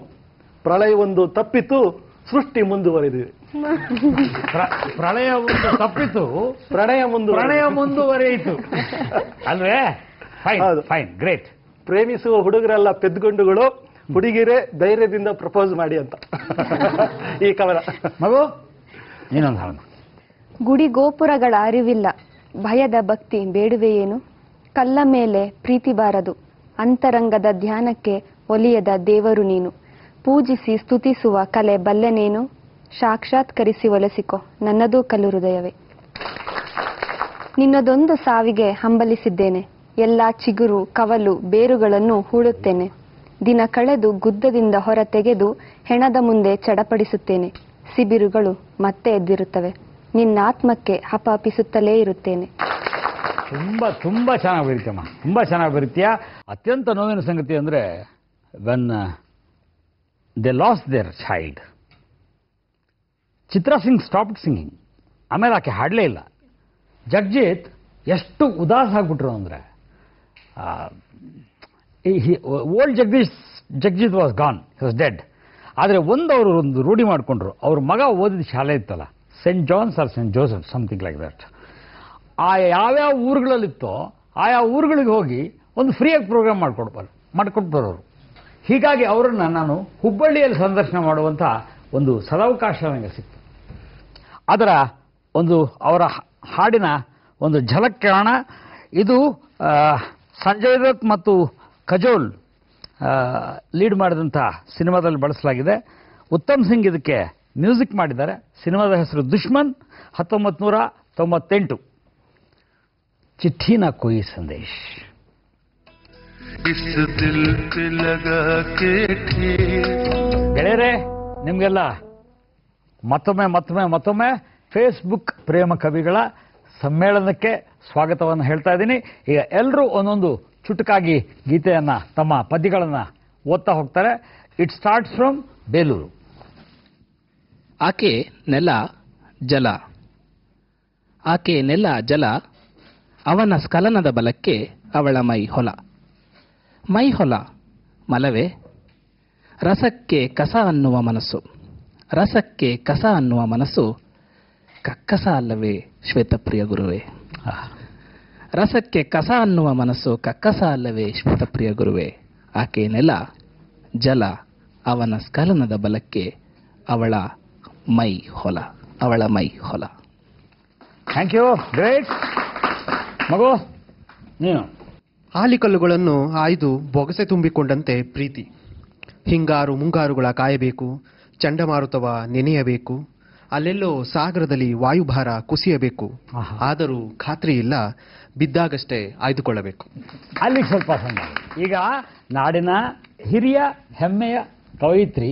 ಪ್ರಳಯವೊಂದು ತಪ್ಪಿತು, ಸೃಷ್ಟಿ ಮುಂದುವರೆದಿದೆ. ಪ್ರಳಯ ಒಂದು ತಪ್ಪಿತು, ಪ್ರಣಯ ಮುಂದುವರೆಯಿತು ಅಲ್ವೇ? Fine, great. ಪ್ರೇಮಿಸುವ ಹುಡುಗರೆಲ್ಲ ಪೆದ್ದುಗೊಂಡುಗಳು, ಹುಡುಗಿರೇ ಧೈರ್ಯದಿಂದ ಪ್ರಪೋಸ್ ಮಾಡಿ ಅಂತ ಈ ಕವನ. ಮಗು ಇನ್ನೊಂದು ಹಾಡು. ಗುಡಿ ಗೋಪುರಗಳ ಅರಿವಿಲ್ಲ, ಭಯದ ಭಕ್ತಿ ಬೇಡುವೆಯೇನು. ಕಲ್ಲ ಮೇಲೆ ಪ್ರೀತಿ ಬಾರದು, ಅಂತರಂಗದ ಧ್ಯಾನಕ್ಕೆ ಒಲಿಯದ ದೇವರು ನೀನು. ಪೂಜಿಸಿ ಸ್ತುತಿಸುವ ಕಲೆ ಬಲ್ಲೆನೇನು? ಸಾಕ್ಷಾತ್ಕರಿಸಿ ಒಲಿಸಿಕೊ ನನ್ನದೂ ಕಲ್ಲು ಹೃದಯವೇ. ನಿನ್ನದೊಂದು ಸಾವಿಗೆ ಹಂಬಲಿಸಿದ್ದೇನೆ, ಎಲ್ಲ ಚಿಗುರು ಕವಲು ಬೇರುಗಳನ್ನು ಹೂಳುತ್ತೇನೆ. ದಿನ ಕಳೆದು ಗುದ್ದದಿಂದ ಹೊರ ತೆಗೆದು ಹೆಣದ ಮುಂದೆ ಚಡಪಡಿಸುತ್ತೇನೆ. ಸಿಬಿರುಗಳು ಮತ್ತೆ ಎದ್ದಿರುತ್ತವೆ, ನಿನ್ನಾತ್ಮಕ್ಕೆ ಹಪಾಪಿಸುತ್ತಲೇ ಇರುತ್ತೇನೆ. ತುಂಬಾ ತುಂಬಾ ಚೆನ್ನಾಗಿ ಬರೀತಮ್ಮ, ತುಂಬಾ ಚೆನ್ನಾಗಿ ಬರೀತೀಯ. ಅತ್ಯಂತ ನೋವಿನ ಸಂಗತಿ ಅಂದರೆ when they lost their child, Chitra Singh stopped singing. ಆಮೇಲೆ ಆಕೆ ಹಾಡಲೇ ಇಲ್ಲ. ಜಗಜೀತ್ ಎಷ್ಟು ಉದಾಸ ಆಗ್ಬಿಟ್ರು ಅಂದರೆ, old Jagjit was gone, he was dead. ಆದರೆ ಅವರು ಒಂದು ರೂಢಿ ಮಾಡಿಕೊಂಡ್ರು. ಅವ್ರ ಮಗ ಓದಿದ ಶಾಲೆ ಇತ್ತಲ್ಲ, Saint John's or Saint Joseph, something like that. ಆ ಯಾವ್ಯಾವ ಊರುಗಳಲ್ಲಿತ್ತೋ ಆಯಾ ಊರುಗಳಿಗೆ ಹೋಗಿ ಒಂದು ಫ್ರೀಯಾಗಿ ಪ್ರೋಗ್ರಾಮ್ ಮಾಡಿಕೊಟ್ಬರೋರು. ಹೀಗಾಗಿ ಅವರನ್ನು ನಾನು ಹುಬ್ಬಳ್ಳಿಯಲ್ಲಿ ಸಂದರ್ಶನ ಮಾಡುವಂಥ ಒಂದು ಸದಾವಕಾಶ ನನಗೆ ಸಿಕ್ತು. ಅದರ ಅವರ ಹಾಡಿನ ಒಂದು ಝಲಕ್ ಕೇಳೋಣ. ಇದು ಸಂಜಯ್ ದತ್ ಮತ್ತು ಕಜೋಲ್ ಲೀಡ್ ಮಾಡಿದಂಥ ಸಿನಿಮಾದಲ್ಲಿ ಬಳಸಲಾಗಿದೆ. ಉತ್ತಮ್ ಸಿಂಗ್ ಇದಕ್ಕೆ ಮ್ಯೂಸಿಕ್ ಮಾಡಿದ್ದಾರೆ. ಸಿನಿಮಾದ ಹೆಸರು ದುಶ್ಮನ್, 1998. ಚಿಠ್ಠಿ ನಾ ಕೋಯಿ ಸಂದೇಶ್. ಗೆಳೆಯರೇ, ನಿಮಗೆಲ್ಲ ಮತ್ತೊಮ್ಮೆ ಫೇಸ್ಬುಕ್ ಪ್ರೇಮ ಕವಿಗಳ ಸಮ್ಮೇಳನಕ್ಕೆ ಸ್ವಾಗತವನ್ನು ಹೇಳ್ತಾ ಇದ್ದೀನಿ. ಈಗ ಎಲ್ಲರೂ ಒಂದೊಂದು ಚುಟುಕಾಗಿ ಗೀತೆಯನ್ನು, ತಮ್ಮ ಪದ್ಯಗಳನ್ನು ಓದ್ತಾ ಹೋಗ್ತಾರೆ. It starts from Belur. ಆಕೆ ನೆಲ ಜಲ, ಆಕೆ ನೆಲ ಜಲ, ಅವನ ಸ್ಖಲನದ ಬಲಕ್ಕೆ ಅವಳ ಮೈ ಹೊಲ. ಮೈ ಹೊಲ ಮಲವೇ, ರಸಕ್ಕೆ ಕಸ ಅನ್ನುವ ಮನಸ್ಸು, ರಸಕ್ಕೆ ಕಸ ಅನ್ನುವ ಮನಸ್ಸು, ಕಕ್ಕಸ ಅಲ್ಲವೇ ಶ್ವೇತಪ್ರಿಯ ಗುರುವೇ. ರಸಕ್ಕೆ ಕಸ ಅನ್ನುವ ಮನಸ್ಸು, ಕಕ್ಕಸ ಅಲ್ಲವೇ ಶ್ವೇತಪ್ರಿಯ ಗುರುವೇ. ಆಕೆ ನೆಲ ಜಲ, ಅವನ ಸ್ಖಲನದ ಬಲಕ್ಕೆ ಅವಳ ಮೈ ಹೊಲ, ಅವಳ ಮೈ ಹೊಲ. Thank you, great. ಮಗು ನೀನು. ಆಲಿಕಲ್ಲುಗಳನ್ನು ಆಯ್ದು ಬೊಗಸೆ ತುಂಬಿಕೊಂಡಂತೆ ಪ್ರೀತಿ. ಹಿಂಗಾರು ಮುಂಗಾರುಗಳ ಕಾಯಬೇಕು, ಚಂಡಮಾರುತವ ನೆನೆಯಬೇಕು, ಅಲ್ಲೆಲ್ಲೋ ಸಾಗರದಲ್ಲಿ ವಾಯುಭಾರ ಕುಸಿಯಬೇಕು. ಆದರೂ ಖಾತ್ರಿ ಇಲ್ಲ, ಬಿದ್ದಾಗಷ್ಟೇ ಆಯ್ದುಕೊಳ್ಳಬೇಕು. ಅಲ್ಲಿಗೆ ಸ್ವಲ್ಪ ಸಣ್ಣ. ಈಗ ನಾಡಿನ ಹಿರಿಯ ಹೆಮ್ಮೆಯ ಕವಯಿತ್ರಿ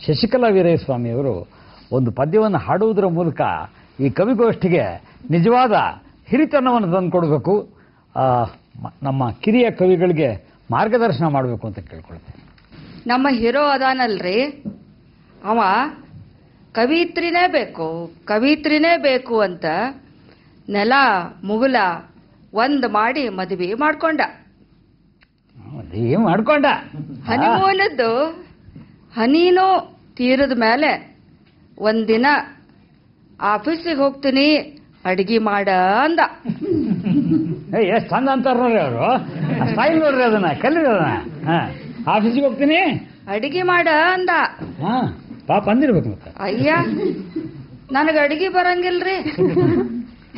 ಶಶಿಕಲಾ ವೀರಯ್ಯಸ್ವಾಮಿಯವರು ಒಂದು ಪದ್ಯವನ್ನು ಹಾಡುವುದರ ಮೂಲಕ ಈ ಕವಿಗೋಷ್ಠಿಗೆ ನಿಜವಾದ ಹಿರಿತನವನ್ನು ತಂದುಕೊಡ್ಬೇಕು, ನಮ್ಮ ಕಿರಿಯ ಕವಿಗಳಿಗೆ ಮಾರ್ಗದರ್ಶನ ಮಾಡಬೇಕು ಅಂತ ಕೇಳ್ಕೊಳ್ತೇನೆ. ನಮ್ಮ ಹೀರೋ ಅದಾನಲ್ರಿ, ಅವ ಕವಿತ್ರಿನೇ ಬೇಕು ಅಂತ ನೆಲ ಮುಗುಲ ಒಂದ್ ಮಾಡಿ ಮದುವೆ ಮಾಡ್ಕೊಂಡ. ಹನಿಮೂನದ್ದು ಹನೀನು ತೀರದ ಮೇಲೆ ಒಂದಿನ ಆಫೀಸಿಗೆ ಹೋಗ್ತೀನಿ ಅಡಿಗೆ ಮಾಡ ಅಂದ. ಎಷ್ಟು ಚಂದ ಅಂತಾರ ನೋಡ್ರಿ ಅವರು, ಸ್ಟೈಲ್ ನೋಡ್ರಿ, ಅದನ್ನ ಕಲೀರಿ ಅದನ್ನ. ಆಫೀಸಿಗೆ ಹೋಗ್ತೀನಿ ಅಡಿಗೆ ಮಾಡ ಅಂದ. ಪಾಪ ಅಂದಿರ್ಬೇಕು ಮತ್ತೆ. ಅಯ್ಯ, ನನಗೆ ಅಡಿಗೆ ಬರಂಗಿಲ್ರಿ,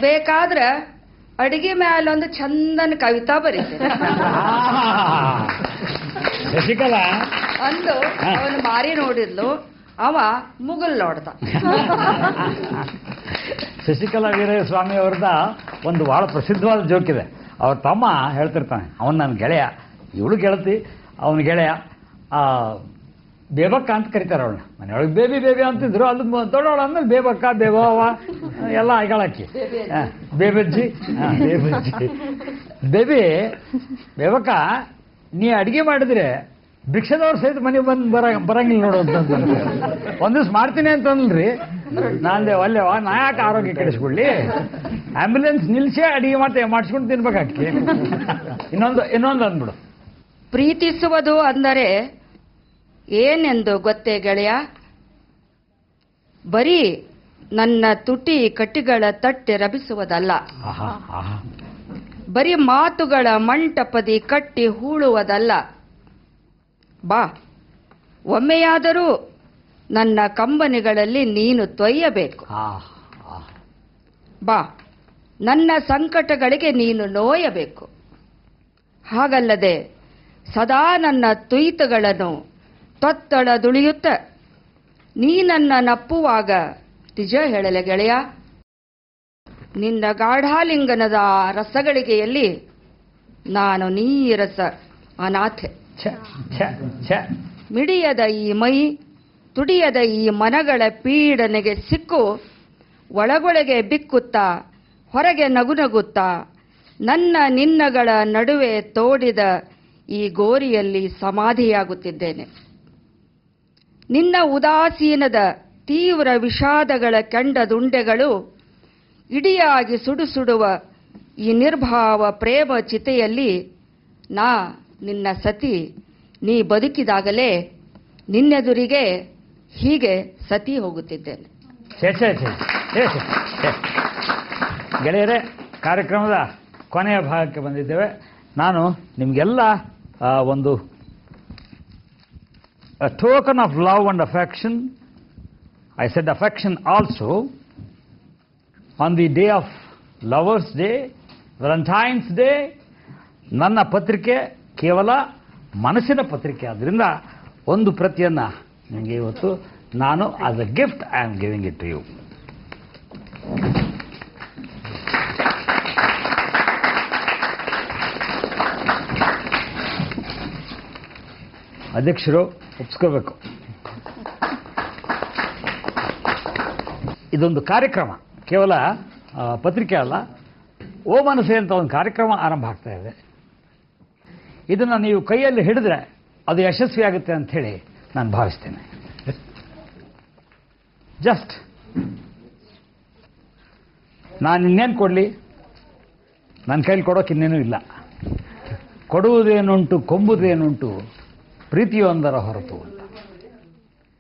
ಬೇಕಾದ್ರ ಅಡಿಗೆ ಮ್ಯಾಲ ಒಂದು ಚಂದನ ಕವಿತಾ ಬರೀತೇನೆ ಶಶಿಕಲಾ ಅಂದು ಅವನು ಮಾರಿ ನೋಡಿದ್ಲು, ಅವ ಮುಗುಲ್ ನೋಡ್ದ. ಶಶಿಕಲಾ ವೀರಯ್ಯಸ್ವಾಮಿ ಅವ್ರದ ಒಂದು ಬಹಳ ಪ್ರಸಿದ್ಧವಾದ ಜೋಕ್ ಇದೆ. ಅವ್ರ ತಮ್ಮ ಹೇಳ್ತಿರ್ತಾನೆ, ಅವನು ನನ್ನ ಗೆಳೆಯ, ಇವಳು ಗೆಳತಿ, ಅವನ ಗೆಳೆಯ. ಬೇಬಕ್ಕ ಅಂತ ಕರೀತಾರೆ ಅವಳನ್ನ. ಮನೆಯೊಳಗೆ ಬೇಬಿ ಬೇಬಿ ಅಂತಿದ್ರು, ಅಲ್ಲಿ ದೊಡ್ಡವಳ ಅಂದ್ಮೇಲೆ ಬೇಬಕ್ಕ ಬೇಬವ್ವ ಎಲ್ಲ ಐಗಳಾಕಿ, ಬೇಬಜ್ಜಿ ಬೇಬಜ್ಜಿ. ಬೇಬಕ್ಕ, ನೀ ಅಡಿಗೆ ಮಾಡಿದ್ರೆ ಭಿಕ್ಷದವ್ರ ಸಹಿತ ಮನೆಗೆ ಬಂದು ಬರಂಗಿಲ್ಲ ನೋಡು ಅಂತಂದ್ರೆ, ಒಂದ್ ದಿವ್ಸ ಮಾಡ್ತೀನಿ ಅಂತಂದ್ರಿ. ನಾನ್ದೆ ಒಲ್ಲೆವ, ನಾ ಯಾಕೆ ಆರೋಗ್ಯ ಕೆಡಿಸ್ಕೊಳ್ಳಿ, ಆಂಬ್ಯುಲೆನ್ಸ್ ನಿಲ್ಸೇ ಅಡಿಗೆ ಮಾಡಿಸ್ಕೊಂಡು ತಿನ್ಬೇಕಾಕಿ. ಇನ್ನೊಂದು ಅಂದ್ಬಿಡು. ಪ್ರೀತಿಸುವುದು ಅಂದರೆ ಏನೆಂದು ಗೊತ್ತೇ ಗೆಳೆಯ? ಬರೀ ನನ್ನ ತುಟಿ ಕಟ್ಟಿಗಳ ತಟ್ಟೆ ರಭಿಸುವುದಲ್ಲ, ಬರೀ ಮಾತುಗಳ ಮಂಟಪದಿ ಕಟ್ಟಿ ಹೂಳುವುದಲ್ಲ. ಬಾ, ಒಮ್ಮೆಯಾದರೂ ನನ್ನ ಕಂಬನಿಗಳಲ್ಲಿ ನೀನು ತೊಯ್ಯಬೇಕು. ಬಾ, ನನ್ನ ಸಂಕಟಗಳಿಗೆ ನೀನು ನೋಯಬೇಕು. ಹಾಗಲ್ಲದೆ ಸದಾ ನನ್ನ ತುಯಿತಗಳನ್ನು ತೊತ್ತಳದುಳಿಯುತ್ತ ನೀ ನನ್ನ ನಪ್ಪುವಾಗ ನಿಜ ಹೇಳಲೆ ಗೆಳೆಯ, ನಿನ್ನ ಗಾಢಾಲಿಂಗನದ ರಸಗಳಿಗೆಯಲ್ಲಿ ನಾನು ನೀರಸ ಅನಾಥೆ. ಮಿಡಿಯದ ಈ ಮೈ, ತುಡಿಯದ ಈ ಮನಗಳ ಪೀಡನೆಗೆ ಸಿಕ್ಕು ಒಳಗೊಳಗೆ ಬಿಕ್ಕುತ್ತಾ ಹೊರಗೆ ನಗುನಗುತ್ತಾ ನನ್ನ ನಿನ್ನಗಳ ನಡುವೆ ತೋಡಿದ ಈ ಗೋರಿಯಲ್ಲಿ ಸಮಾಧಿಯಾಗುತ್ತಿದ್ದೇನೆ. ನಿನ್ನ ಉದಾಸೀನದ ತೀವ್ರ ವಿಷಾದಗಳ ಕೆಂಡದುಂಡೆಗಳು ಇಡಿಯಾಗಿ ಸುಡುಸುಡುವ ಈ ನಿರ್ಭಾವ ಪ್ರೇಮ ಚಿತೆಯಲ್ಲಿ ನಾ ನಿನ್ನ ಸತಿ, ನೀ ಬದುಕಿದಾಗಲೇ ನಿನ್ನೆದುರಿಗೆ ಹೀಗೆ ಸತಿ ಹೋಗುತ್ತಿದ್ದೇನೆ. ಗೆಳೆಯರೇ, ಕಾರ್ಯಕ್ರಮದ ಕೊನೆಯ ಭಾಗಕ್ಕೆ ಬಂದಿದ್ದೇವೆ. ನಾನು ನಿಮಗೆಲ್ಲ ಒಂದು token of love and affection, I said affection also, on the day of lovers day, Valentine's day. ನನ್ನ ಪತ್ರಿಕೆ ಕೇವಲ ಮನಸ್ಸಿನ ಪತ್ರಿಕೆ ಆದ್ದರಿಂದ ಒಂದು ಪ್ರತಿಯನ್ನು ನಿಮಗೆ ಇವತ್ತು ನಾನು as a gift I am giving it to you. ಅಧ್ಯಕ್ಷರು ಒಪ್ಸ್ಕೋಬೇಕು, ಇದೊಂದು ಕಾರ್ಯಕ್ರಮ, ಕೇವಲ ಪತ್ರಿಕೆ ಅಲ್ಲ, ಓ ಮನಸ್ಸೆ ಅಂತ ಒಂದು ಕಾರ್ಯಕ್ರಮ ಆರಂಭ ಆಗ್ತಾ ಇದೆ. ಇದನ್ನು ನೀವು ಕೈಯಲ್ಲಿ ಹಿಡಿದ್ರೆ ಅದು ಯಶಸ್ವಿಯಾಗುತ್ತೆ ಅಂತ ಹೇಳಿ ನಾನು ಭಾವಿಸ್ತೇನೆ. ಜಸ್ಟ್ ನಾನು ಇನ್ನೇನು ಕೊಡಲಿ, ನನ್ನ ಕೈಲಿ ಕೊಡೋಕೆ ಇನ್ನೇನೂ ಇಲ್ಲ. ಕೊಡುವುದೇನುಂಟು ಕೊಂಬುದೇನುಂಟು ಪ್ರೀತಿಯೊಂದರ ಹೊರತು.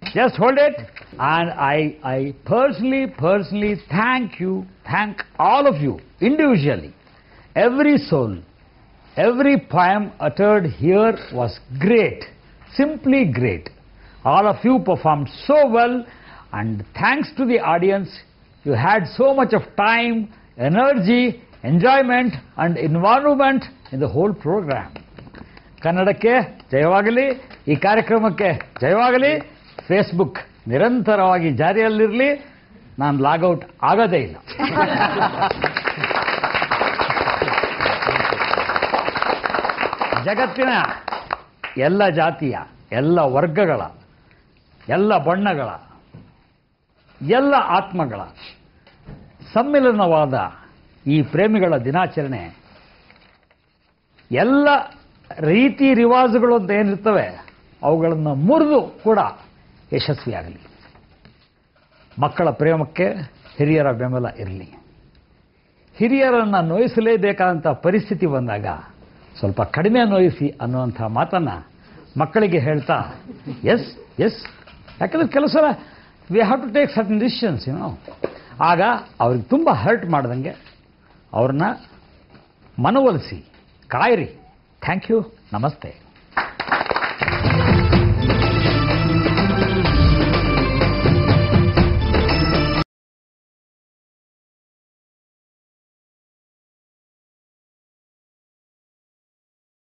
Just hold it, and I personally thank all of you individually. Every soul, every poem uttered here was great, simply great. All of you performed so well, and thanks to the audience, you had so much of time, energy, enjoyment and involvement in the whole program. ಕನ್ನಡಕ್ಕೆ ಜಯವಾಗಲಿ, ಈ ಕಾರ್ಯಕ್ರಮಕ್ಕೆ ಜಯವಾಗಲಿ. Facebook ನಿರಂತರವಾಗಿ ಜಾರಿಯಲ್ಲಿರಲಿ, ನಾನು logout ಆಗೋದೇ ಇಲ್ಲ. ಜಗತ್ತಿನ ಎಲ್ಲ ಜಾತಿಯ, ಎಲ್ಲ ವರ್ಗಗಳ, ಎಲ್ಲ ಬಣ್ಣಗಳ, ಎಲ್ಲ ಆತ್ಮಗಳ ಸಮ್ಮಿಲನವಾದ ಈ ಪ್ರೇಮಿಗಳ ದಿನಾಚರಣೆ ಎಲ್ಲ ರೀತಿ ರಿವಾಜುಗಳು ಅಂತ ಏನಿರ್ತವೆ ಅವುಗಳನ್ನು ಮುರಿದು ಕೂಡ ಯಶಸ್ವಿಯಾಗಲಿ. ಮಕ್ಕಳ ಪ್ರೇಮಕ್ಕೆ ಹಿರಿಯರ ಬೆಂಬಲ ಇರಲಿ. ಹಿರಿಯರನ್ನು ನೋಯಿಸಲೇಬೇಕಾದಂಥ ಪರಿಸ್ಥಿತಿ ಬಂದಾಗ ಸ್ವಲ್ಪ ಕಡಿಮೆ ನೋಯಿಸಿ ಅನ್ನುವಂಥ ಮಾತನ್ನು ಮಕ್ಕಳಿಗೆ ಹೇಳ್ತಾ, ಎಸ್ ಎಸ್, ಯಾಕಂದರೆ ಕೆಲವು ಸಲ we have to take certain decisions ಆಗ ಅವ್ರಿಗೆ ತುಂಬ ಹರ್ಟ್ ಮಾಡ್ದಂಗೆ ಅವ್ರನ್ನ ಮನವೊಲಿಸಿ ಕಾಯಿರಿ. ಥ್ಯಾಂಕ್ ಯು, ನಮಸ್ತೆ.